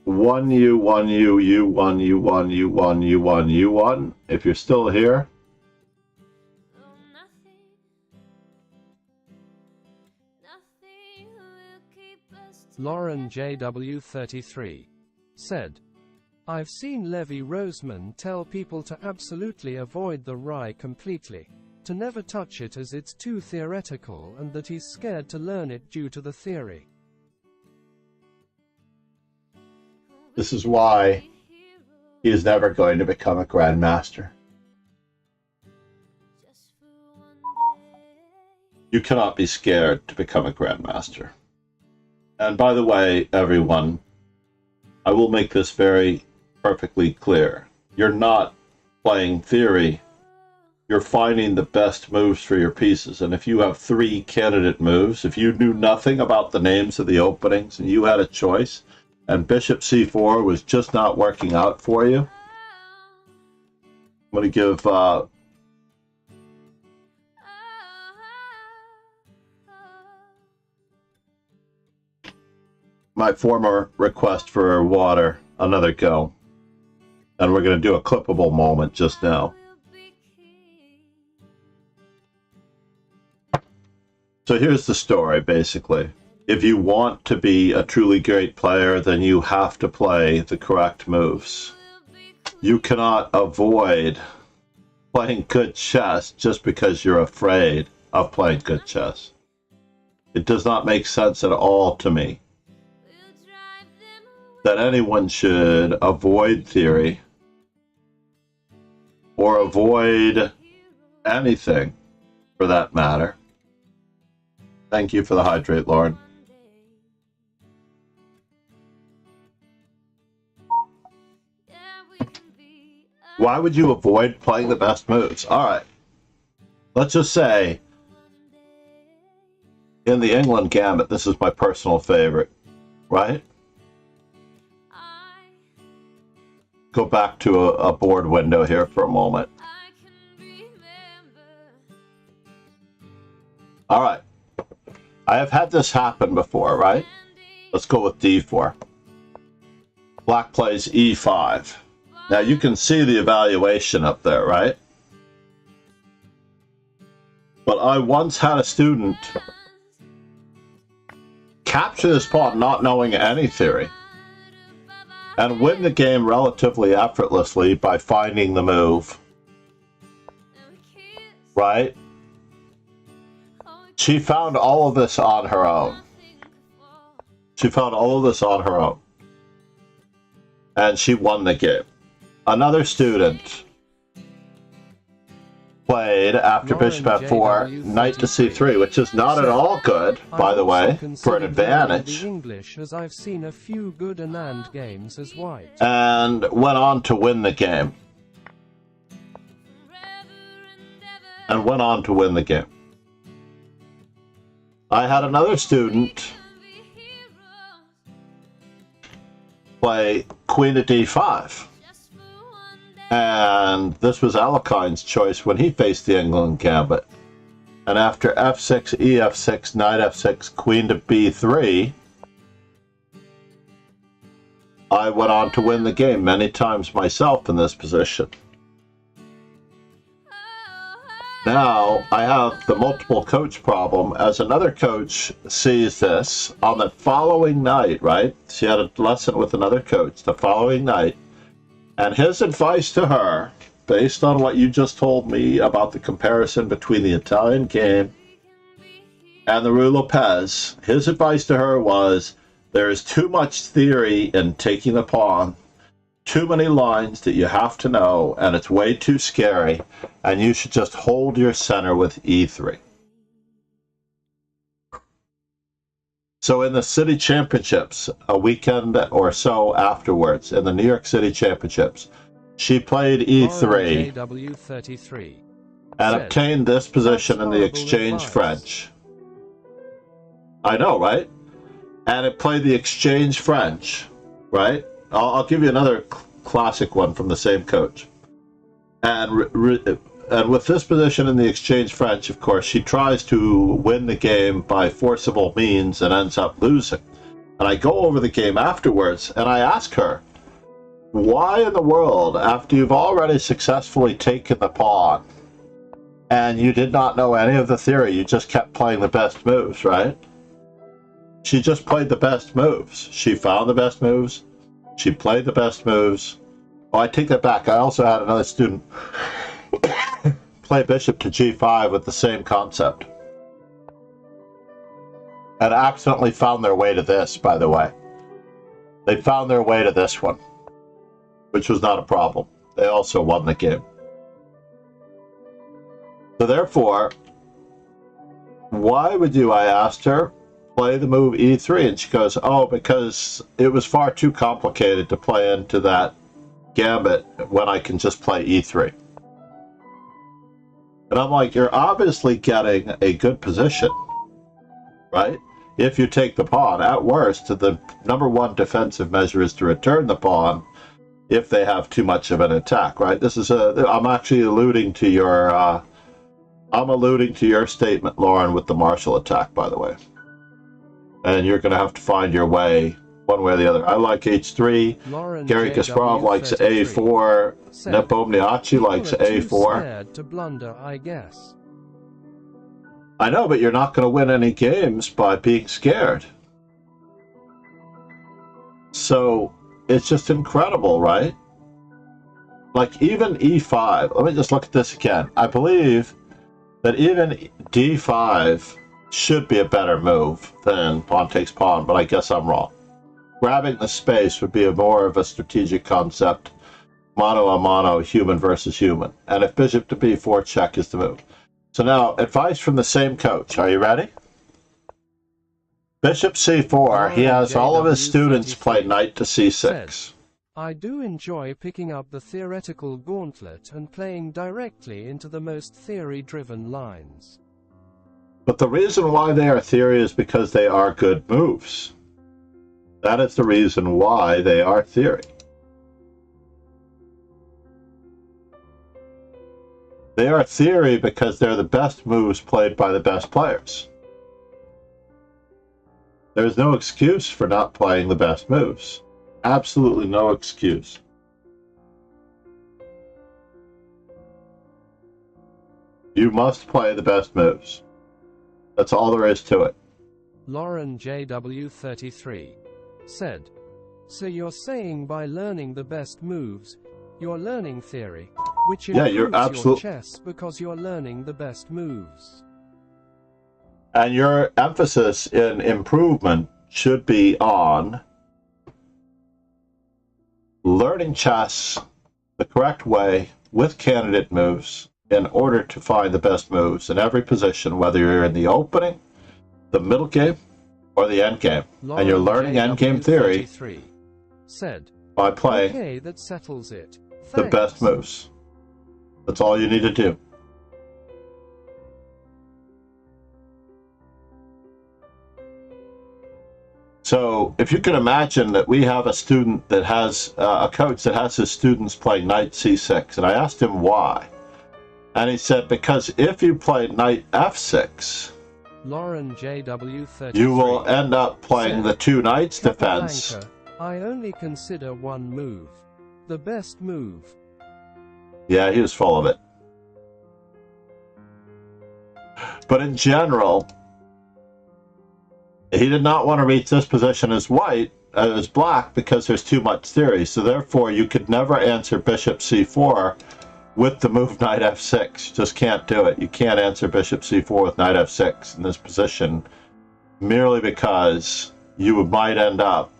One you, one you, you one, you one, you one, you one, you one. If you're still here. Lauren JW33 said, I've seen Levi Roseman tell people to absolutely avoid the rye completely, to never touch it as it's too theoretical, and that he's scared to learn it due to the theory. This is why he is never going to become a grandmaster. You cannot be scared to become a grandmaster. And by the way, everyone, I will make this very perfectly clear. You're not playing theory. You're finding the best moves for your pieces. And if you have 3 candidate moves, if you knew nothing about the names of the openings and you had a choice, and bishop c4 was just not working out for you, I'm going to give my former request for water another go. And we're going to do a clippable moment just now. So here's the story, basically. If you want to be a truly great player, then you have to play the correct moves. You cannot avoid playing good chess just because you're afraid of playing good chess. It does not make sense at all to me that anyone should avoid theory or avoid anything for that matter. Thank you for the hydrate, Lauren. Why would you avoid playing the best moves? All right. Let's just say in the England Gambit, this is my personal favorite, right? Go back to a board window here for a moment. All right. I have had this happen before, right? Let's go with D4. Black plays E5. Now you can see the evaluation up there, right? But I once had a student capture this pawn not knowing any theory and win the game relatively effortlessly by finding the move, right? She found all of this on her own. She found all of this on her own. And she won the game. Another student played after bishop f4, knight to c3, which is not at all good, by the way, for an advantage. English, as I've seen a few good Anand games as white. And went on to win the game. And went on to win the game. I had another student play queen to d5. And this was Alekine's choice when he faced the England Gambit. And after f6, ef6, knight f6, queen to b3, I went on to win the game many times myself in this position. Now, I have the multiple coach problem as another coach sees this on the following night, right? She had a lesson with another coach the following night. And his advice to her, based on what you just told me about the comparison between the Italian game and the Rue Lopez, his advice to her was, there is too much theory in taking the pawn, too many lines that you have to know, and it's way too scary, and you should just hold your center with e3. So in the city championships, a weekend or so afterwards, in the New York City championships, she played e3 and obtained this position in the exchange French. I know, right? And it played the exchange French, right? I'll give you another classic one from the same coach. And with this position in the exchange French, of course, she tries to win the game by forcible means and ends up losing. And I go over the game afterwards, and I ask her, why in the world, after you've already successfully taken the pawn, and you did not know any of the theory, you just kept playing the best moves, right? She just played the best moves. She found the best moves. She played the best moves. Oh, I take that back. I also had another student play bishop to g5 with the same concept. And accidentally found their way to this, by the way. They found their way to this one, which was not a problem. They also won the game. So therefore, why would you, I asked her, play the move e3? And she goes, oh, because it was far too complicated to play into that gambit when I can just play e3. And I'm like, you're obviously getting a good position, right? If you take the pawn, at worst, the number one defensive measure is to return the pawn if they have too much of an attack, right? This is I'm actually alluding to your, I'm alluding to your statement, Lauren, with the Marshall attack, by the way. And you're going to have to find your way one way or the other. I like H3. Lauren Gary Kasparov likes JW33 A4. said, Nepomniachtchi "People likes are too A4. scared to blunder, I guess." I know, but you're not going to win any games by being scared. So it's just incredible, right? Like even E5, let me just look at this again. I believe that even D5 should be a better move than pawn takes pawn, but I guess I'm wrong. Grabbing the space would be more of a strategic concept, mano a mano, human versus human. And if bishop to B4 check is the move. So now, advice from the same coach. Are you ready? Bishop C4, he has all of his students play knight to C6. Said, "I do enjoy picking up the theoretical gauntlet and playing directly into the most theory-driven lines." But the reason why they are theory is because they are good moves. That is the reason why they are theory. They are theory because they're the best moves played by the best players. There's no excuse for not playing the best moves. Absolutely no excuse. You must play the best moves. That's all there is to it. Lauren JW33 said, "So you're saying by learning the best moves, you're learning theory, which improves your chess because you're learning the best moves." And your emphasis in improvement should be on learning chess the correct way with candidate moves in order to find the best moves in every position, whether you're in the opening, the middle game, or the end game. And you're learning endgame theory said, by playing "Okay, that settles it. the best moves. That's all you need to do. So if you can imagine that we have a student that has a coach that has his students play knight c6, and I asked him why, and he said because if you play knight f6, Lauren JW33 you will end up playing the two knights defense. Belenkaya, I only consider one move, the best move. Yeah, he was full of it. But in general, he did not want to reach this position as white, as black, because there's too much theory. So therefore, you could never answer bishop c4 with the move knight f6. You just can't do it. You can't answer bishop c4 with knight f6 in this position, merely because you might end up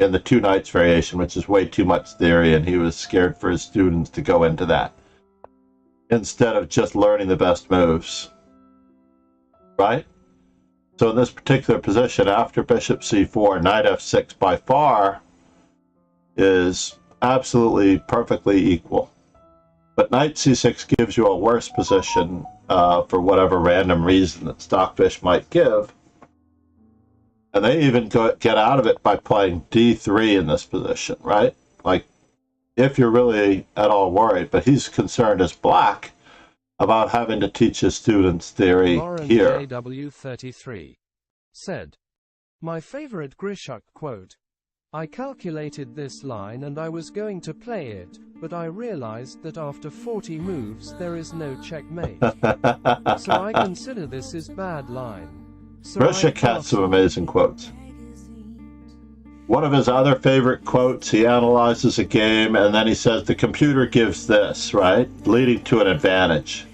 in the two knights variation, which is way too much theory, and he was scared for his students to go into that, instead of just learning the best moves. Right? So in this particular position, after bishop c4, knight f6 by far is absolutely perfectly equal. But knight c6 gives you a worse position for whatever random reason that Stockfish might give. And they even get out of it by playing d3 in this position, right? Like, if you're really at all worried. But he's concerned as black about having to teach his students theory Lauren here. JW33 said, "My favorite Grishuk quote, I calculated this line and I was going to play it, but I realized that after 40 moves there is no checkmate. So I consider this is bad line. So Grishuk had some amazing quotes. One of his other favorite quotes, he analyzes a game and then he says the computer gives this, right? Leading to an advantage.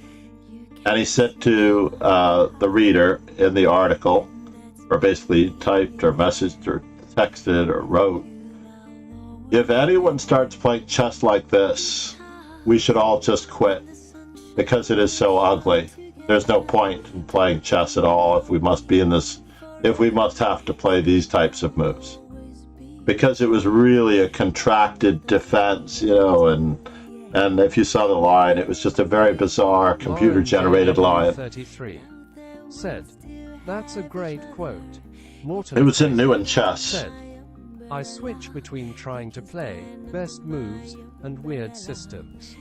And he said to the reader in the article, or basically typed or messaged or texted or wrote, if anyone starts playing chess like this, we should all just quit because it is so ugly. There's no point in playing chess at all if we must be in this, if we must have to play these types of moves. Because it was really a contracted defense, you know, and if you saw the line, it was just a very bizarre computer-generated line. 33 said, "That's a great quote." It was in New in Chess. Said, "I switch between trying to play best moves and weird systems.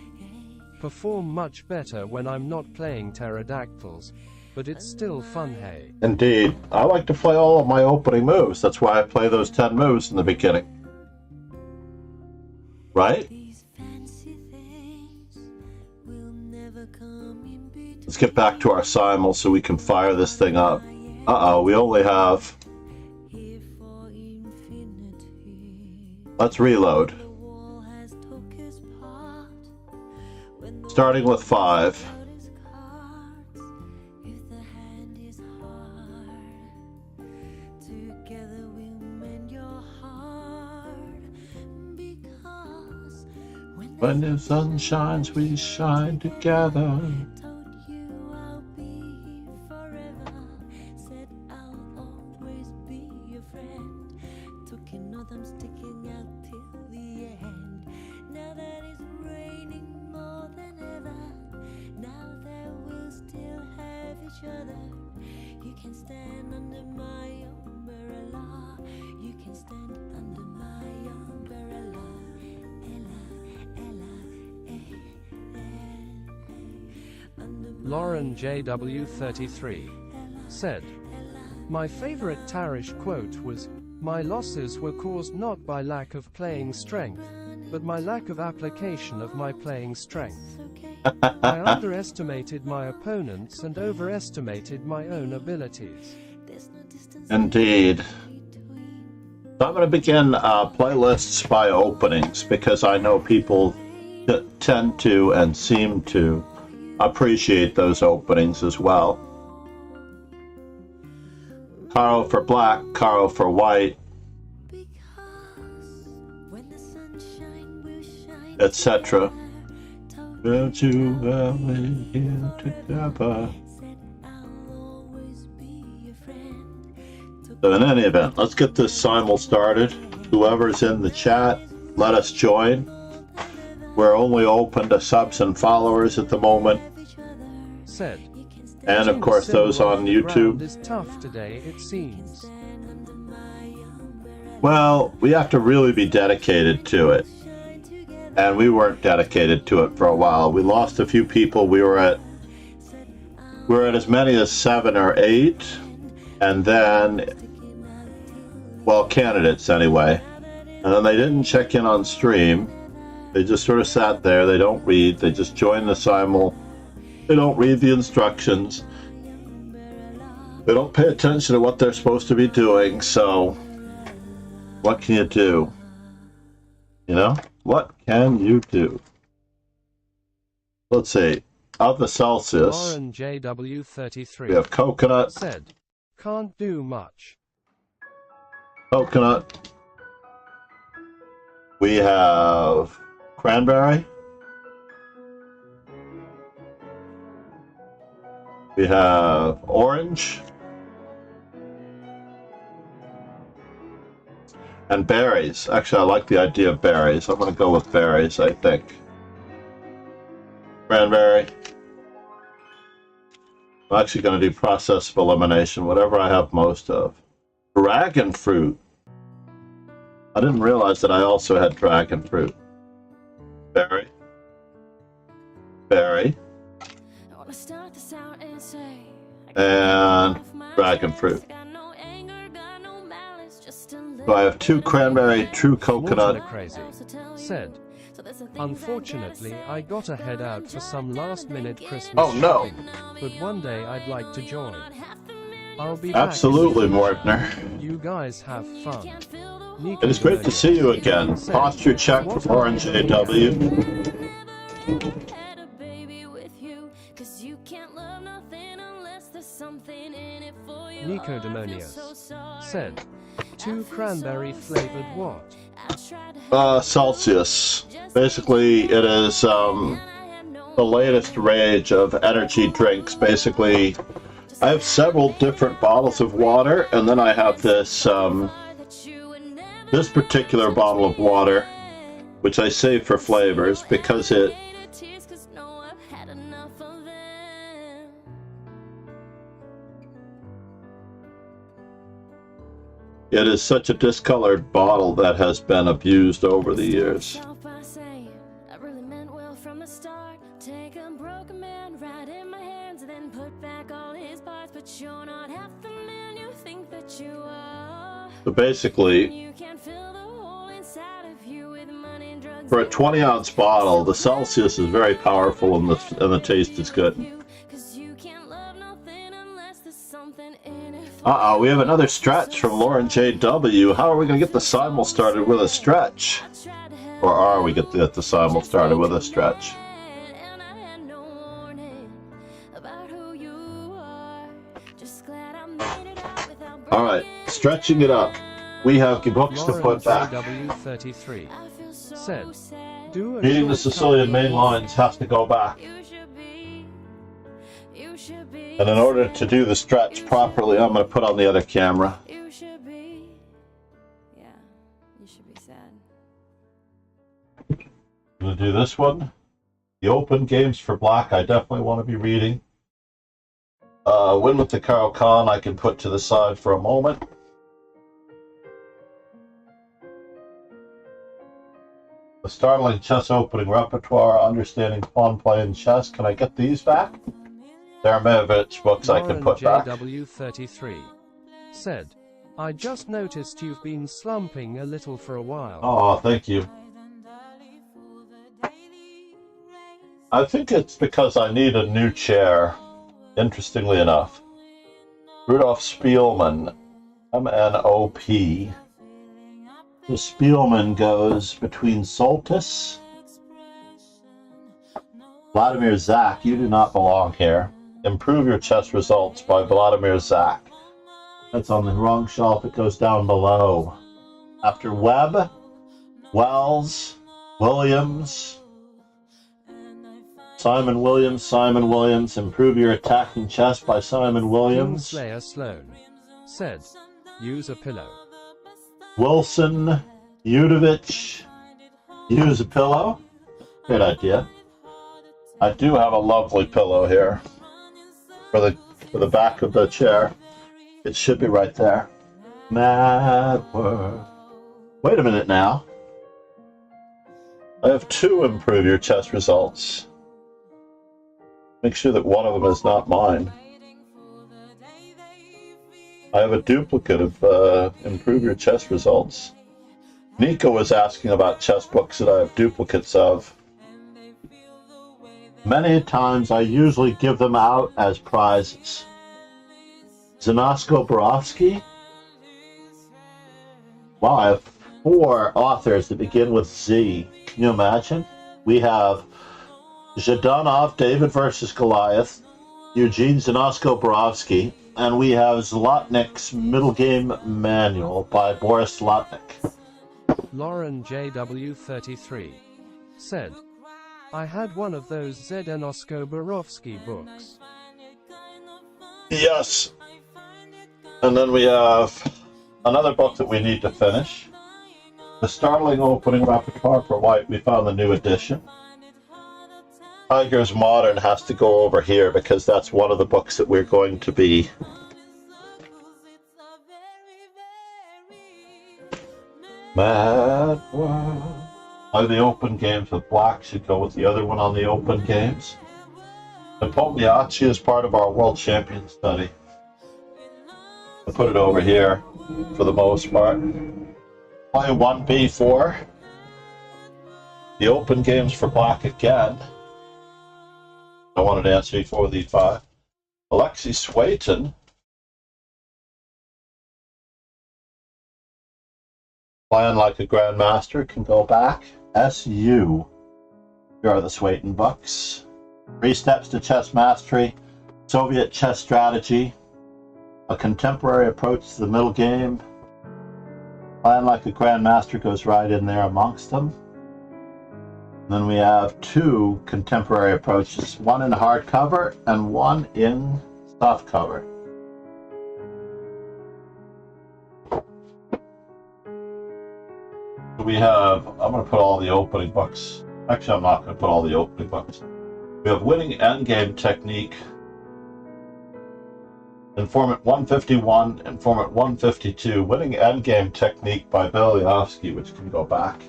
Perform much better when I'm not playing pterodactyls, but it's still fun, hey. Indeed. I like to play all of my opening moves. That's why I play those 10 moves in the beginning. Right? Let's get back to our simul so we can fire this thing up. Uh-oh, we only have... Let's reload. Starting with 5. When the sun shines, we shine together. Lauren JW33 said, "My favorite Tarish quote was, 'My losses were caused not by lack of playing strength, but my lack of application of my playing strength. I underestimated my opponents and overestimated my own abilities.'" Indeed. So I'm going to begin playlists by openings because I know people tend to and seem to appreciate those openings as well. Caro for black, Caro for white, etc. We're too early here together. So in any event, let's get this simul started. Whoever's in the chat, let us join. We're only open to subs and followers at the moment. Said, And of course those on YouTube. Is tough today, it seems. Well, we have to really be dedicated to it. And we weren't dedicated to it for a while. We lost a few people. We were at as many as 7 or 8. And then, well, candidates anyway. And then they didn't check in on stream. They just sort of sat there. They don't read. They just join the simul. They don't read the instructions. They don't pay attention to what they're supposed to be doing. So what can you do? You know? What can you do? Let's see. Of the Celsius, Lauren JW33 we have coconut. said, "Can't do much." Coconut. We have cranberry. We have orange. And berries. Actually, I like the idea of berries. I'm going to go with berries, I think. Cranberry. I'm actually going to do process of elimination, whatever I have most of. Dragon fruit. I didn't realize that I also had dragon fruit. Berry. Berry. And dragon fruit. So I have 2 cranberry, 2 coconut. Crazy said, "Unfortunately, I gotta head out for some last-minute Christmas Oh, no. shopping, but one day I'd like to join. I'll be Absolutely, back. Mortner. You guys have fun." It is great to see you again. Posture check from Orange AW. Nico Demonius said, "2 cranberry flavored what?" Celsius. Basically, it is the latest rage of energy drinks. Basically, I have several different bottles of water, and then I have this this particular bottle of water, which I save for flavors because it is such a discolored bottle that has been abused over the years. So basically, for a 20-ounce bottle, the Celsius is very powerful and the taste is good. Uh-oh, we have another stretch from Lauren JW. How are we going to get the simul started with a stretch? Or are we going to get the simul started with a stretch? Alright, stretching it up. We have books to put back. JW33 said, Reading the Sicilian main lines has to go back. And in order to do the stretch properly, I'm going to put on the other camera. You should be. Yeah, you should be sad. I'm going to do this one. The open games for black, I definitely want to be reading. Win with the Carl Khan, I can put to the side for a moment. The startling chess opening repertoire, understanding pawn play in chess. Can I get these back? Dermevich books I can put back. JW33 said, I just noticed you've been slumping a little for a while. Oh, thank you. I think it's because I need a new chair, interestingly enough. Rudolf Spielmann, M-N-O-P. The Spielmann goes between Soltis. Vladimir Zach, you do not belong here. Improve Your Chess Results by Vladimir Zach. That's on the wrong shelf, it goes down below. After Webb, Wells, Williams, Simon Williams, Improve Your Attacking Chess by Simon Williams. Slayer Sloan said, use a pillow. Wilson, Udovich, use a pillow. Good idea. I do have a lovely pillow here for the back of the chair. It should be right there. Mad World. Wait a minute now. I have two Improve Your Chess Results. Make sure that one of them is not mine. I have a duplicate of Improve Your Chess Results. Nico was asking about chess books that I have duplicates of. Many times I usually give them out as prizes. Zanosko Borovsky. Wow, I have 4 authors that begin with Z. Can you imagine? We have Zhdanov, David versus Goliath, Eugene Zanosko Borovsky, and we have Zlotnick's Middle Game Manual by Boris Zlotnick. Lauren JW33 said, I had one of those Zhdanov Borovsky books. Yes. And then we have another book that we need to finish. The Startling Opening Repertoire for White. We found the new edition. Tiger's Modern has to go over here because that's one of the books that we're going to be Mad World. The open games with black should go with the other one on the open games. And Pomiachi is part of our World Champion study. I'll put it over here for the most part. Play 1B4. The open games for black again. I wanted to answer before the 5. Alexei Swayton. Playing like a grandmaster can go back. SU. Here are the Swayton books. 3 Steps to Chess Mastery. Soviet Chess Strategy. A Contemporary Approach to the Middle Game. Playing like a grandmaster goes right in there amongst them. And then we have 2 contemporary approaches, one in hardcover and one in softcover. We have, I'm going to put all the opening books. Actually, I'm not going to put all the opening books. We have Winning Endgame Technique, Informant 151, Informant 152, Winning Endgame Technique by Belyovsky, which can go back.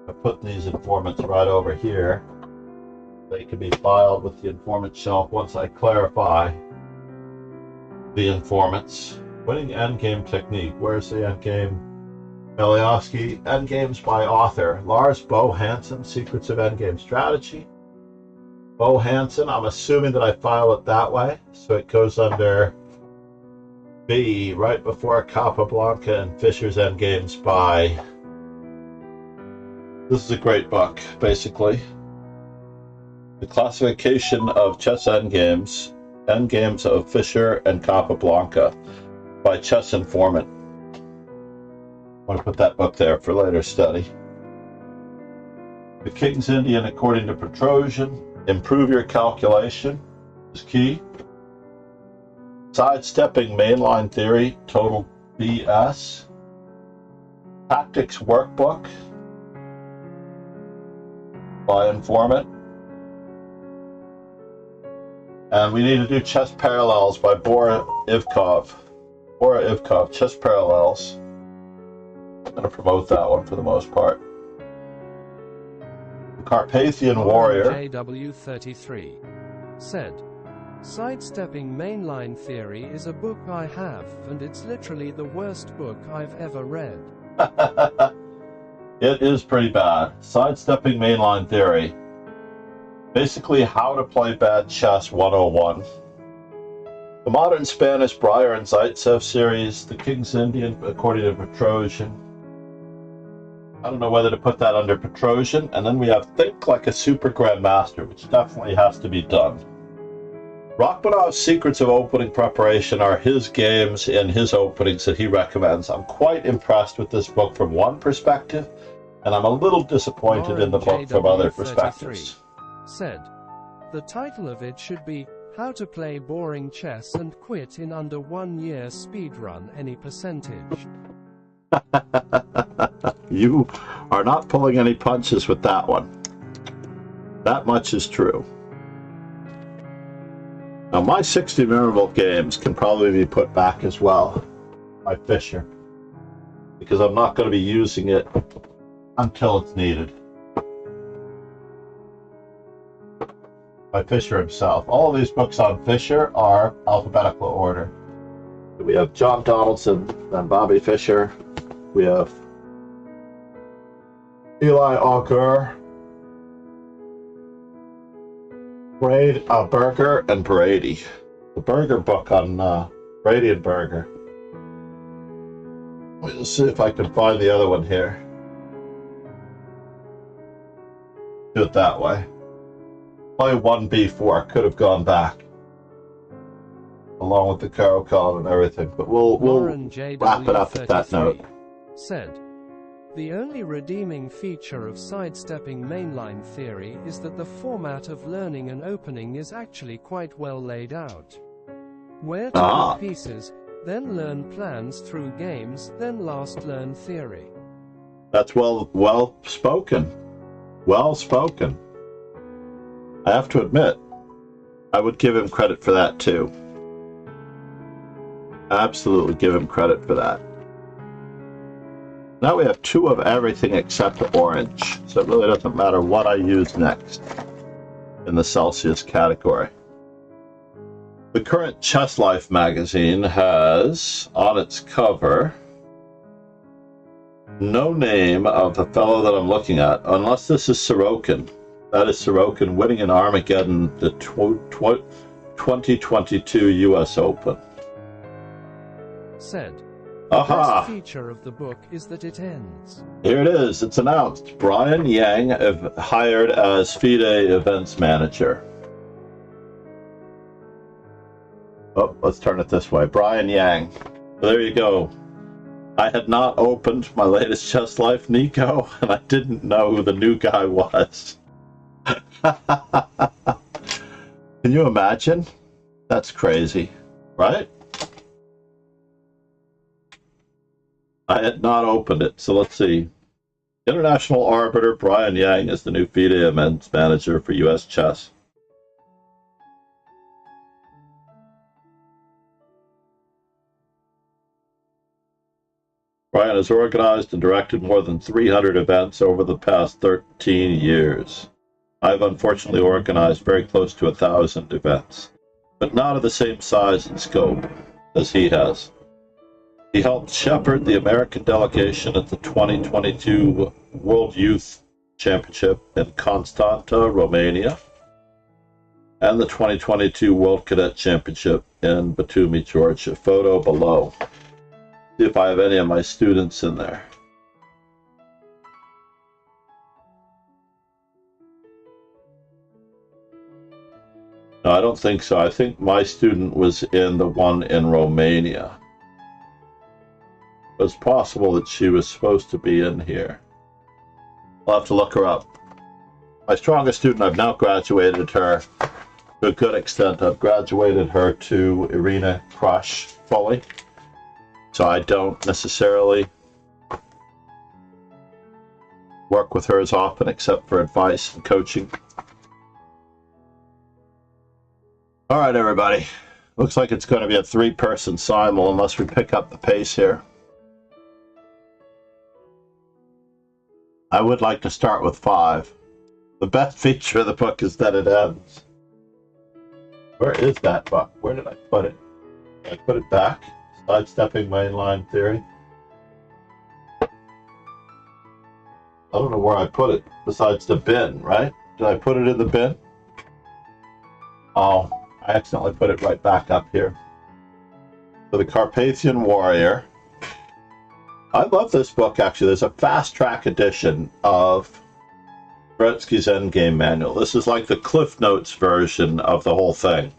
I put these informants right over here. They can be filed with the informant shelf once I clarify the informants. Winning endgame technique. Where's the endgame? Meliowski. Endgames by author. Lars Bo Hansen, Secrets of Endgame Strategy. Bo Hansen, I'm assuming that I file it that way, so it goes under B, right before Capablanca and Fisher's Endgames by... This is a great book, basically. The classification of chess endgames, endgames of Fisher and Capablanca by Chess Informant. I want to put that book there for later study. The King's Indian according to Petrosian. Improve your calculation is key. Sidestepping mainline theory, total BS. Tactics workbook by Informant. And we need to do chess parallels by Bora Ivkov. Bora Ivkov, chess parallels. I'm going to promote that one for the most part. The Carpathian Warrior. JW33 said, Sidestepping mainline theory is a book I have, and it's literally the worst book I've ever read. It is pretty bad. Sidestepping mainline theory. Basically, how to play bad chess 101. The modern Spanish Breyer and Zaitsev series, the King's Indian according to Petrosian. I don't know whether to put that under Petrosian. And then we have Think Like a Super Grandmaster, which definitely has to be done. Rachmaninoff's Secrets of Opening Preparation are his games and his openings that he recommends. I'm quite impressed with this book from one perspective, and I'm a little disappointed in the book from other perspectives. Said, the title of it should be How to Play Boring Chess and Quit in Under 1 Year Speedrun Any Percentage. You are not pulling any punches with that one. That much is true. Now, my 60 memorable games can probably be put back as well by Fisher, because I'm not going to be using it until it's needed. By Fisher himself. All of these books on Fisher are alphabetical order. We have John Donaldson and Bobby Fischer. We have Eli Augur, Berger, and Brady. The Berger book on Brady and Berger. Let me see if I can find the other one here. Do it that way. Play 1b4. Could have gone back, along with the Caro column and everything. But we'll wrap it up at that note. Said, the only redeeming feature of sidestepping mainline theory is that the format of learning an opening is actually quite well laid out. Where to put pieces, then learn plans through games, then last learn theory. That's well spoken. Well spoken. I have to admit, I would give him credit for that too. Absolutely give him credit for that. Now we have 2 of everything except orange, so it really doesn't matter what I use next in the Celsius category. The current Chess Life magazine has, on its cover, no name of the fellow that I'm looking at, unless this is Sorokin. That is Sorokin winning in Armageddon the 2022 US Open. Said, the best feature of the book is that it ends. Here it is. It's announced. Brian Yang hired as FIDE events manager. Oh, let's turn it this way. Brian Yang. There you go. I had not opened my latest Chess Life, Nico, and I didn't know who the new guy was. Can you imagine? That's crazy, right? I had not opened it, so let's see. International arbiter Brian Yang is the new FIDE events manager for US Chess. Brian has organized and directed more than 300 events over the past 13 years. I've unfortunately organized very close to 1,000 events, but not of the same size and scope as he has. He helped shepherd the American delegation at the 2022 World Youth Championship in Constanta, Romania, and the 2022 World Cadet Championship in Batumi, Georgia. Photo below. See if I have any of my students in there. No, I don't think so. I think my student was in the one in Romania. It's possible that she was supposed to be in here. I'll have to look her up. My strongest student, I've now graduated her to a good extent. I've graduated her to Irina Crush fully. So I don't necessarily work with her as often except for advice and coaching. All right, everybody. Looks like it's going to be a 3-person simul unless we pick up the pace here. I would like to start with 5. The best feature of the book is that it ends. Where is that book? Where did I put it? Did I put it back? Sidestepping mainline theory. I don't know where I put it besides the bin, right? Did I put it in the bin? Oh, I accidentally put it right back up here. So the Carpathian Warrior. I love this book, actually. There's a fast-track edition of Gretzky's Endgame Manual. This is like the Cliff Notes version of the whole thing.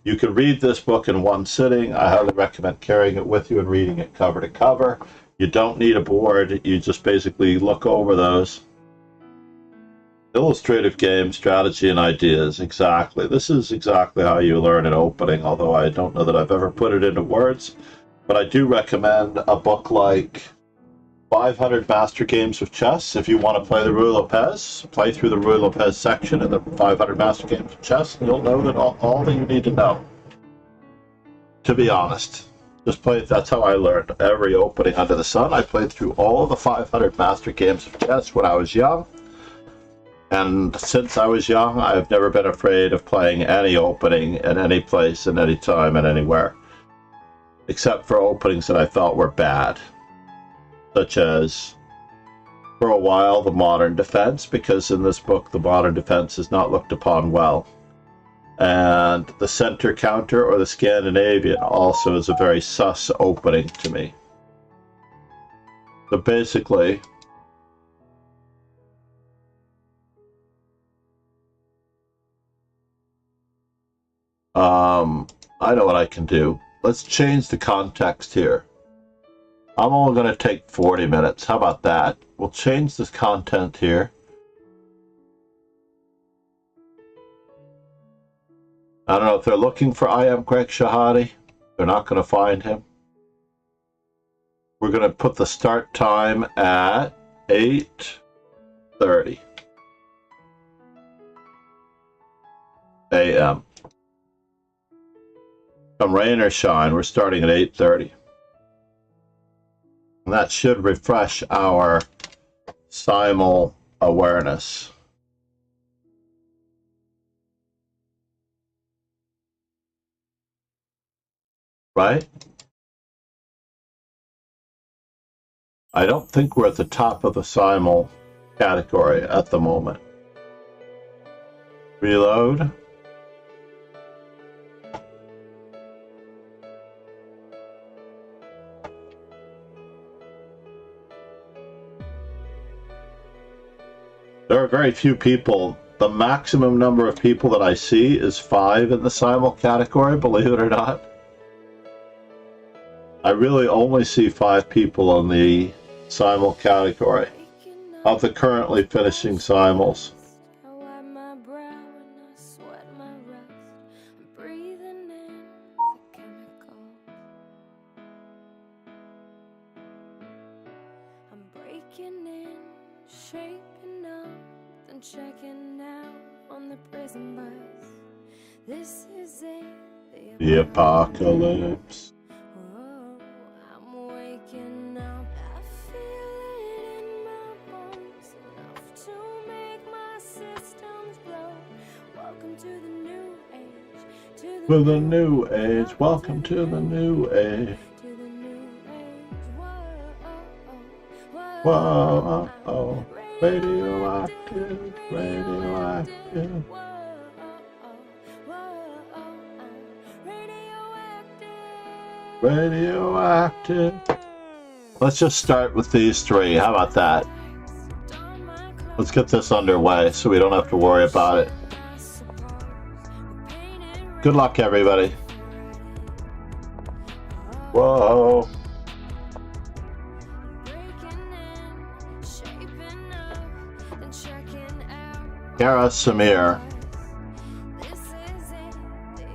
You can read this book in one sitting. I highly recommend carrying it with you and reading it cover to cover. You don't need a board. You just basically look over those. Illustrative game, strategy, and ideas. Exactly. This is exactly how you learn an opening, although I don't know that I've ever put it into words. But I do recommend a book like 500 Master Games of Chess. If you want to play the Ruy Lopez, play through the Ruy Lopez section in the 500 Master Games of Chess, and you'll know that all that you need to know. To be honest, just play it. That's how I learned every opening under the sun. I played through all of the 500 Master Games of Chess when I was young. And since I was young, I've never been afraid of playing any opening in any place, in any time, and anywhere. Except for openings that I felt were bad. Such as, for a while, the modern defense, because in this book, the modern defense is not looked upon well. And the center counter, or the Scandinavian, also is a very sus opening to me. So basically, I know what I can do. Let's change the context here. I'm only going to take 40 minutes. How about that? We'll change this content here. I don't know if they're looking for I am Greg Shahade. They're not going to find him. We're going to put the start time at 8:30 a.m. Come rain or shine, we're starting at 8:30. And that should refresh our simul awareness. Right? I don't think we're at the top of the simul category at the moment. Reload. There are very few people. The maximum number of people that I see is 5 in the simul category, believe it or not. I really only see 5 people in the simul category of the currently finishing simuls. The apocalypse. To the new age. Welcome to the new age. Whoa, oh, radioactive, radioactive. Radioactive. Let's just start with these three. How about that? Let's get this underway so we don't have to worry about it. Good luck, everybody. Whoa. Kara Samir.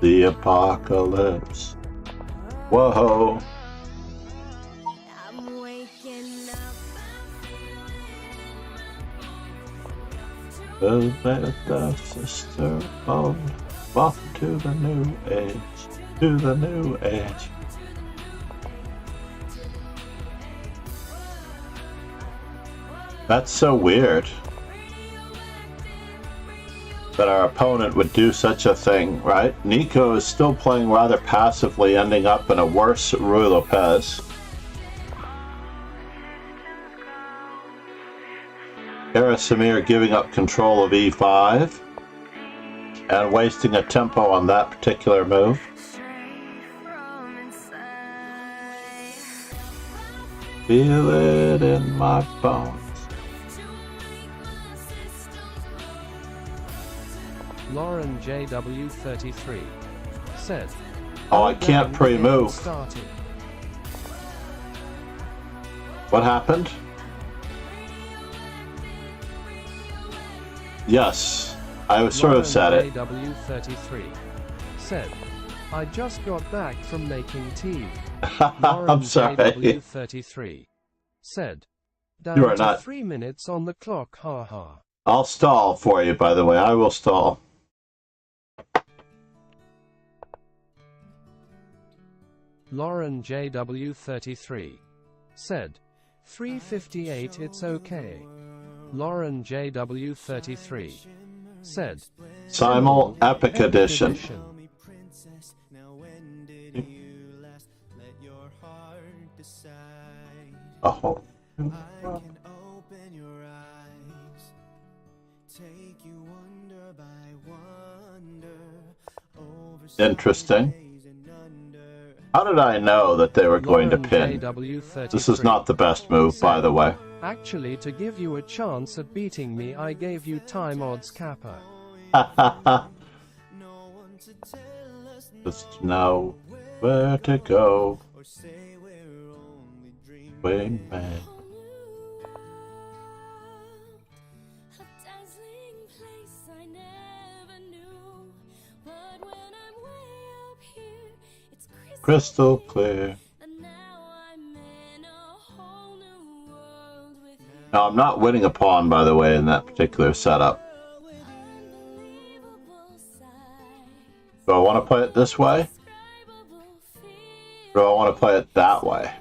The apocalypse. Whoa. The sister of welcome to the new age. To the new age. That's so weird that our opponent would do such a thing, right? Nico is still playing rather passively, ending up in a worse Ruy Lopez. Kara Samir giving up control of e5 and wasting a tempo on that particular move. Feel it in my bones. Lauren JW33 said, Oh, I can't pre-move. What happened? Yes, I was sort of said it. JW33 said, I just got back from making tea. I'm sorry. JW33 said, down You are to not. 3 minutes on the clock, haha. I'll stall for you, by the way. I will stall. Lauren JW33 said, 3:58 it's okay. Lauren JW33 said, Simul Epic Edition. Oh. Interesting. How did I know that they were going to pin? This is not the best move, by the way. Actually, to give you a chance at beating me, I gave you time odds kappa. Just know where to go. Wingman. Crystal clear. Now, I'm not winning a pawn, by the way, in that particular setup. Do I want to play it this way? Or do I want to play it that way?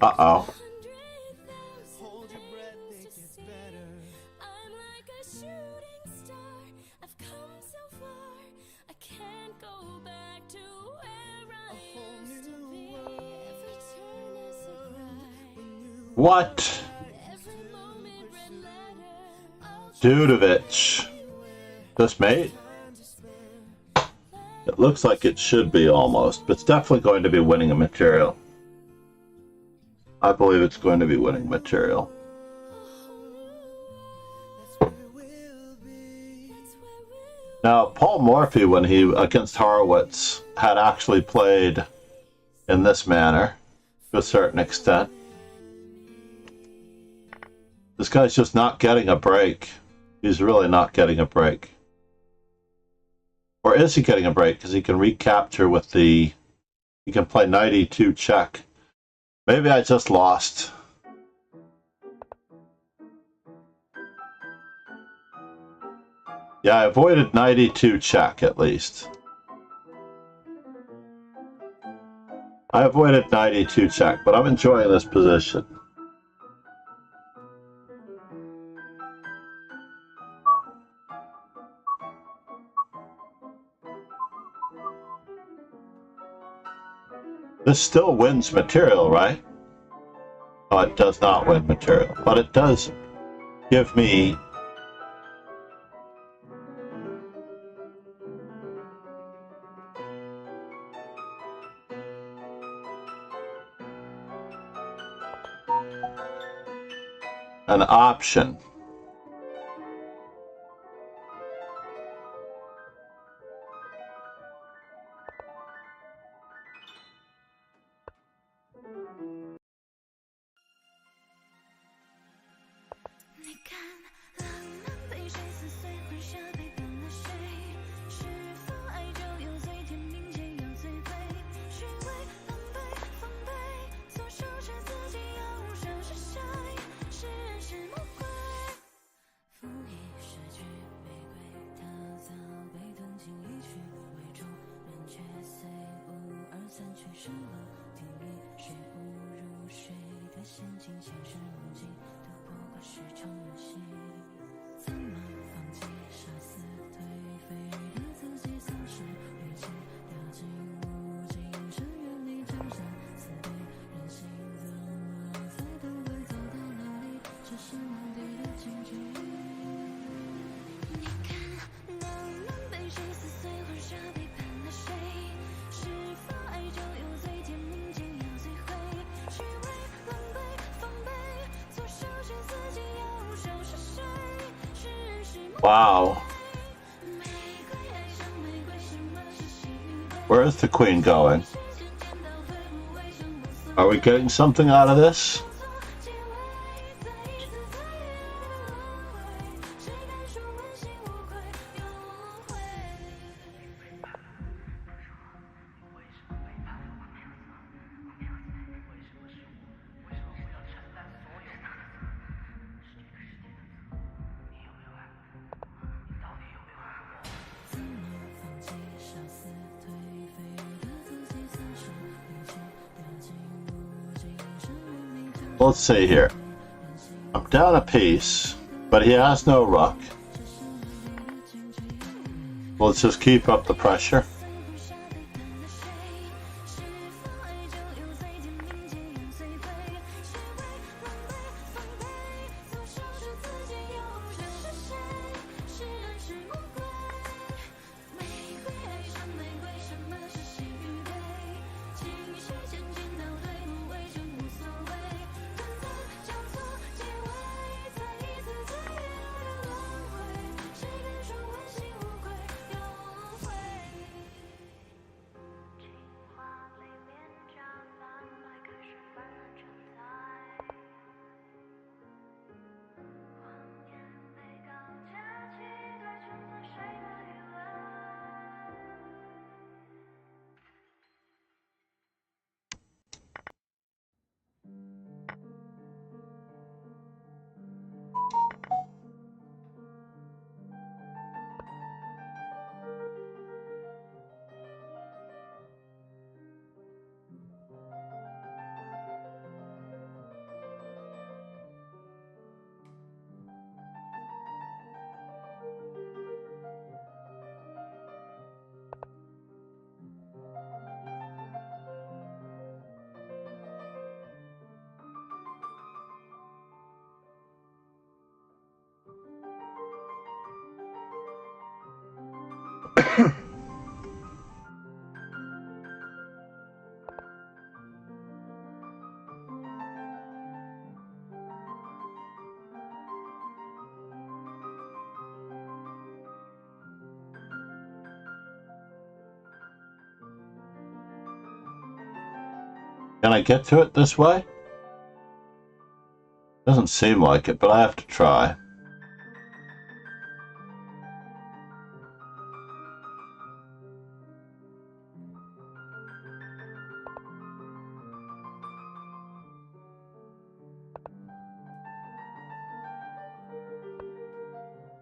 Uh-oh. What? Dudovich. This mate? It looks like it should be almost, but it's definitely going to be winning a material. I believe it's going to be winning material. Now, Paul Morphy, when he against Horowitz, had actually played in this manner to a certain extent. This guy's just not getting a break. He's really not getting a break. Or is he getting a break? Because he can recapture with the... He can play knight e2 check. Maybe I just lost. Yeah, I avoided knight e2 check, at least. I avoided knight e2 check, but I'm enjoying this position. This still wins material, right? Oh, it does not win material, but it does give me an option. Wow. Where is the queen going? Are we getting something out of this? Let's see here. I'm down a piece, but he has no rook. Let's just keep up the pressure. Can I get to it this way? Doesn't seem like it, but I have to try.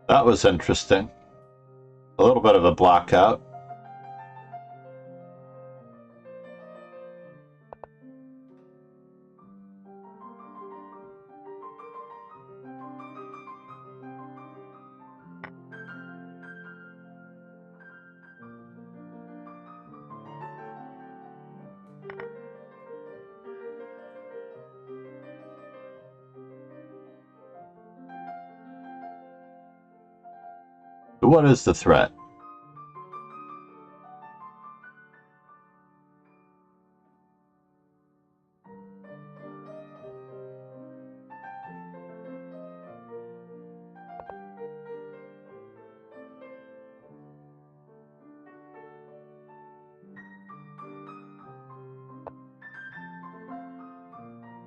That was interesting. A little bit of a blackout. What is the threat?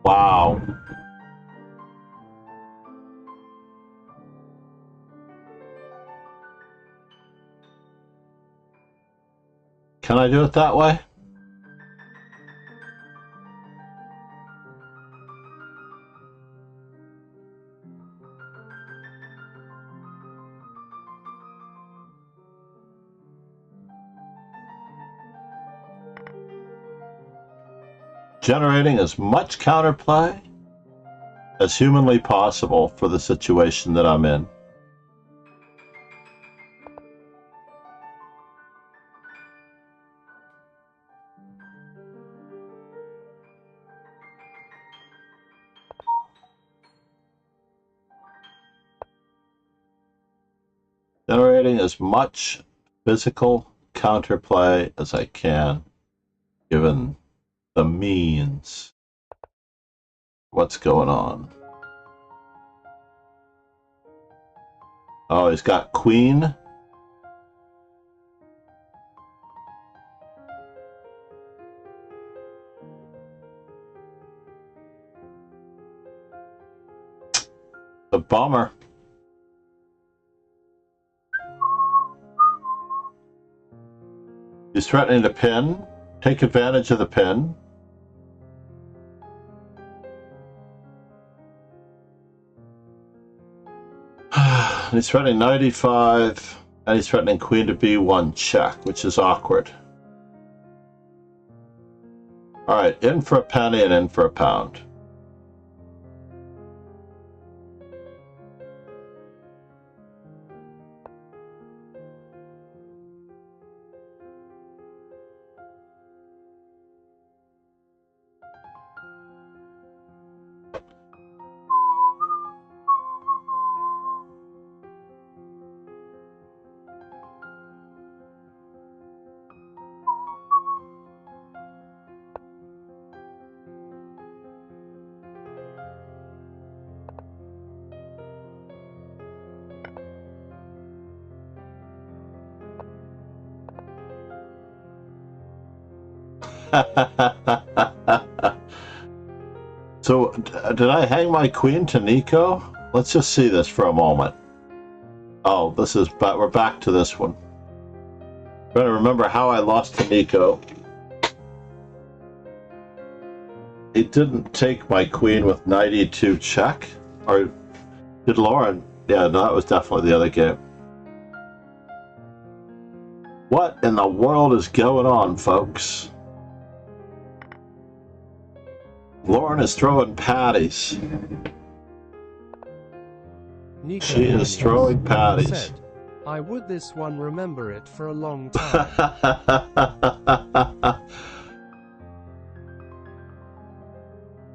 Wow. Can I do it that way? Generating as much counterplay as humanly possible for the situation that I'm in. Generating as much physical counterplay as I can, given the means. What's going on? Oh, he's got queen. A bummer. He's threatening to pin. Take advantage of the pin. He's threatening 95, and he's threatening queen to b1 check, which is awkward. All right, in for a penny and in for a pound. So, did I hang my queen to Nico? Let's just see this for a moment. Oh, this is, but we're back to this one. I'm trying to remember how I lost to Nico. He didn't take my queen with 92 check, or did Lauren? Yeah, no, that was definitely the other game. What in the world is going on, folks? Lauren is throwing patties. Nico She is throwing patties. said, I would this one remember it for a long time.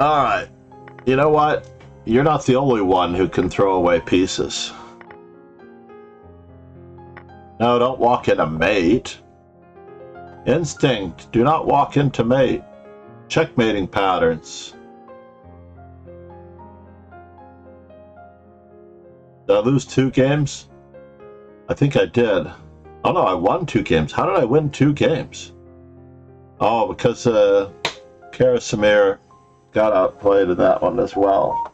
All right. You know what? You're not the only one who can throw away pieces. No, don't walk into mate. Instinct. Do not walk into mate. Checkmating patterns. Did I lose 2 games? I think I did. Oh no, I won 2 games. How did I win 2 games? Oh, because Kara Samir got outplayed in that one as well.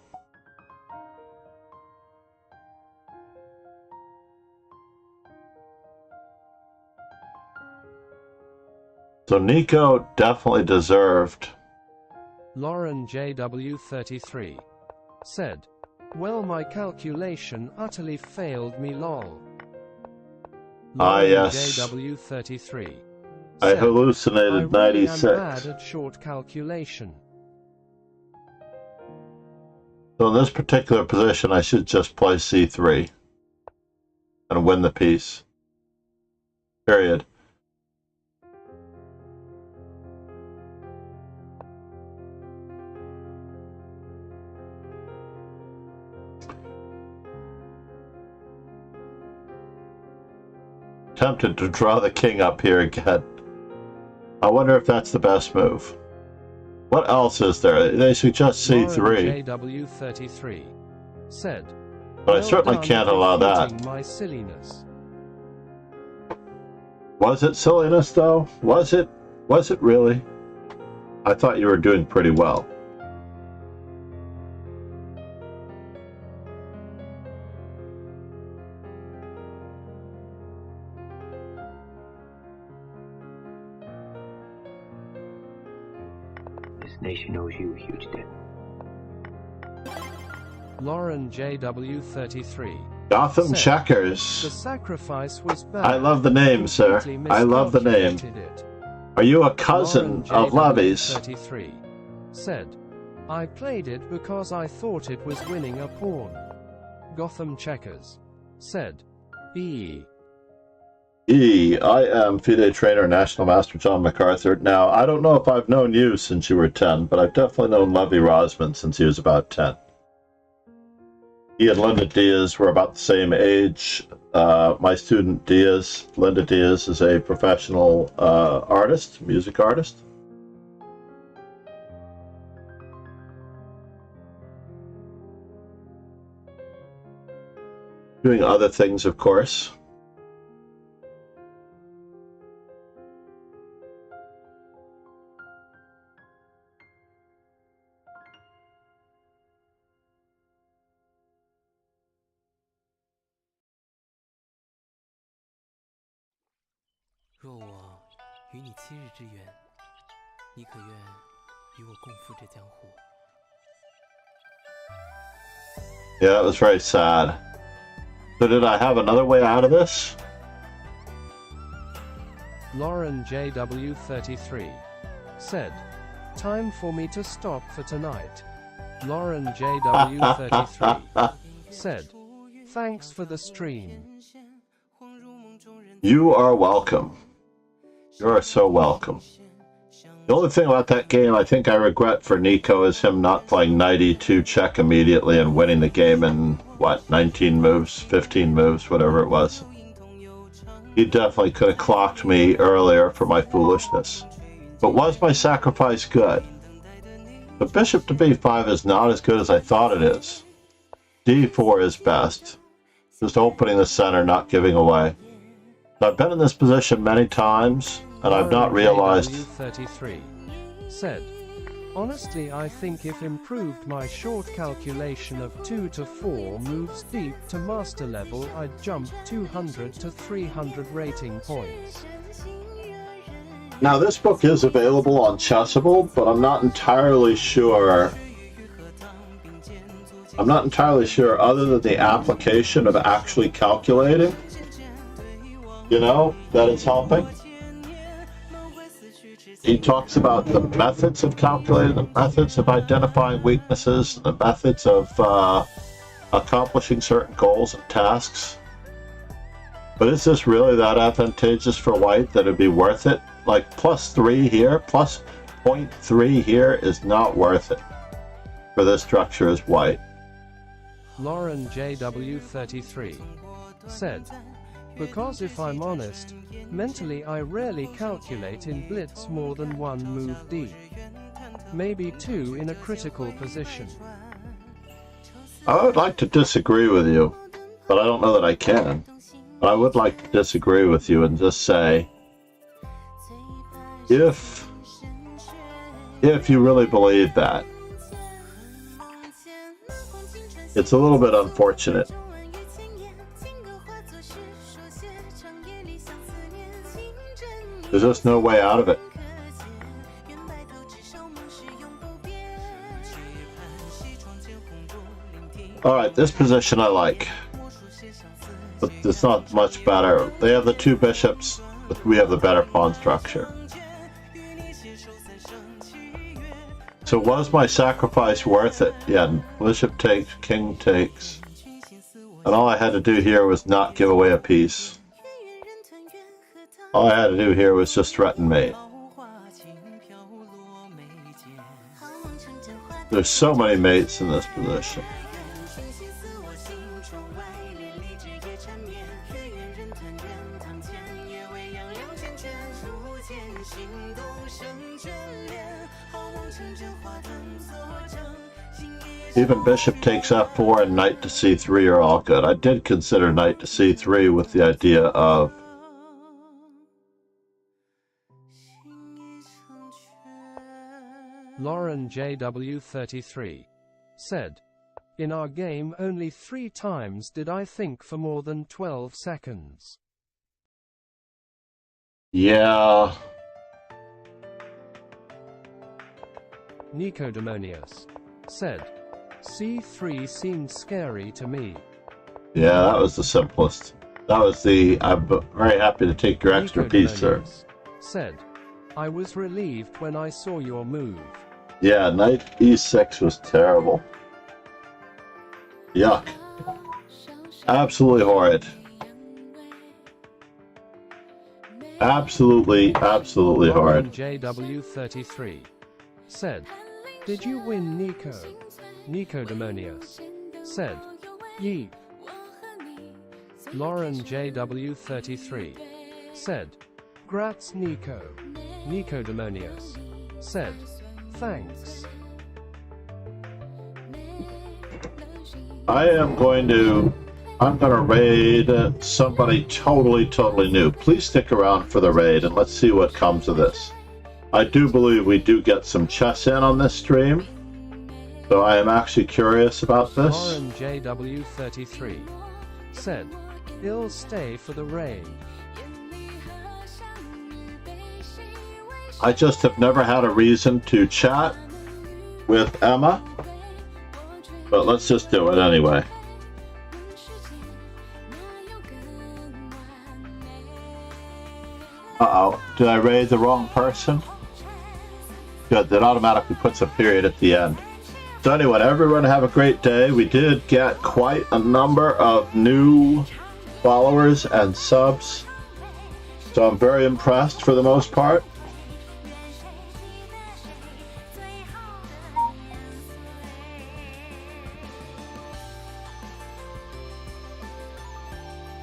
So Nico definitely deserved. Lauren JW33 said, well, my calculation utterly failed me, lol. Lauren Yes. JW33 I said, hallucinated I really 96. am bad at short calculation. So in this particular position, I should just play c3 and win the piece. Period. tempted to draw the king up here again. I wonder if that's the best move. What else is there? They suggest c3. JW33 said, But I certainly can't allow that. My silliness. Was it silliness, though? Was it? Was it really? I thought you were doing pretty well. This nation owes you a huge debt. Lauren JW33 Gotham said, Checkers. The sacrifice was bad. I love the name, sir. I love the name. It. Are you a cousin of Levy's? 33 said, I played it because I thought it was winning a pawn. Gotham Checkers said, I am FIDE trainer, National Master John MacArthur. Now, I don't know if I've known you since you were 10, but I've definitely known Levy Rosman since he was about 10. He and Linda Diaz were about the same age. My student Diaz, Linda Diaz, is a professional artist, music artist. Doing other things, of course. Yeah, it was very sad. So did I have another way out of this? Lauren JW33 said, time for me to stop for tonight. Lauren JW33 said, thanks for the stream. You are welcome. You are so welcome. The only thing about that game I think I regret for Nico is him not playing knight e2 check immediately and winning the game in, what, 19 moves, 15 moves, whatever it was. He definitely could have clocked me earlier for my foolishness. But was my sacrifice good? The bishop to b5 is not as good as I thought it is. d4 is best. Just opening the center, not giving away. I've been in this position many times, and I've not realized... 33 said, honestly I think if improved my short calculation of 2 to 4 moves deep to master level I'd jump 200 to 300 rating points. Now this book is available on Chessable, but I'm not entirely sure... other than the application of actually calculating, you know, that it's helping. He talks about the methods of calculating, the methods of identifying weaknesses, the methods of accomplishing certain goals and tasks. But is this really that advantageous for white that it'd be worth it? Like +3 here, plus 0.3 here is not worth it for this structure as white. Lauren JW33 said, because if I'm honest, mentally I rarely calculate in blitz more than 1 move deep. Maybe 2 in a critical position. I would like to disagree with you, but I don't know that I can. But I would like to disagree with you and just say, if you really believe that, it's a little bit unfortunate. There's just no way out of it. Alright, this position I like. But it's not much better. They have the 2 bishops, but we have the better pawn structure. So was my sacrifice worth it? Yeah, bishop takes, king takes. And all I had to do here was not give away a piece. All I had to do here was just threaten mate. There's so many mates in this position. Even bishop takes f4 and knight to c3 are all good. I did consider knight to c3 with the idea of Lauren JW33 said, in our game only 3 times did I think for more than 12 seconds. yeah. Nicodemonius said, C3 seemed scary to me. Yeah, that was the simplest. That was the, I'm very happy to take your extra piece, sir. Said, I was relieved when I saw your move. Yeah, knight e6 was terrible. Yuck. Absolutely horrid. Absolutely horrid. JW33 said, did you win, Nico? Nicodemonius said, yeep. Lauren JW33 said, grats, Nico. Nicodemonius said, thanks. I'm gonna raid somebody totally new. Please stick around for the raid and let's see what comes of this. I do believe we do get some chess in on this stream, so I am actually curious about this. Lauren JW33 said, he'll stay for the raid. I just have never had a reason to chat with Emma, but let's just do it anyway. Uh-oh, did I raid the wrong person? Good, that automatically puts a period at the end. So anyway, everyone have a great day. We did get quite a number of new followers and subs, so I'm very impressed for the most part.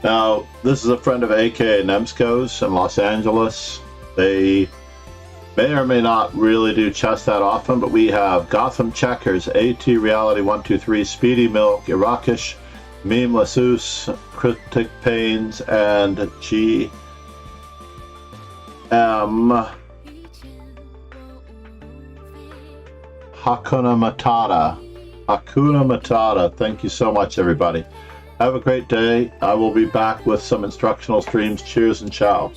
Now, this is a friend of AK Nemsko's in Los Angeles. They may or may not really do chess that often, but we have Gotham Checkers, AT Reality 123, Speedy Milk, Irakish, Meme Lasus, Cryptic Pains, and GM Hakuna Matata. Hakuna Matata. Thank you so much, everybody. Have a great day. I will be back with some instructional streams. Cheers and ciao.